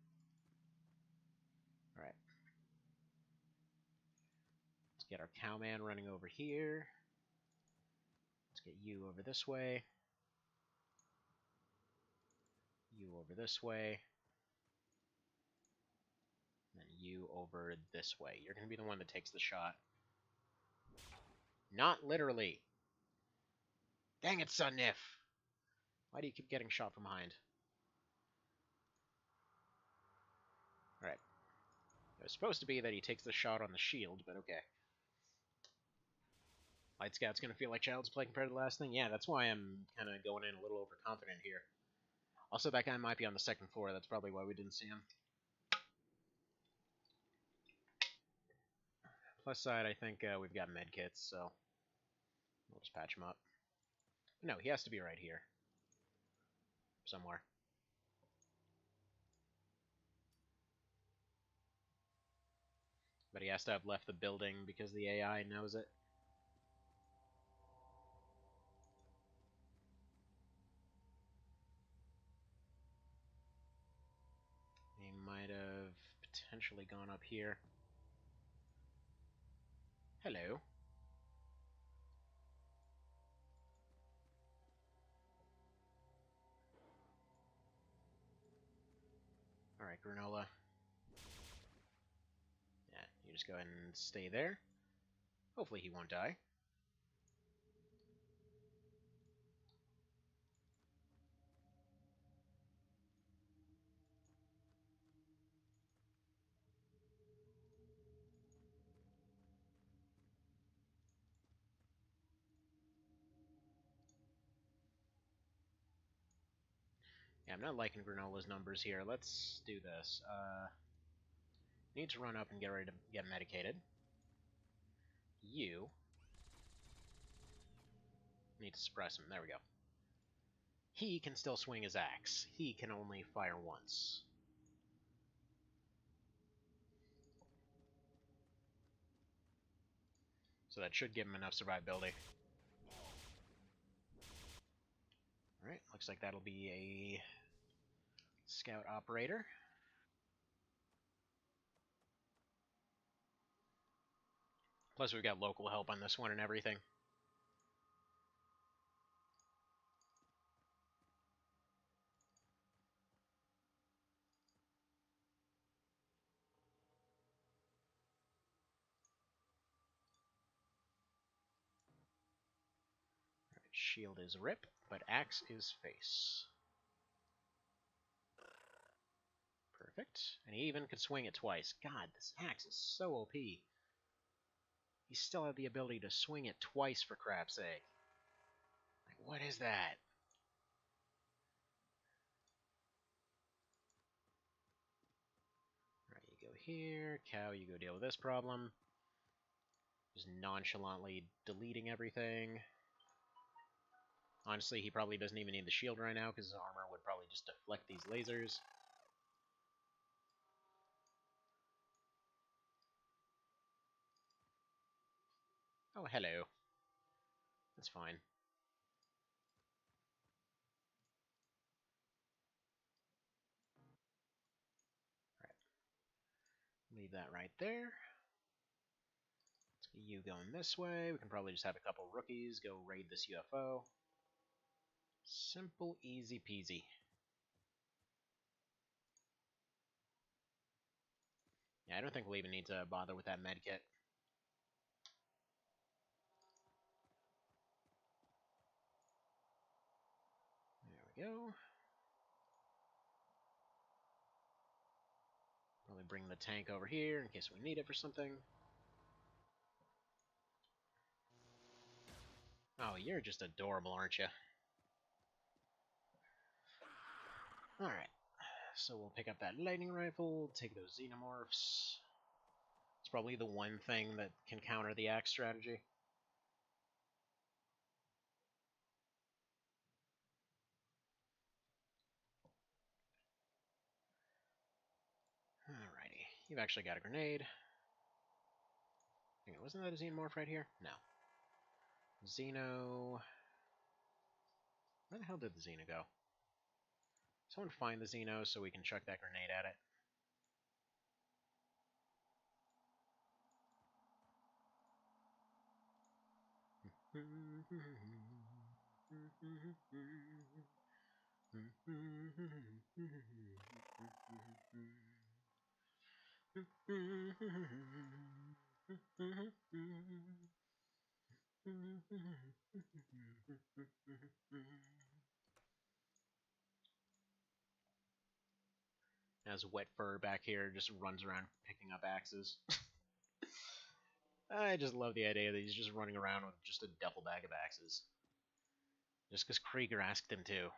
Alright. Let's get our cowman running over here. Let's get you over this way. You over this way. And then you over this way. You're going to be the one that takes the shot. Not literally. Dang it, Sunnif! Why do you keep getting shot from behind? Alright. It was supposed to be that he takes the shot on the shield, but okay. Light Scout's gonna feel like child's play compared to the last thing? Yeah, that's why I'm kind of going in a little overconfident here. Also, that guy might be on the 2nd floor. That's probably why we didn't see him. Plus side, I think we've got medkits, so we'll just patch him up. No, he has to be right here. Somewhere. But he has to have left the building because the AI knows it. He might have potentially gone up here. Hello. Alright, Granola. Yeah, you just go ahead and stay there. Hopefully he won't die. Yeah, I'm not liking Granola's numbers here. Let's do this. Need to run up and get ready to get medicated. You need to suppress him. There we go. He can still swing his axe. He can only fire once. So that should give him enough survivability. Alright, looks like that'll be a scout operator. Plus we've got local help on this one and everything. Right, shield is rip, but axe is face. Perfect. And he even could swing it twice. God, this axe is so OP. He still had the ability to swing it twice, for crap's sake. Like, what is that? Alright, you go here. Cow, you go deal with this problem. Just nonchalantly deleting everything. Honestly, he probably doesn't even need the shield right now, because his armor would probably just deflect these lasers. Oh, hello. That's fine. Alright. Leave that right there. Let's You going this way. We can probably just have a couple rookies go raid this UFO. Simple, easy peasy. Yeah, I don't think we'll even need to bother with that medkit. There we go. Probably bring the tank over here in case we need it for something. Oh, you're just adorable, aren't you? Alright, so we'll pick up that lightning rifle, take those xenomorphs. It's probably the one thing that can counter the axe strategy. Alrighty, you've actually got a grenade. Hang on, wasn't that a xenomorph right here? No. Xeno... Where the hell did the Xeno go? Someone find the Xeno so we can chuck that grenade at it. As Wet Fur back here just runs around picking up axes. I just love the idea that he's just running around with just a duffel bag of axes. Just because Krieger asked him to.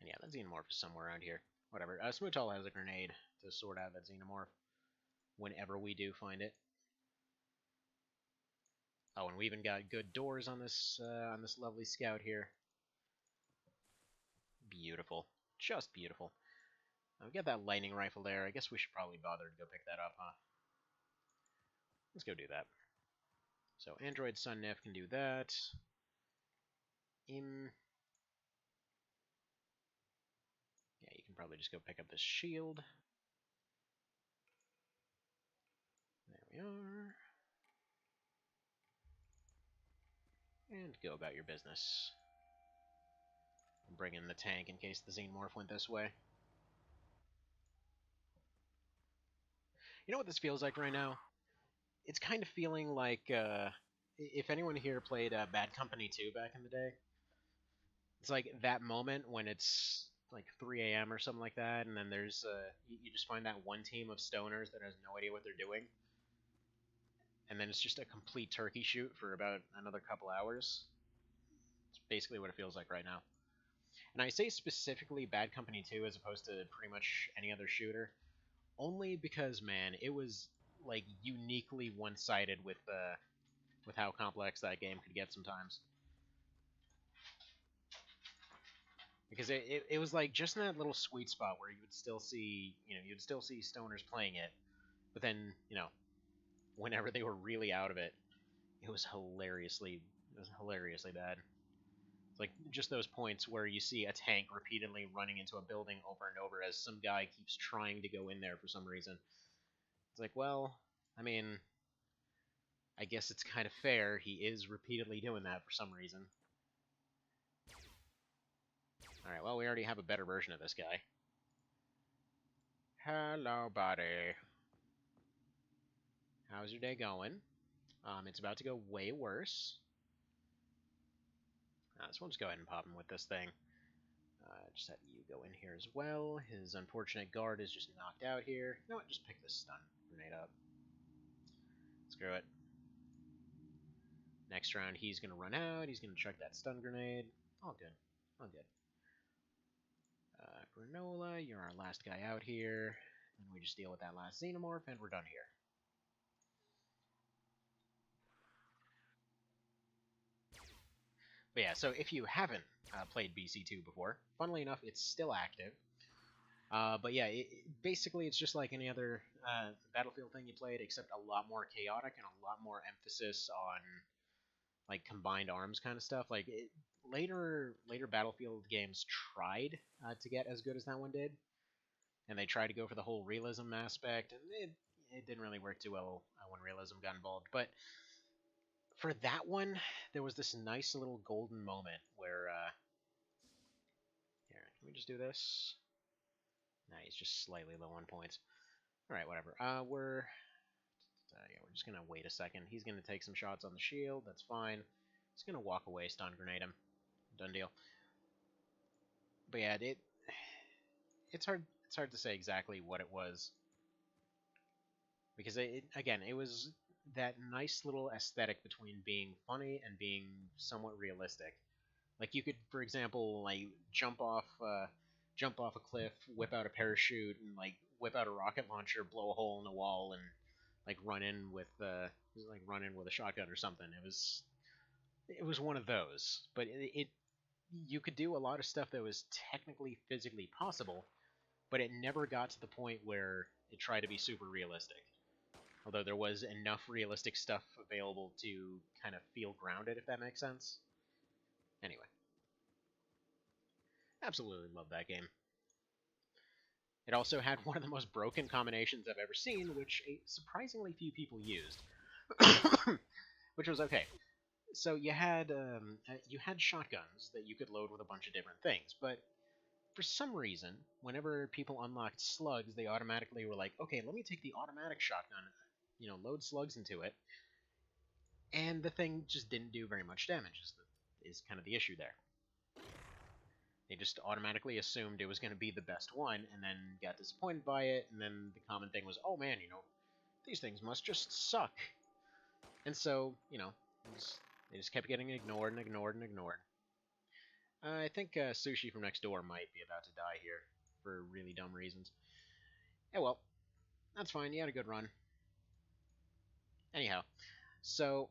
And yeah, that Xenomorph is somewhere around here. Whatever. Smootal has a grenade to sort out that Xenomorph whenever we do find it. Oh, and we even got good doors on this lovely scout here. Beautiful. Just beautiful. Now we got that lightning rifle there. I guess we should probably bother to go pick that up, huh? Let's go do that. So Android Sun Nif can do that. Yeah, you can probably just go pick up this shield. There we are. And go about your business. Bring in the tank in case the Xenomorph went this way. You know what this feels like right now? It's kind of feeling like, if anyone here played Bad Company 2 back in the day, it's like that moment when it's like 3 a.m. or something like that, and then there's, you just find that one team of stoners that has no idea what they're doing, and then it's just a complete turkey shoot for about another couple hours. It's basically what it feels like right now. And I say specifically Bad Company 2 as opposed to pretty much any other shooter, only because, man, it was like uniquely one-sided with how complex that game could get sometimes. Because it was like just in that little sweet spot where you would still see, you'd still see stoners playing it, but then, whenever they were really out of it, it was hilariously bad. It's like just those points where you see a tank repeatedly running into a building over and over as some guy keeps trying to go in there for some reason. It's like, well, I mean, I guess it's kind of fair. He is repeatedly doing that for some reason. Alright, well, we already have a better version of this guy. Hello, buddy. How's your day going? It's about to go way worse. So we'll just go ahead and pop him with this thing. Just have you go in here as well. His unfortunate guard is just knocked out here. You know what? Just pick this stun grenade up. Screw it. Next round, he's going to run out. He's going to chuck that stun grenade. All good. All good. Granola, you're our last guy out here. And we just deal with that last Xenomorph, and we're done here. But yeah, so if you haven't played BC2 before, funnily enough, it's still active. But yeah, basically it's just like any other Battlefield thing you played, except a lot more chaotic and a lot more emphasis on like combined arms kind of stuff. Like later Battlefield games tried to get as good as that one did, and they tried to go for the whole realism aspect, and it didn't really work too well when realism got involved. But for that one, there was this nice little golden moment where here, can we just do this? Nah, he's just slightly low on points. All right, whatever. We're just gonna wait a second. He's gonna take some shots on the shield. That's fine. He's gonna walk away, stun grenade him. Done deal. But yeah, it's hard to say exactly what it was because again, it was that nice little aesthetic between being funny and being somewhat realistic. Like you could, for example, like jump off a cliff, whip out a parachute, and like whip out a rocket launcher, blow a hole in the wall, and like run in with a shotgun or something. It was one of those, but it you could do a lot of stuff that was technically physically possible, but it never got to the point where it tried to be super realistic. Although there was enough realistic stuff available to kind of feel grounded, if that makes sense. Anyway, absolutely love that game. It also had one of the most broken combinations I've ever seen, which surprisingly few people used, which was okay. So you had shotguns that you could load with a bunch of different things, but for some reason, whenever people unlocked slugs, they automatically were like, okay, let me take the automatic shotgun, load slugs into it, and the thing just didn't do very much damage, is kind of the issue there. They just automatically assumed it was going to be the best one, and then got disappointed by it, and then the common thing was, oh man, these things must just suck. And so, they just kept getting ignored and ignored and ignored. I think Sushi from next door might be about to die here, for really dumb reasons. Yeah, well, that's fine, you had a good run. Anyhow, so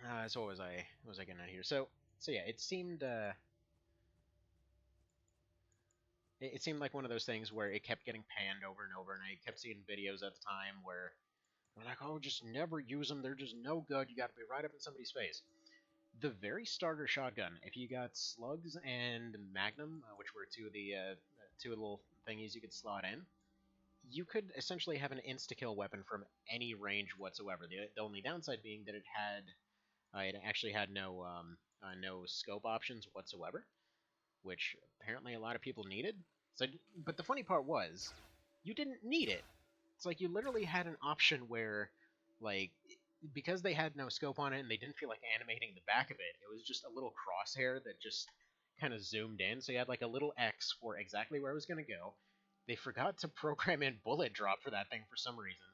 what was I getting at here? So yeah, it seemed like one of those things where it kept getting panned over and over, and I kept seeing videos at the time where they're like, oh, just never use them, they're just no good, you gotta be right up in somebody's face. The very starter shotgun, if you got slugs and magnum, which were two of the two little thingies you could slot in, you could essentially have an insta-kill weapon from any range whatsoever. The only downside being that it actually had no scope options whatsoever, which apparently a lot of people needed. So, but the funny part was, you didn't need it. It's like you literally had an option where, like, because they had no scope on it and they didn't feel like animating the back of it, it was just a little crosshair that just kind of zoomed in. So you had like a little X for exactly where it was going to go. They forgot to program in bullet drop for that thing for some reason.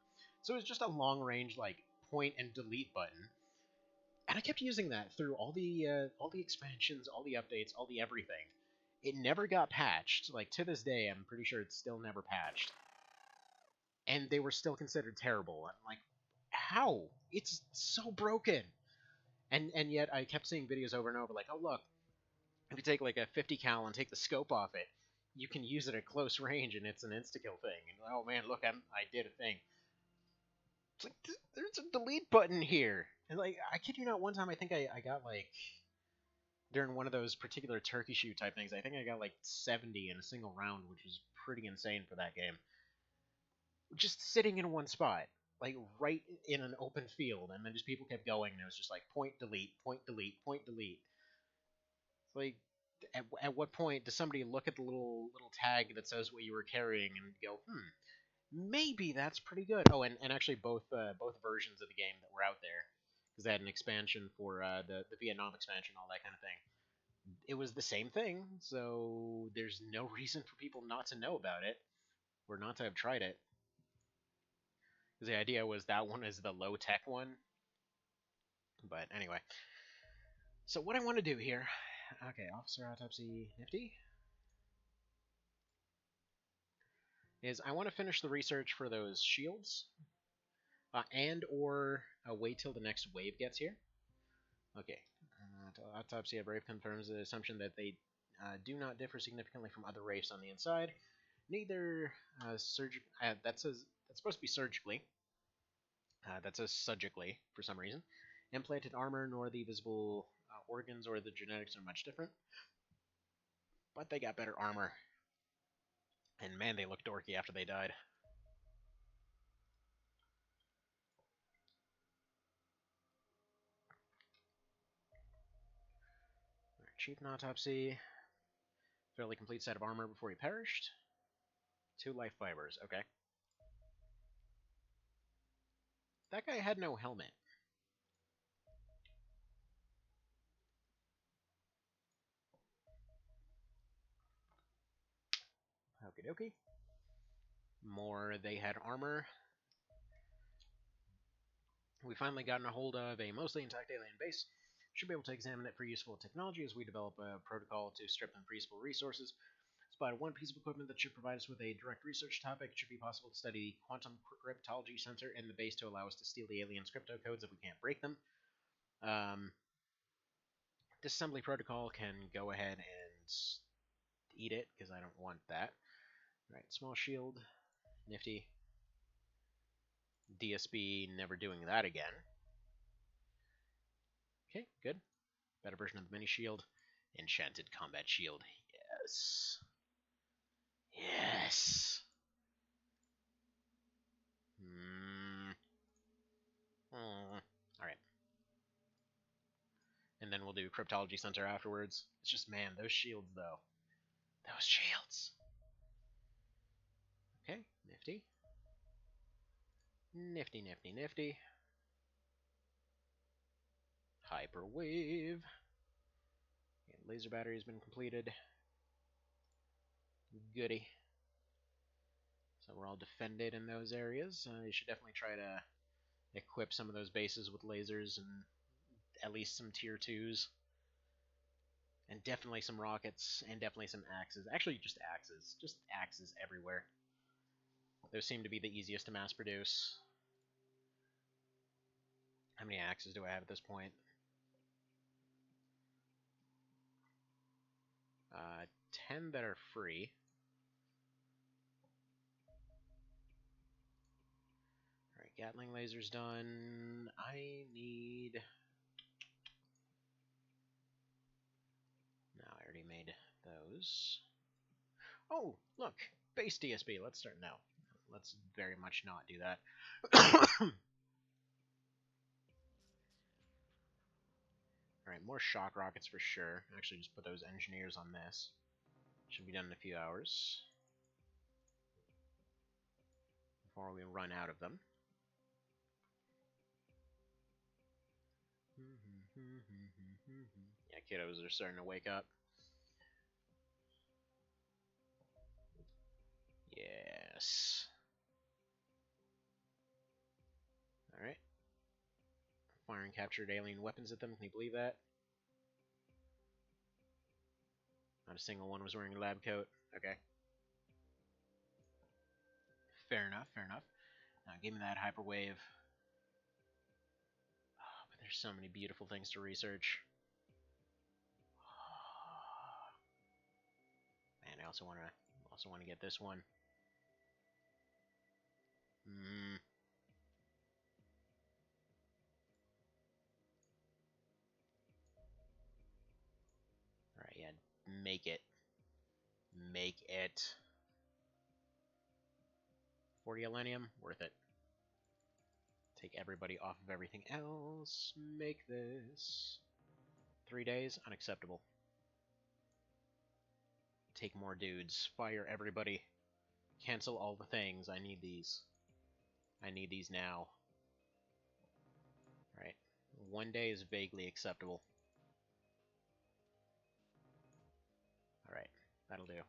So it was just a long range like point and delete button. And I kept using that through all the expansions, all the updates, all the everything. It never got patched. Like to this day, I'm pretty sure it's still never patched. And they were still considered terrible. I'm like, how? It's so broken. And yet I kept seeing videos over and over like, oh look, if you take like a 50 cal and take the scope off it, you can use it at close range and it's an insta-kill thing. And oh man, look, I did a thing. It's like, there's a delete button here. And like, I kid you not, one time I think I got like, during one of those particular turkey shoot type things, I think I got like 70 in a single round, which was pretty insane for that game. Just sitting in one spot, like right in an open field, and then just people kept going, and it was just like point delete, point delete, point delete. It's like, at what point does somebody look at the little tag that says what you were carrying and go, maybe that's pretty good? Oh, and actually both versions of the game that were out there, because they had an expansion for the Vietnam expansion, all that kind of thing. It was the same thing, so there's no reason for people not to know about it or not to have tried it. Because the idea was that one is the low-tech one. But anyway. So what I want to do here... Okay, Officer Autopsy Nifty. Is I want to finish the research for those shields. And or wait till the next wave gets here. Okay. Autopsy at Brave confirms the assumption that they do not differ significantly from other wraiths on the inside. Neither that says that's supposed to be surgically. That says surgically for some reason. Implanted armor, nor the visible organs or the genetics are much different. But they got better armor. And man, they look dorky after they died. Cheap an autopsy. Fairly complete set of armor before he perished. 2 life fibers, okay. That guy had no helmet. Okie dokie. More they had armor. We finally gotten a hold of a mostly intact alien base. Should be able to examine it for useful technology as we develop a protocol to strip them for useful resources. Spotted one piece of equipment that should provide us with a direct research topic. It should be possible to study the quantum cryptology sensor in the base to allow us to steal the aliens' crypto codes if we can't break them. Disassembly protocol can go ahead and eat it, because I don't want that. Alright, small shield. Nifty. DSB, never doing that again. Okay, good. Better version of the mini shield. Enchanted combat shield. Yes. Yes. Alright. And then we'll do cryptology center afterwards. It's just, man, those shields, though. Those shields. Okay, nifty. Nifty, nifty, nifty. Hyperwave. Okay, laser battery has been completed. Goody. So we're all defended in those areas. You should definitely try to equip some of those bases with lasers and at least some tier 2s. And definitely some rockets, and definitely some axes. Actually, just axes. Just axes everywhere. Those seem to be the easiest to mass produce. How many axes do I have at this point? 10 that are free. Alright, Gatling laser's done. I need... No, I already made those. Oh, look! Base DSB. Let's start now. Let's very much not do that. Alright, more shock rockets for sure. Actually, just put those engineers on this. Should be done in a few hours. Before we run out of them. Yeah, kiddos are starting to wake up. Yes. Alright. Firing captured alien weapons at them, can you believe that? Not a single one was wearing a lab coat. Okay. Fair enough, fair enough. Now give me that hyperwave. Oh, but there's so many beautiful things to research. Oh. Man, I also wanna get this one. Alright, yeah. Make it. Make it. 40 Elenium, worth it. Take everybody off of everything else. Make this. 3 days, unacceptable. Take more dudes. Fire everybody. Cancel all the things. I need these. I need these now. Alright. 1 day is vaguely acceptable. Alright. That'll do.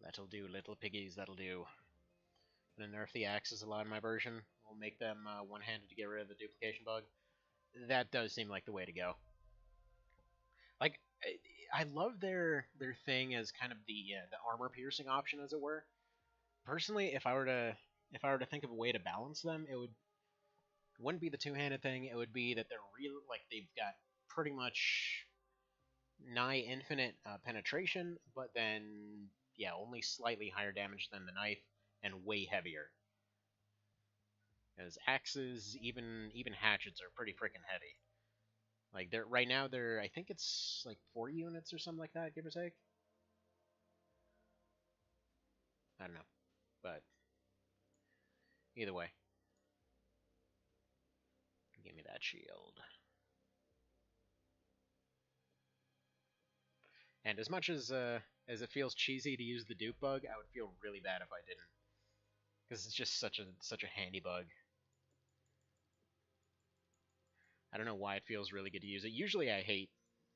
That'll do, little piggies. That'll do. I'm gonna nerf the axes a lot in my version. We'll make them one-handed to get rid of the duplication bug. That does seem like the way to go. Like, I love their thing as kind of the armor piercing option, as it were. Personally, if I were to think of a way to balance them, it wouldn't be the two-handed thing. It would be that they're real, like they've got pretty much nigh infinite penetration, but then yeah, only slightly higher damage than the knife and way heavier. Because axes, even hatchets, are pretty freaking heavy. Like right now they're, I think it's like 4 units or something like that, give or take. I don't know, but either way, give me that shield. And as much as it feels cheesy to use the dupe bug, I would feel really bad if I didn't, because it's just such a handy bug. I don't know why it feels really good to use it. Usually I hate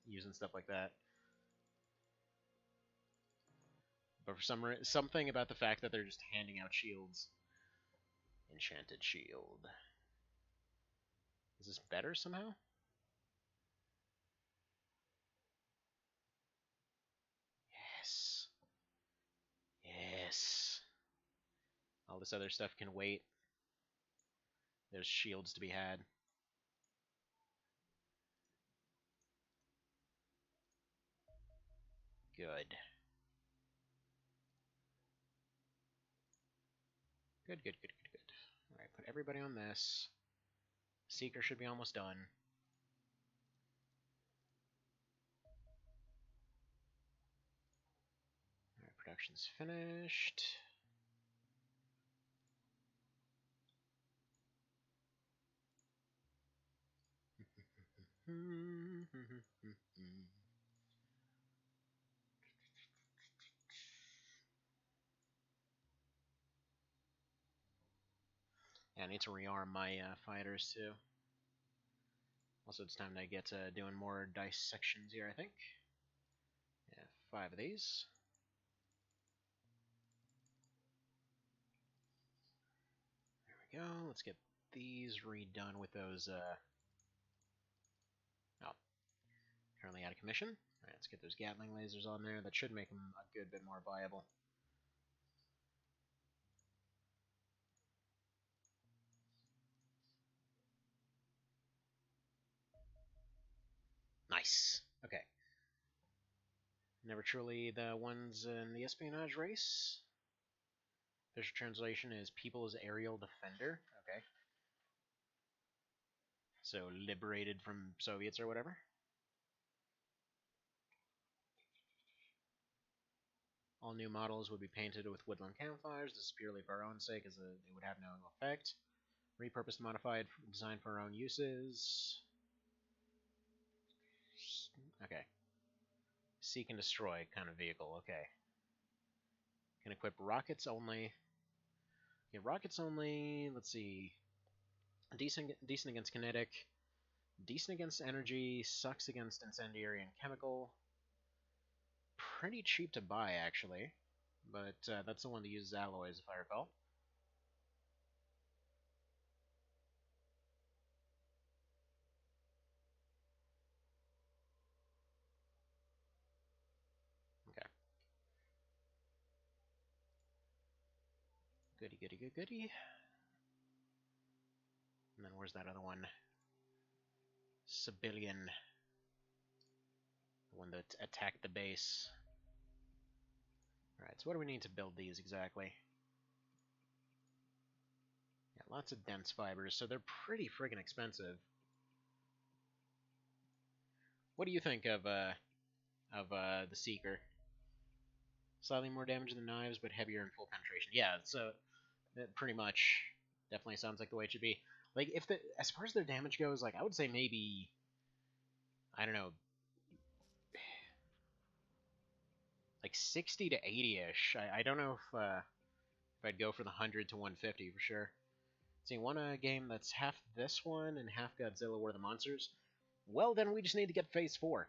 using stuff like that, but for something about the fact that they're just handing out shields. Enchanted shield. Is this better somehow? Yes. Yes. All this other stuff can wait. There's shields to be had. Good. Good, good, good, good, good. Alright, put everybody on this. Seeker should be almost done. Alright, production's finished. Yeah, I need to rearm my fighters too. Also, it's time to get to doing more dissections here, I think. Yeah, 5 of these. There we go. Let's get these redone with those, oh, currently out of commission. Alright, let's get those Gatling lasers on there. That should make them a good bit more viable. Nice. Okay. Never truly the ones in the espionage race. Official translation is People's Aerial Defender. Okay. So liberated from Soviets or whatever. All new models would be painted with woodland camouflage. This is purely for our own sake, as it would have no effect. Repurposed, modified, designed for our own uses. Okay. Seek and destroy kind of vehicle. Okay. Can equip rockets only. Yeah, rockets only. Let's see. Decent against kinetic. Decent against energy. Sucks against incendiary and chemical. Pretty cheap to buy, actually. But that's the one that uses alloys, if I recall. Okay. Goody, goody, goody, goody. And then where's that other one? Civilian. The one that attacked the base. Alright, so what do we need to build these exactly? Yeah, lots of dense fibers, so they're pretty friggin' expensive. What do you think of the Seeker? Slightly more damage than knives, but heavier and full penetration. Yeah, so that pretty much definitely sounds like the way it should be. Like, if the as far as their damage goes, like I would say maybe, I don't know, like 60 to 80-ish. I don't know if I'd go for the 100 to 150 for sure. So you want a game that's half this one and half Godzilla War of the Monsters? Well, then we just need to get Phase 4.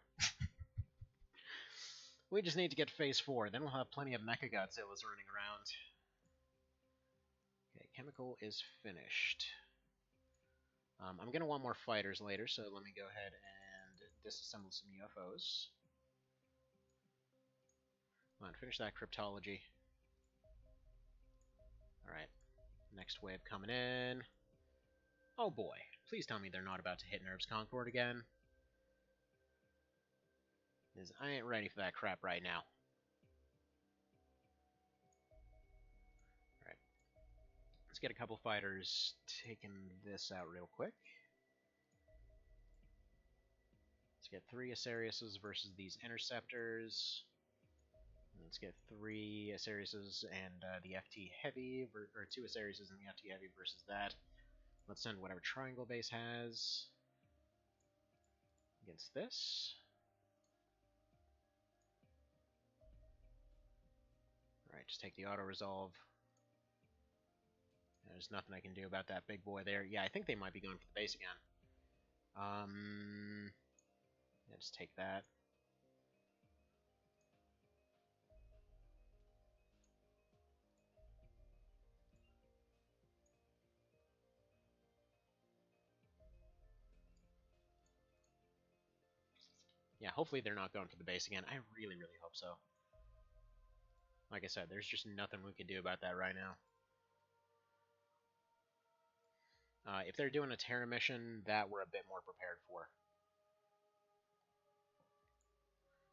We just need to get Phase 4. Then we'll have plenty of Mecha Godzillas running around. Okay, chemical is finished. I'm going to want more fighters later, so let me go ahead and disassemble some UFOs. Come on, finish that cryptology. Alright, next wave coming in. Oh boy, please tell me they're not about to hit Nerves Concord again. Because I ain't ready for that crap right now. Alright, let's get a couple fighters taking this out real quick. Let's get 3 Asariuses versus these Interceptors. Let's get 3 Asariuses and the FT Heavy, or 2 Asariuses and the FT Heavy versus that. Let's send whatever Triangle Base has against this. Alright, just take the auto-resolve. There's nothing I can do about that big boy there. Yeah, I think they might be going for the base again. Yeah, just take that. Yeah, hopefully they're not going for the base again. I really, really hope so. Like I said, there's just nothing we can do about that right now. If they're doing a Terra mission, that we're a bit more prepared for.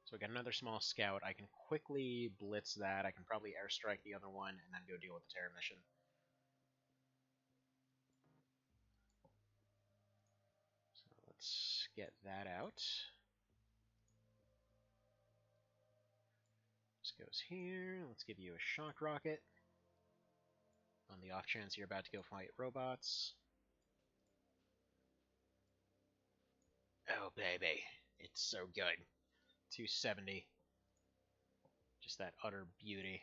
So we got another small scout. I can quickly blitz that. I can probably airstrike the other one and then go deal with the Terra mission. So let's get that out. This goes here. Let's give you a shock rocket. On the off chance you're about to go fight robots. Oh, baby. It's so good. 270. Just that utter beauty.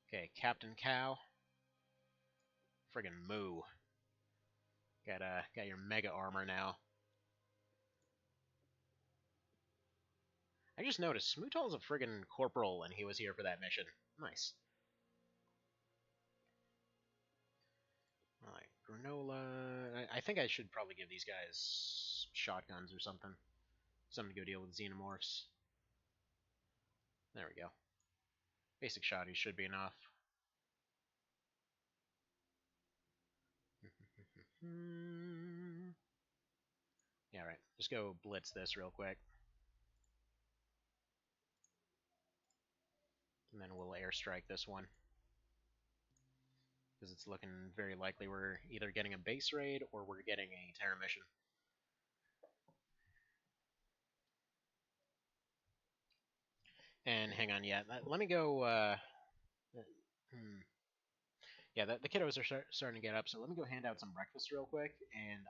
Okay, Captain Cow. Friggin' moo. Got your mega armor now. I just noticed, Smootal's a friggin' corporal and he was here for that mission. Nice. Alright, Granola. I think I should probably give these guys shotguns or something. Something to go deal with Xenomorphs. There we go. Basic shotties should be enough. Yeah, right. Just go blitz this real quick. And then we'll airstrike this one. Because it's looking very likely we're either getting a base raid or we're getting a Terra mission. And hang on, yeah, let me go, yeah, the kiddos are starting to get up, so let me go hand out some breakfast real quick, and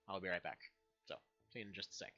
I'll be right back. So, see you in just a sec.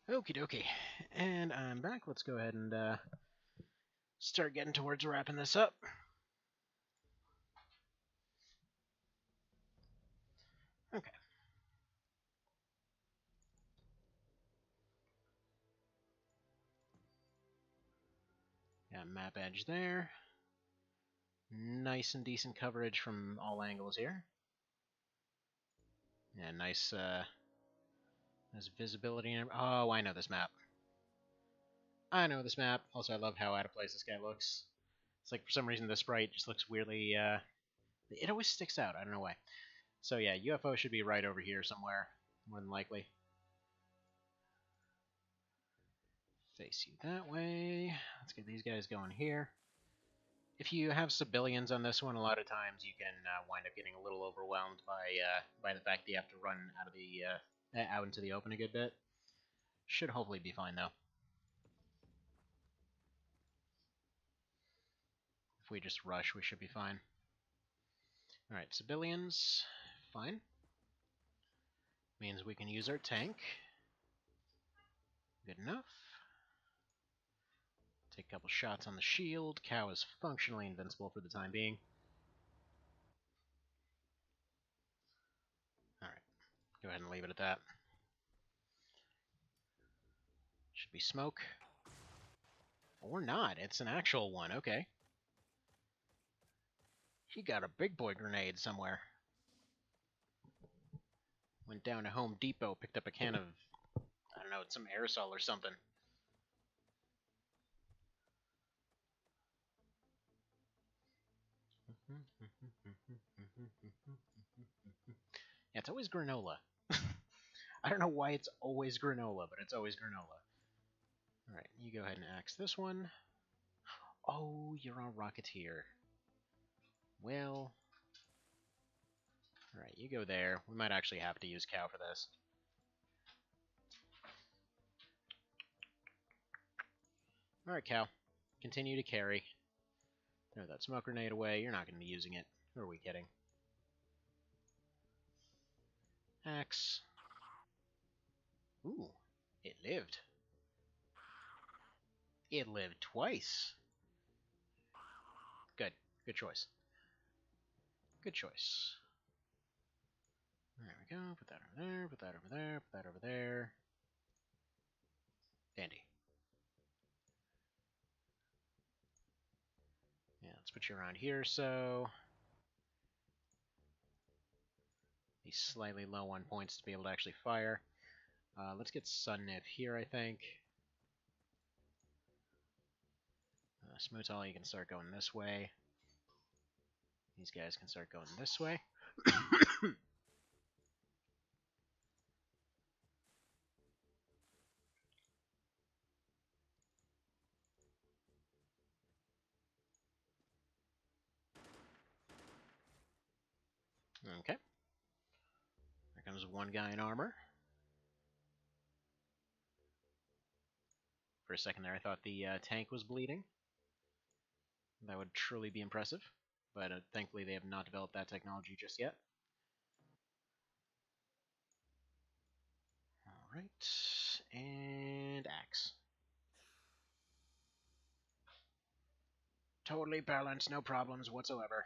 Okie dokie. And I'm back. Let's go ahead and start getting towards wrapping this up. Okay. Got map edge there. Nice and decent coverage from all angles here. Yeah, nice visibility. Oh, I know this map. I know this map. Also, I love how out of place this guy looks. It's like, for some reason, the sprite just looks weirdly, it always sticks out. I don't know why. So yeah, UFO should be right over here somewhere, more than likely. Face you that way. Let's get these guys going here. If you have civilians on this one, a lot of times you can wind up getting a little overwhelmed by the fact that you have to run out of the out into the open a good bit. Should hopefully be fine though. If we just rush, we should be fine. All right, civilians, fine. Means we can use our tank. Good enough. Take a couple shots on the shield. Cow is functionally invincible for the time being. Alright, go ahead and leave it at that. Should be smoke. Or not, it's an actual one, okay. He got a big boy grenade somewhere. Went down to Home Depot, picked up a can of, I don't know, some aerosol or something. Yeah, it's always granola. I don't know why it's always granola, but it's always granola. Alright, you go ahead and axe this one. Oh, you're on Rocketeer. Well... Alright, you go there. We might actually have to use Cow for this. Alright, Cow. Continue to carry. Throw that smoke grenade away. You're not going to be using it. Who are we kidding? Axe. Ooh, it lived. It lived twice. Good. Good choice. Good choice. There we go. Put that over there. Put that over there. Put that over there. Dandy. Yeah, let's put you around here, so... Be slightly low on points to be able to actually fire. Let's get Sunnif here, I think. Smoothall, you can start going this way. These guys can start going this way. Okay. There comes one guy in armor. For a second there, I thought the tank was bleeding. That would truly be impressive. But thankfully, they have not developed that technology just yet. Alright. And axe. Totally balanced, no problems whatsoever.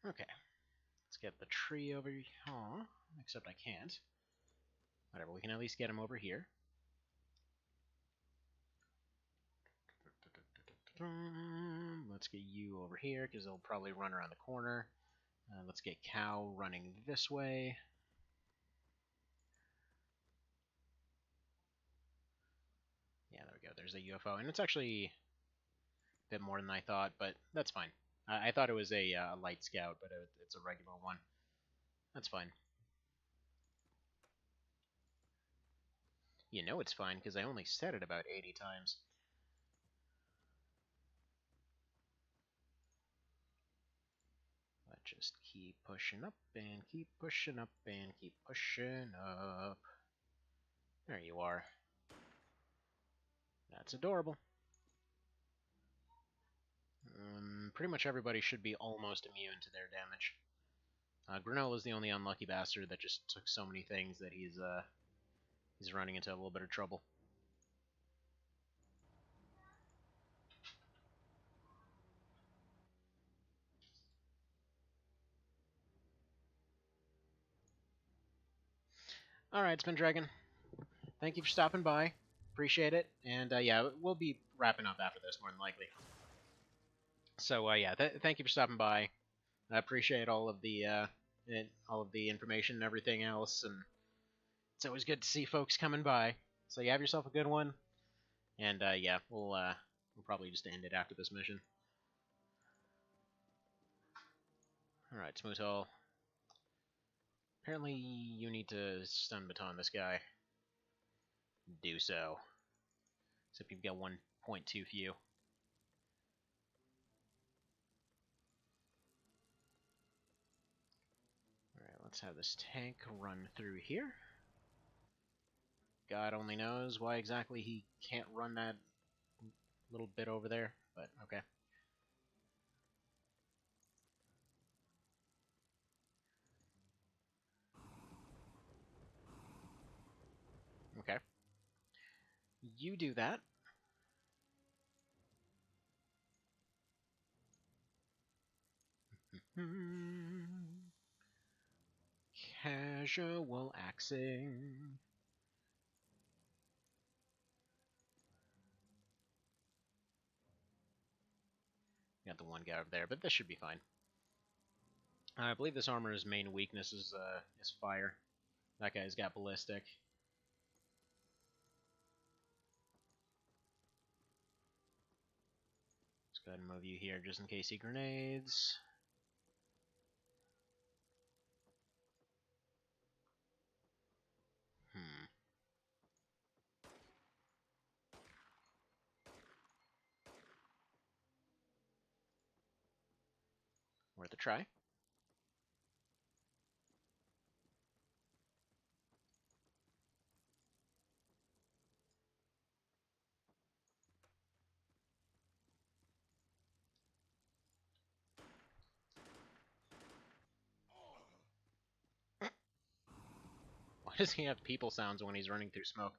Okay. Let's get the tree over here. Oh, except I can't. Whatever, we can at least get him over here. Let's get you over here, because they'll probably run around the corner. Let's get Cow running this way. Yeah, there we go. There's a UFO. And it's actually a bit more than I thought, but that's fine. I thought it was a light scout, but it's a regular one. That's fine. You know it's fine, because I only said it about 80 times. But just keep pushing up, and keep pushing up, and keep pushing up. There you are. That's adorable. Pretty much everybody should be almost immune to their damage. Granola's the only unlucky bastard that just took so many things that he's running into a little bit of trouble. Alright, Spin Dragon. Thank you for stopping by. Appreciate it. And yeah, we'll be wrapping up after this, more than likely. So yeah, thank you for stopping by. I appreciate all of the information and everything else, and it's always good to see folks coming by. So you have yourself a good one, and yeah, we'll probably just end it after this mission. All right, Smoothall. Apparently, you need to stun baton this guy. Do so. Except you've got 1.2 few. Alright, let's have this tank run through here. God only knows why exactly he can't run that little bit over there, but okay. Okay. You do that. Casual axing. Got the one guy over there, but this should be fine. I believe this armor's main weakness is fire. That guy's got ballistic. Let's go ahead and move you here just in case he grenades. Worth a try. Why does he have people sounds when he's running through smoke?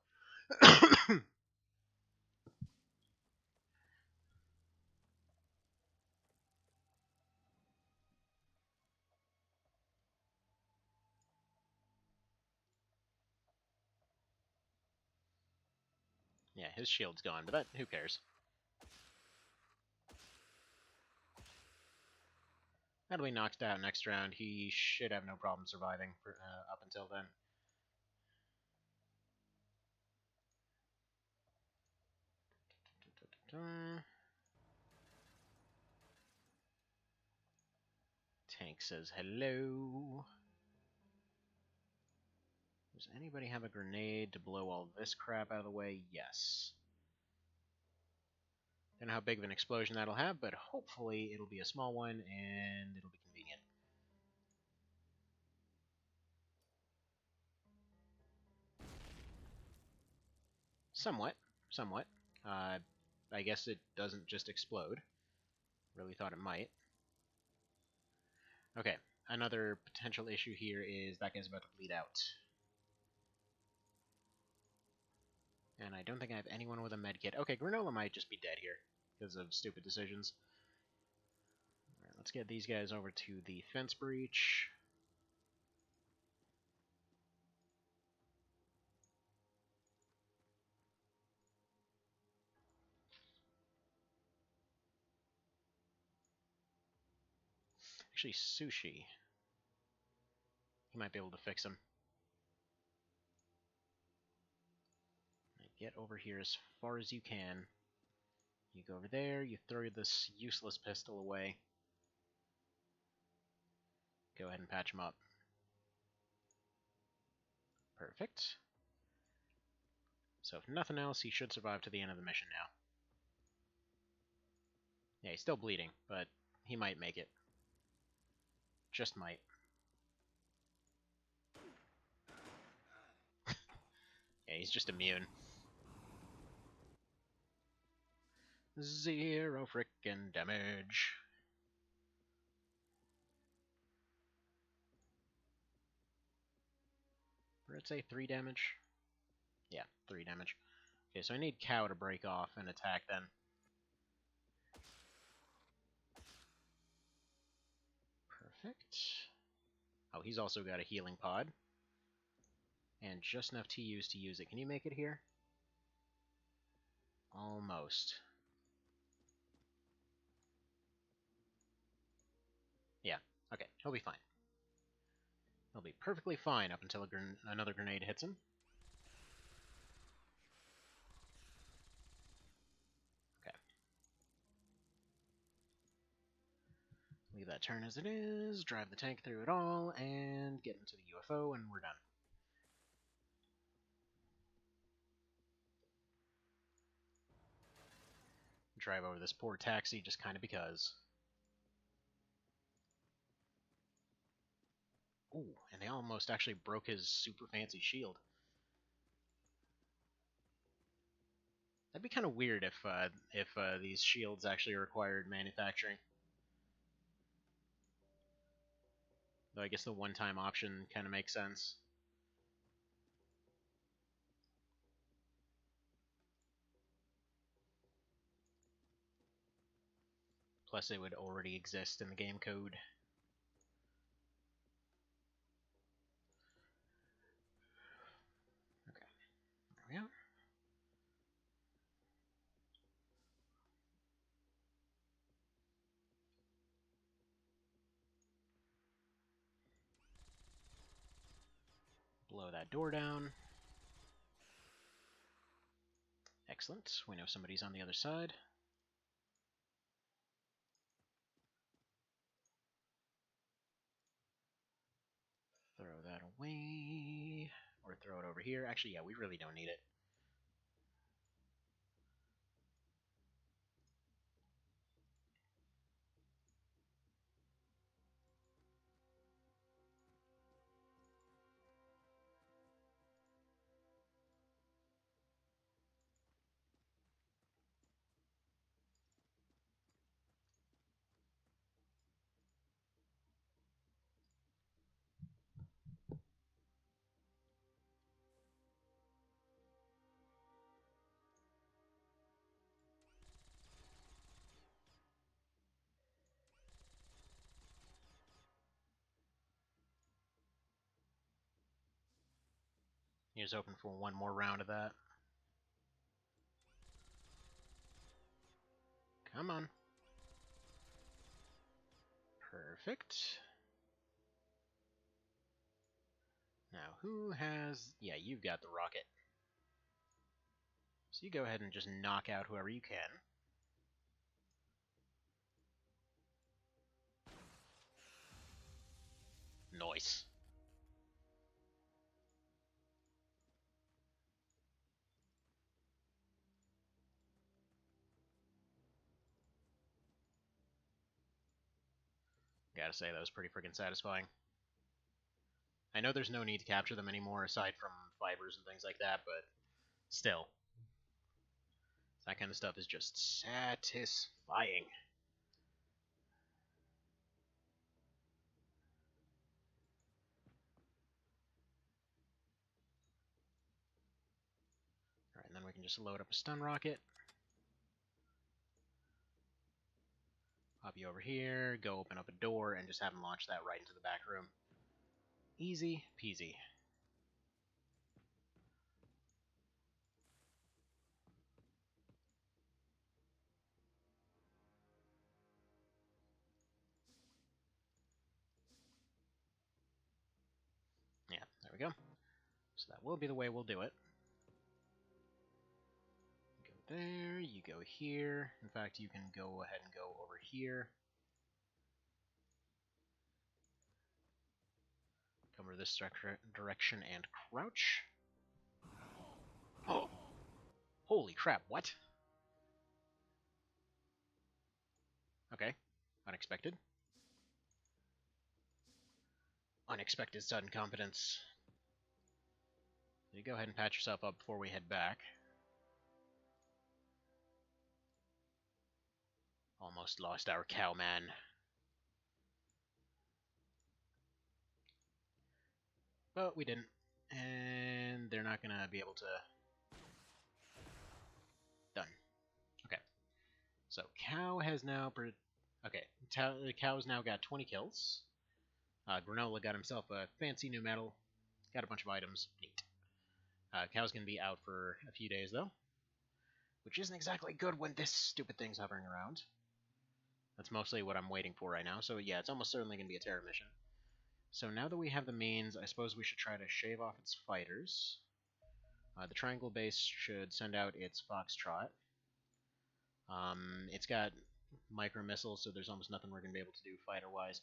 Yeah, his shield's gone, but who cares? That'll be knocked out next round. He should have no problem surviving for, up until then. Tank says hello. Does anybody have a grenade to blow all this crap out of the way? Yes. Don't know how big of an explosion that'll have, but hopefully it'll be a small one and it'll be convenient. Somewhat. Somewhat. I guess it doesn't just explode. Really thought it might. Okay, another potential issue here is that guy's about to bleed out. And I don't think I have anyone with a medkit. Okay, Granola might just be dead here because of stupid decisions. Alright, let's get these guys over to the fence breach. Actually, Sushi. He might be able to fix him. Get over here as far as you can. You go over there, you throw this useless pistol away. Go ahead and patch him up. Perfect. So if nothing else, he should survive to the end of the mission now. Yeah, he's still bleeding, but he might make it. Just might. Yeah, he's just immune. 0 frickin' damage. Or did it say 3 damage? Yeah, 3 damage. Okay, so I need Cow to break off and attack then. Perfect. Oh, he's also got a healing pod. And just enough TUs to use it. Can you make it here? Almost. Yeah, okay, he'll be fine. He'll be perfectly fine up until another grenade hits him. Okay. Leave that turn as it is, drive the tank through it all, and get into the UFO, and we're done. Drive over this poor taxi just kind of because. Ooh, and they almost actually broke his super fancy shield. That'd be kind of weird if these shields actually required manufacturing. Though I guess the one-time option kind of makes sense. Plus, it would already exist in the game code. Okay, there we go. Blow that door down. Excellent. We know somebody's on the other side. Throw that away. Or throw it over here. Actually, yeah, we really don't need it. Here's open for one more round of that. Come on. Perfect. Now, who has... Yeah, you've got the rocket. So you go ahead and just knock out whoever you can. Nice. Gotta say, that was pretty freaking satisfying. I know there's no need to capture them anymore aside from fibers and things like that, but still. That kind of stuff is just satisfying. Alright, and then we can just load up a stun rocket. Pop you over here, go open up a door, and just have him launch that right into the back room. Easy peasy. Yeah, there we go. So that will be the way we'll do it. Go there, you go here. In fact, you can go ahead and go over here. Cover this direction and crouch. Oh! Holy crap, what? Okay, unexpected. Unexpected sudden competence. You go ahead and patch yourself up before we head back. Almost lost our cowman. But we didn't. And they're not going to be able to... Done. Okay. So, Cow has now... Okay, Cow's now got 20 kills. Granola got himself a fancy new medal. Got a bunch of items. Neat. Cow's going to be out for a few days, though. Which isn't exactly good when this stupid thing's hovering around. That's mostly what I'm waiting for right now. So yeah, it's almost certainly going to be a terror mission. So now that we have the means, I suppose we should try to shave off its fighters. The triangle base should send out its Foxtrot. It's got micro missiles, so there's almost nothing we're going to be able to do fighter-wise.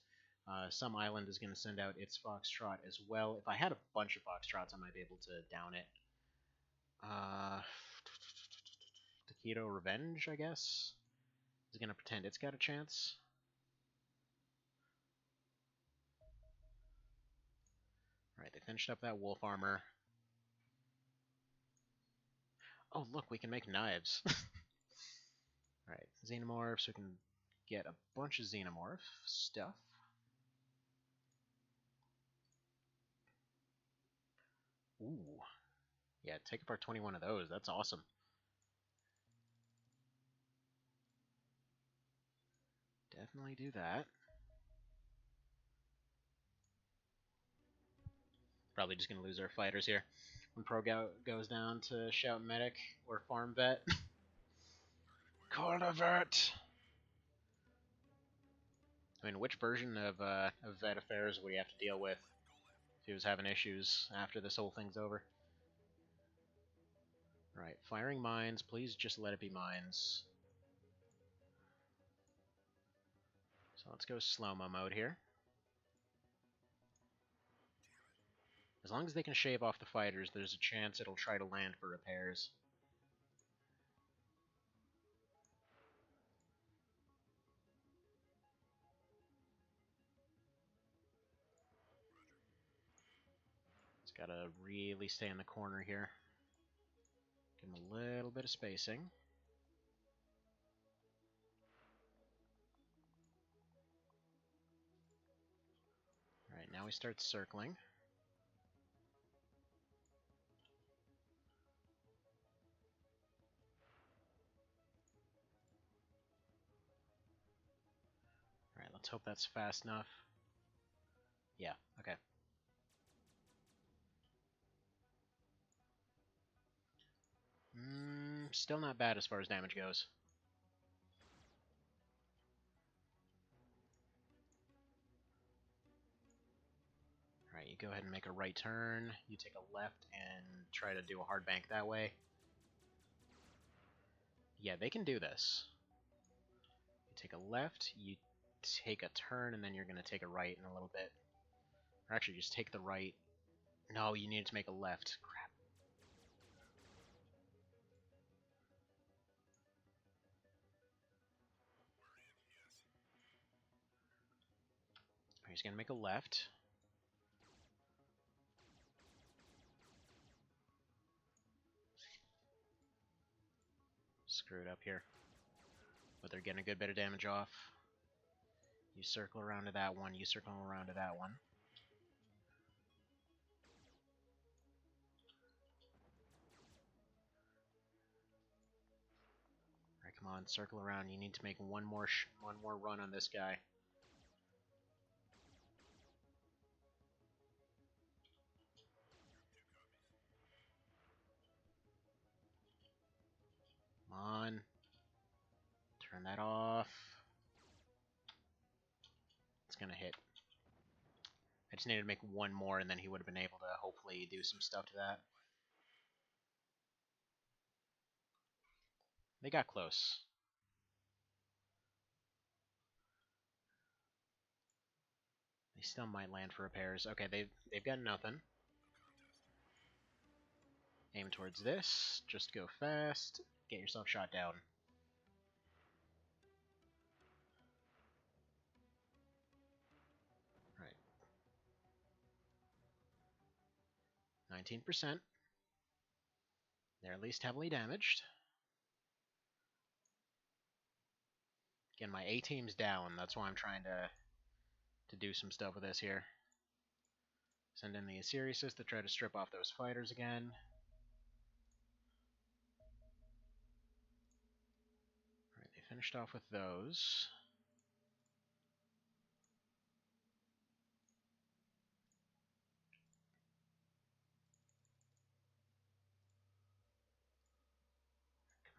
Some island is going to send out its Foxtrot as well. If I had a bunch of Foxtrots, I might be able to down it. Taquito Revenge, I guess, is going to pretend it's got a chance. Alright, they finished up that wolf armor. Oh, look, we can make knives. Alright, Xenomorphs, we can get a bunch of Xenomorph stuff. Ooh. Yeah, take apart 21 of those, that's awesome. Definitely do that. Probably just going to lose our fighters here. When Pro goes down to Shout Medic or Farm Vet. Call a vet! I mean, which version of Vet Affairs would he have to deal with if he was having issues after this whole thing's over? Right, firing mines, please just let it be mines. So let's go slow-mo mode here. As long as they can shave off the fighters, there's a chance it'll try to land for repairs. It's gotta really stay in the corner here. Give him a little bit of spacing. Alright, now he starts circling. Alright, let's hope that's fast enough. Yeah, okay. Still not bad as far as damage goes. Alright, you go ahead and make a right turn. You take a left and try to do a hard bank that way. Yeah, they can do this. You take a left, you take a turn, and then you're going to take a right in a little bit. Or actually, just take the right. No, you needed to make a left. Crap. He's going to make a left. Screwed up here. But they're getting a good bit of damage off. You circle around to that one, you circle around to that one. Alright, come on, circle around. You need to make one more run on this guy. Come on. Turn that off. It's gonna hit. I just needed to make one more and then he would have been able to hopefully do some stuff to that. They got close. They still might land for repairs. Okay, they've got nothing. Aim towards this. Just go fast. Get yourself shot down. Right. 19%. They're at least heavily damaged. Again, my A-team's down. That's why I'm trying to do some stuff with this here. Send in the Assyrius to try to strip off those fighters again. Alright, they finished off with those.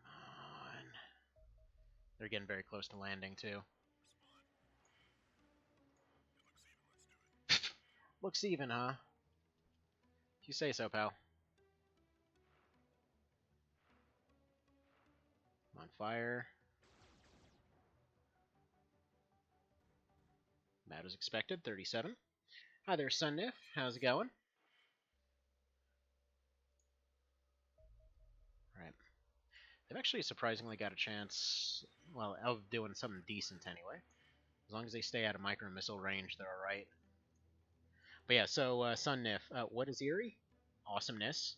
Come on. They're getting very close to landing, too. Looks even, huh? If you say so, pal. I'm on fire. About as expected, 37. Hi there, Sunnif. How's it going? Alright. They've actually surprisingly got a chance, well, of doing something decent anyway. As long as they stay out of micro-missile range, they're alright. But yeah, so, Sunnif, what is Eerie? Awesomeness.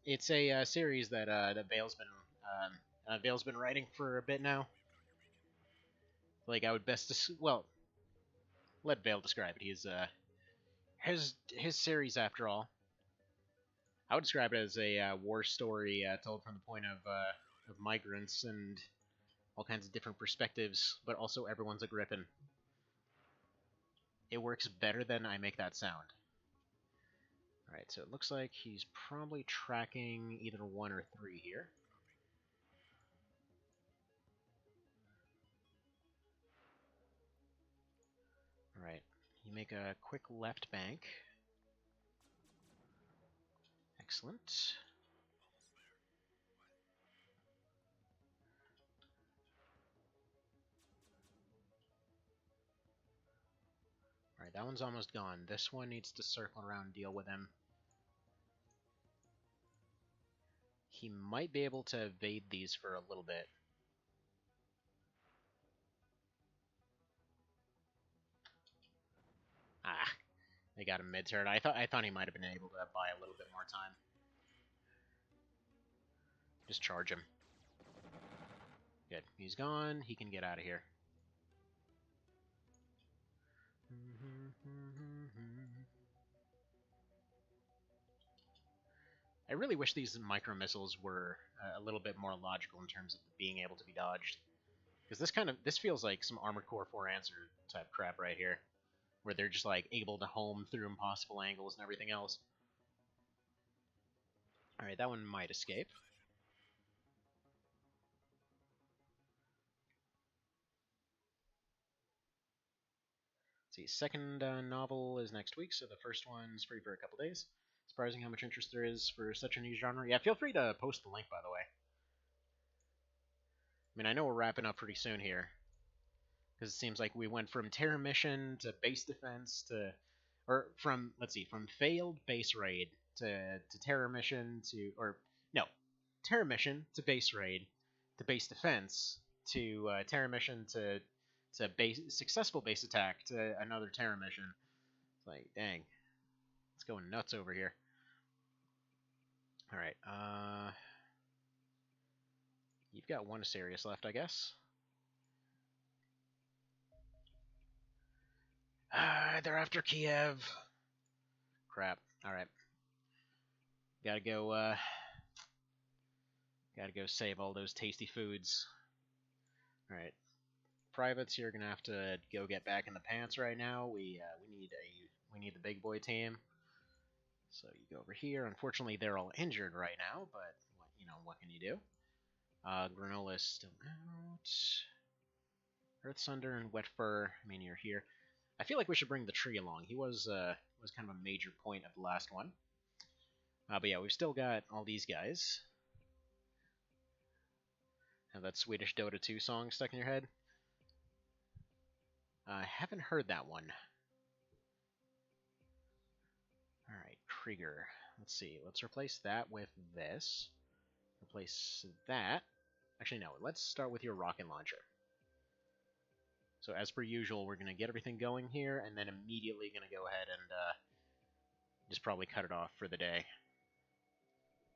It's a series that that Vale's been writing for a bit now. Like I would best well, let Vale describe it. He's his series after all. I would describe it as a war story told from the point of migrants and all kinds of different perspectives, but also everyone's a grippin. It works better than I make that sound. Alright, so it looks like he's probably tracking either 1 or 3 here. Alright, you make a quick left bank. Excellent. Alright, that one's almost gone. This one needs to circle around and deal with him. He might be able to evade these for a little bit. Ah, they got him mid-turn. I thought he might have been able to buy a little bit more time. Just charge him. Good. He's gone. He can get out of here. I really wish these micro missiles were a little bit more logical in terms of being able to be dodged. Because this feels like some Armored Core 4 Answer type crap right here, where they're just like able to home through impossible angles and everything else. Alright, that one might escape. Let's see, second novel is next week, so the first one's free for a couple days. Surprising how much interest there is for such a new genre. Yeah, feel free to post the link, by the way. I mean, I know we're wrapping up pretty soon here, because it seems like we went from terror mission to base defense to, or from, let's see, from failed base raid to terror mission to, or no, terror mission to base raid to base defense to terror mission to successful base attack to another terror mission. It's like, dang, it's going nuts over here. All right, you've got one Assyrius left, I guess. They're after Kiev. Crap. All right. Gotta go save all those tasty foods. All right. Privates, you're gonna have to go get back in the pants right now. We need the big boy team. So you go over here. Unfortunately, they're all injured right now, but what can you do? Granola's still out. Earth Sunder and Wet Fur. I mean, you're here. I feel like we should bring the tree along. He was kind of a major point of the last one. But yeah, we've still got all these guys. Have that Swedish Dota 2 song stuck in your head? I haven't heard that one. Alright, Krieger. Let's see. Let's replace that with this. Replace that. Actually, no. Let's start with your rocket launcher. So as per usual, we're going to get everything going here, and then immediately going to go ahead and just probably cut it off for the day.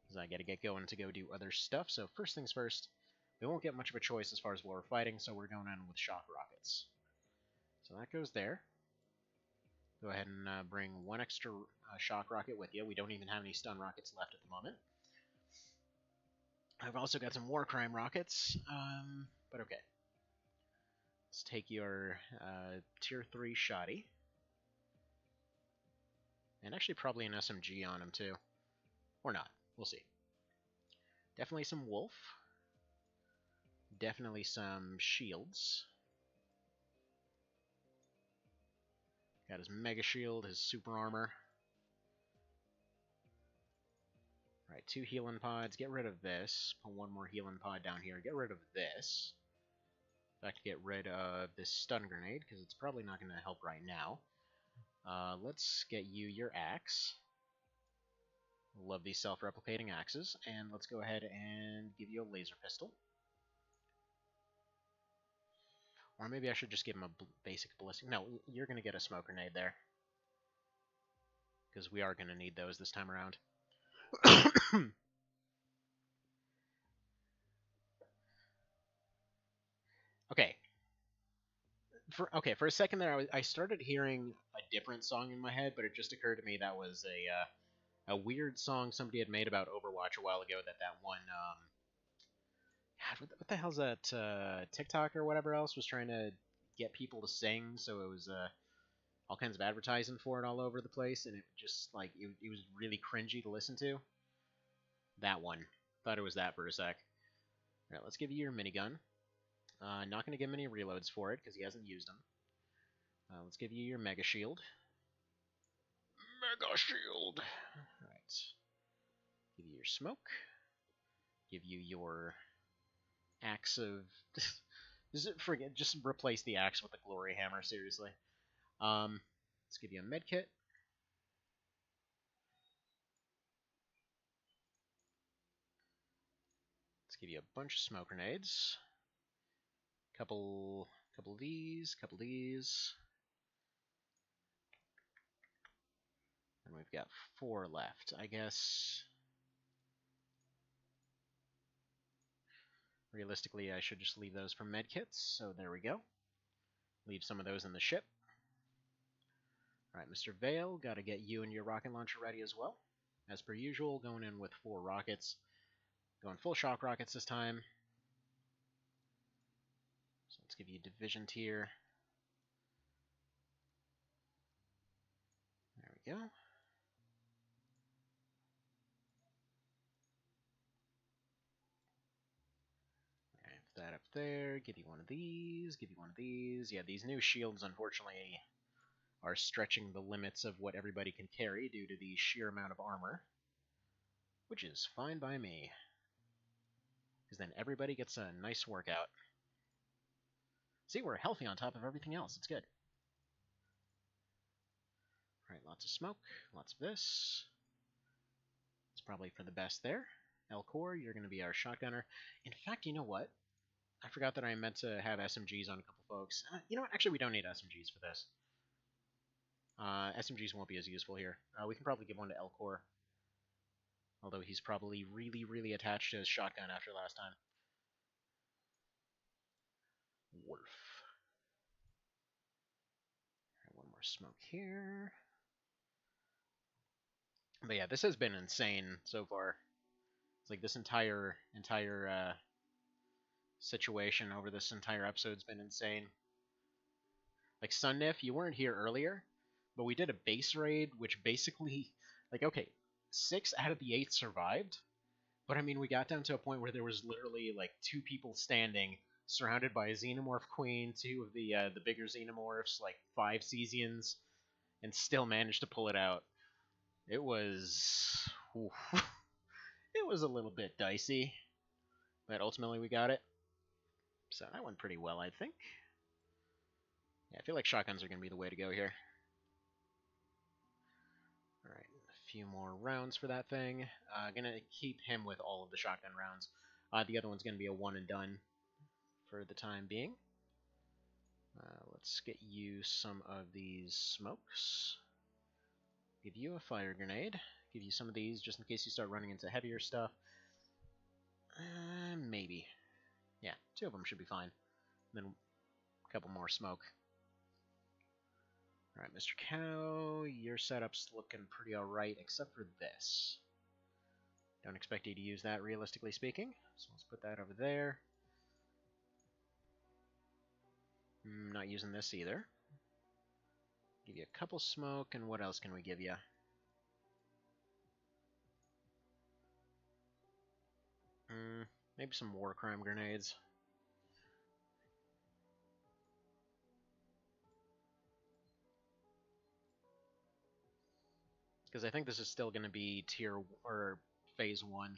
Because I got to get going to go do other stuff. So first things first, we won't get much of a choice as far as what we're fighting, so we're going in with shock rockets. So that goes there. Go ahead and bring one extra shock rocket with you. We don't even have any stun rockets left at the moment. I've also got some war crime rockets, but okay. Let's take your tier 3 shoddy. And actually probably an SMG on him too. Or not. We'll see. Definitely some wolf. Definitely some shields. Got his mega shield, his super armor. Alright, 2 healing pods. Get rid of this. Put one more healing pod down here. Get rid of this. In fact, get rid of this stun grenade, because it's probably not going to help right now. Let's get you your axe. Love these self-replicating axes. And let's go ahead and give you a laser pistol. Or maybe I should just give him a basic ballistic. No, you're going to get a smoke grenade there. Because we are going to need those this time around. Okay. For a second there, I started hearing a different song in my head, but it just occurred to me that was a weird song somebody had made about Overwatch a while ago. That one, God, what the hell's that? TikTok or whatever else was trying to get people to sing, so it was all kinds of advertising for it all over the place, and it just like it was really cringy to listen to. That one, thought it was that for a sec. All right, let's give you your minigun. Not going to give him any reloads for it, because he hasn't used them. Let's give you your Mega Shield. Mega Shield! Alright. Give you your smoke. Give you your axe of... just replace the axe with the glory hammer, seriously. Let's give you a medkit. Let's give you a bunch of smoke grenades. Couple of these, couple of these. And we've got 4 left. I guess realistically I should just leave those for medkits, so there we go. Leave some of those in the ship. Alright, Mr. Vale, gotta get you and your rocket launcher ready as well. As per usual, going in with 4 rockets. Going full shock rockets this time. So let's give you division tier. There we go. Have that up there. Give you one of these. Give you one of these. Yeah, these new shields, unfortunately, are stretching the limits of what everybody can carry due to the sheer amount of armor. Which is fine by me. Because then everybody gets a nice workout. See, we're healthy on top of everything else. It's good. Alright, lots of smoke. Lots of this. It's probably for the best there. Elcor, you're going to be our shotgunner. In fact, you know what? I forgot that I meant to have SMGs on a couple folks. You know what? Actually, we don't need SMGs for this. SMGs won't be as useful here. We can probably give one to Elcor. Although he's probably really, really attached to his shotgun after last time. Wolf. Alright, one more smoke here. But yeah, this has been insane so far. It's like this entire situation over this entire episode's been insane. Like, Sunnif, you weren't here earlier, but we did a base raid, which basically, like, okay, 6 out of the 8 survived, but I mean, we got down to a point where there was literally, like, 2 people standing, surrounded by a Xenomorph Queen, 2 of the bigger Xenomorphs, like, 5 Cesians, and still managed to pull it out. It was... it was a little bit dicey, but ultimately we got it. So that went pretty well, I think. Yeah, I feel like shotguns are going to be the way to go here. Alright, a few more rounds for that thing. Gonna keep him with all of the shotgun rounds. The other one's going to be a one and done for the time being. Let's get you some of these smokes. Give you a fire grenade. Give you some of these just in case you start running into heavier stuff. Maybe. Yeah, 2 of them should be fine. And then a couple more smoke. Alright, Mr. Cow, your setup's looking pretty alright, except for this. Don't expect you to use that, realistically speaking. So let's put that over there. Not using this either. Give you a couple smoke, and what else can we give you? Maybe some war crime grenades. Because I think this is still going to be or phase 1.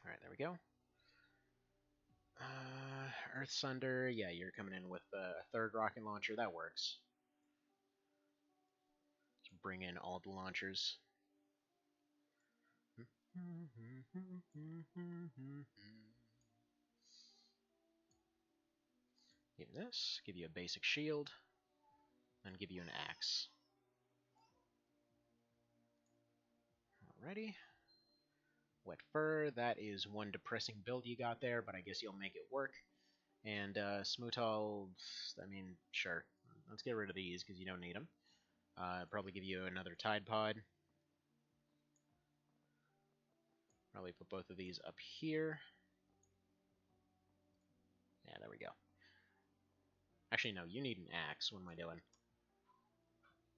Alright, there we go. Earth Sunder, yeah, you're coming in with a 3rd rocket launcher, that works. Let's bring in all the launchers. Give this, give you a basic shield, then give you an axe. Alrighty. Wet Fur, that is one depressing build you got there, but I guess you'll make it work. And Smootal, I mean, sure. Let's get rid of these because you don't need them. Probably give you another Tide Pod. Probably put both of these up here. Yeah, there we go. Actually, no, you need an axe. What am I doing?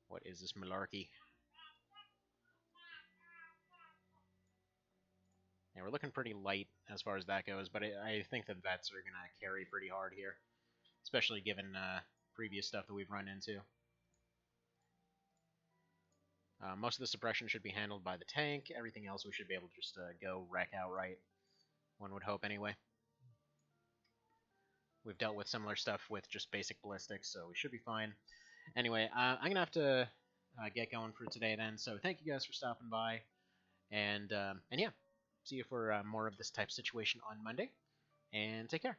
What is this malarkey? Yeah, we're looking pretty light as far as that goes, but I think the vets are going to carry pretty hard here. Especially given previous stuff that we've run into. Most of the suppression should be handled by the tank. Everything else we should be able to just go wreck outright. One would hope anyway. We've dealt with similar stuff with just basic ballistics, so we should be fine. Anyway, I'm going to have to get going for today then, so thank you guys for stopping by. And yeah, see you for more of this type of situation on Monday, and take care.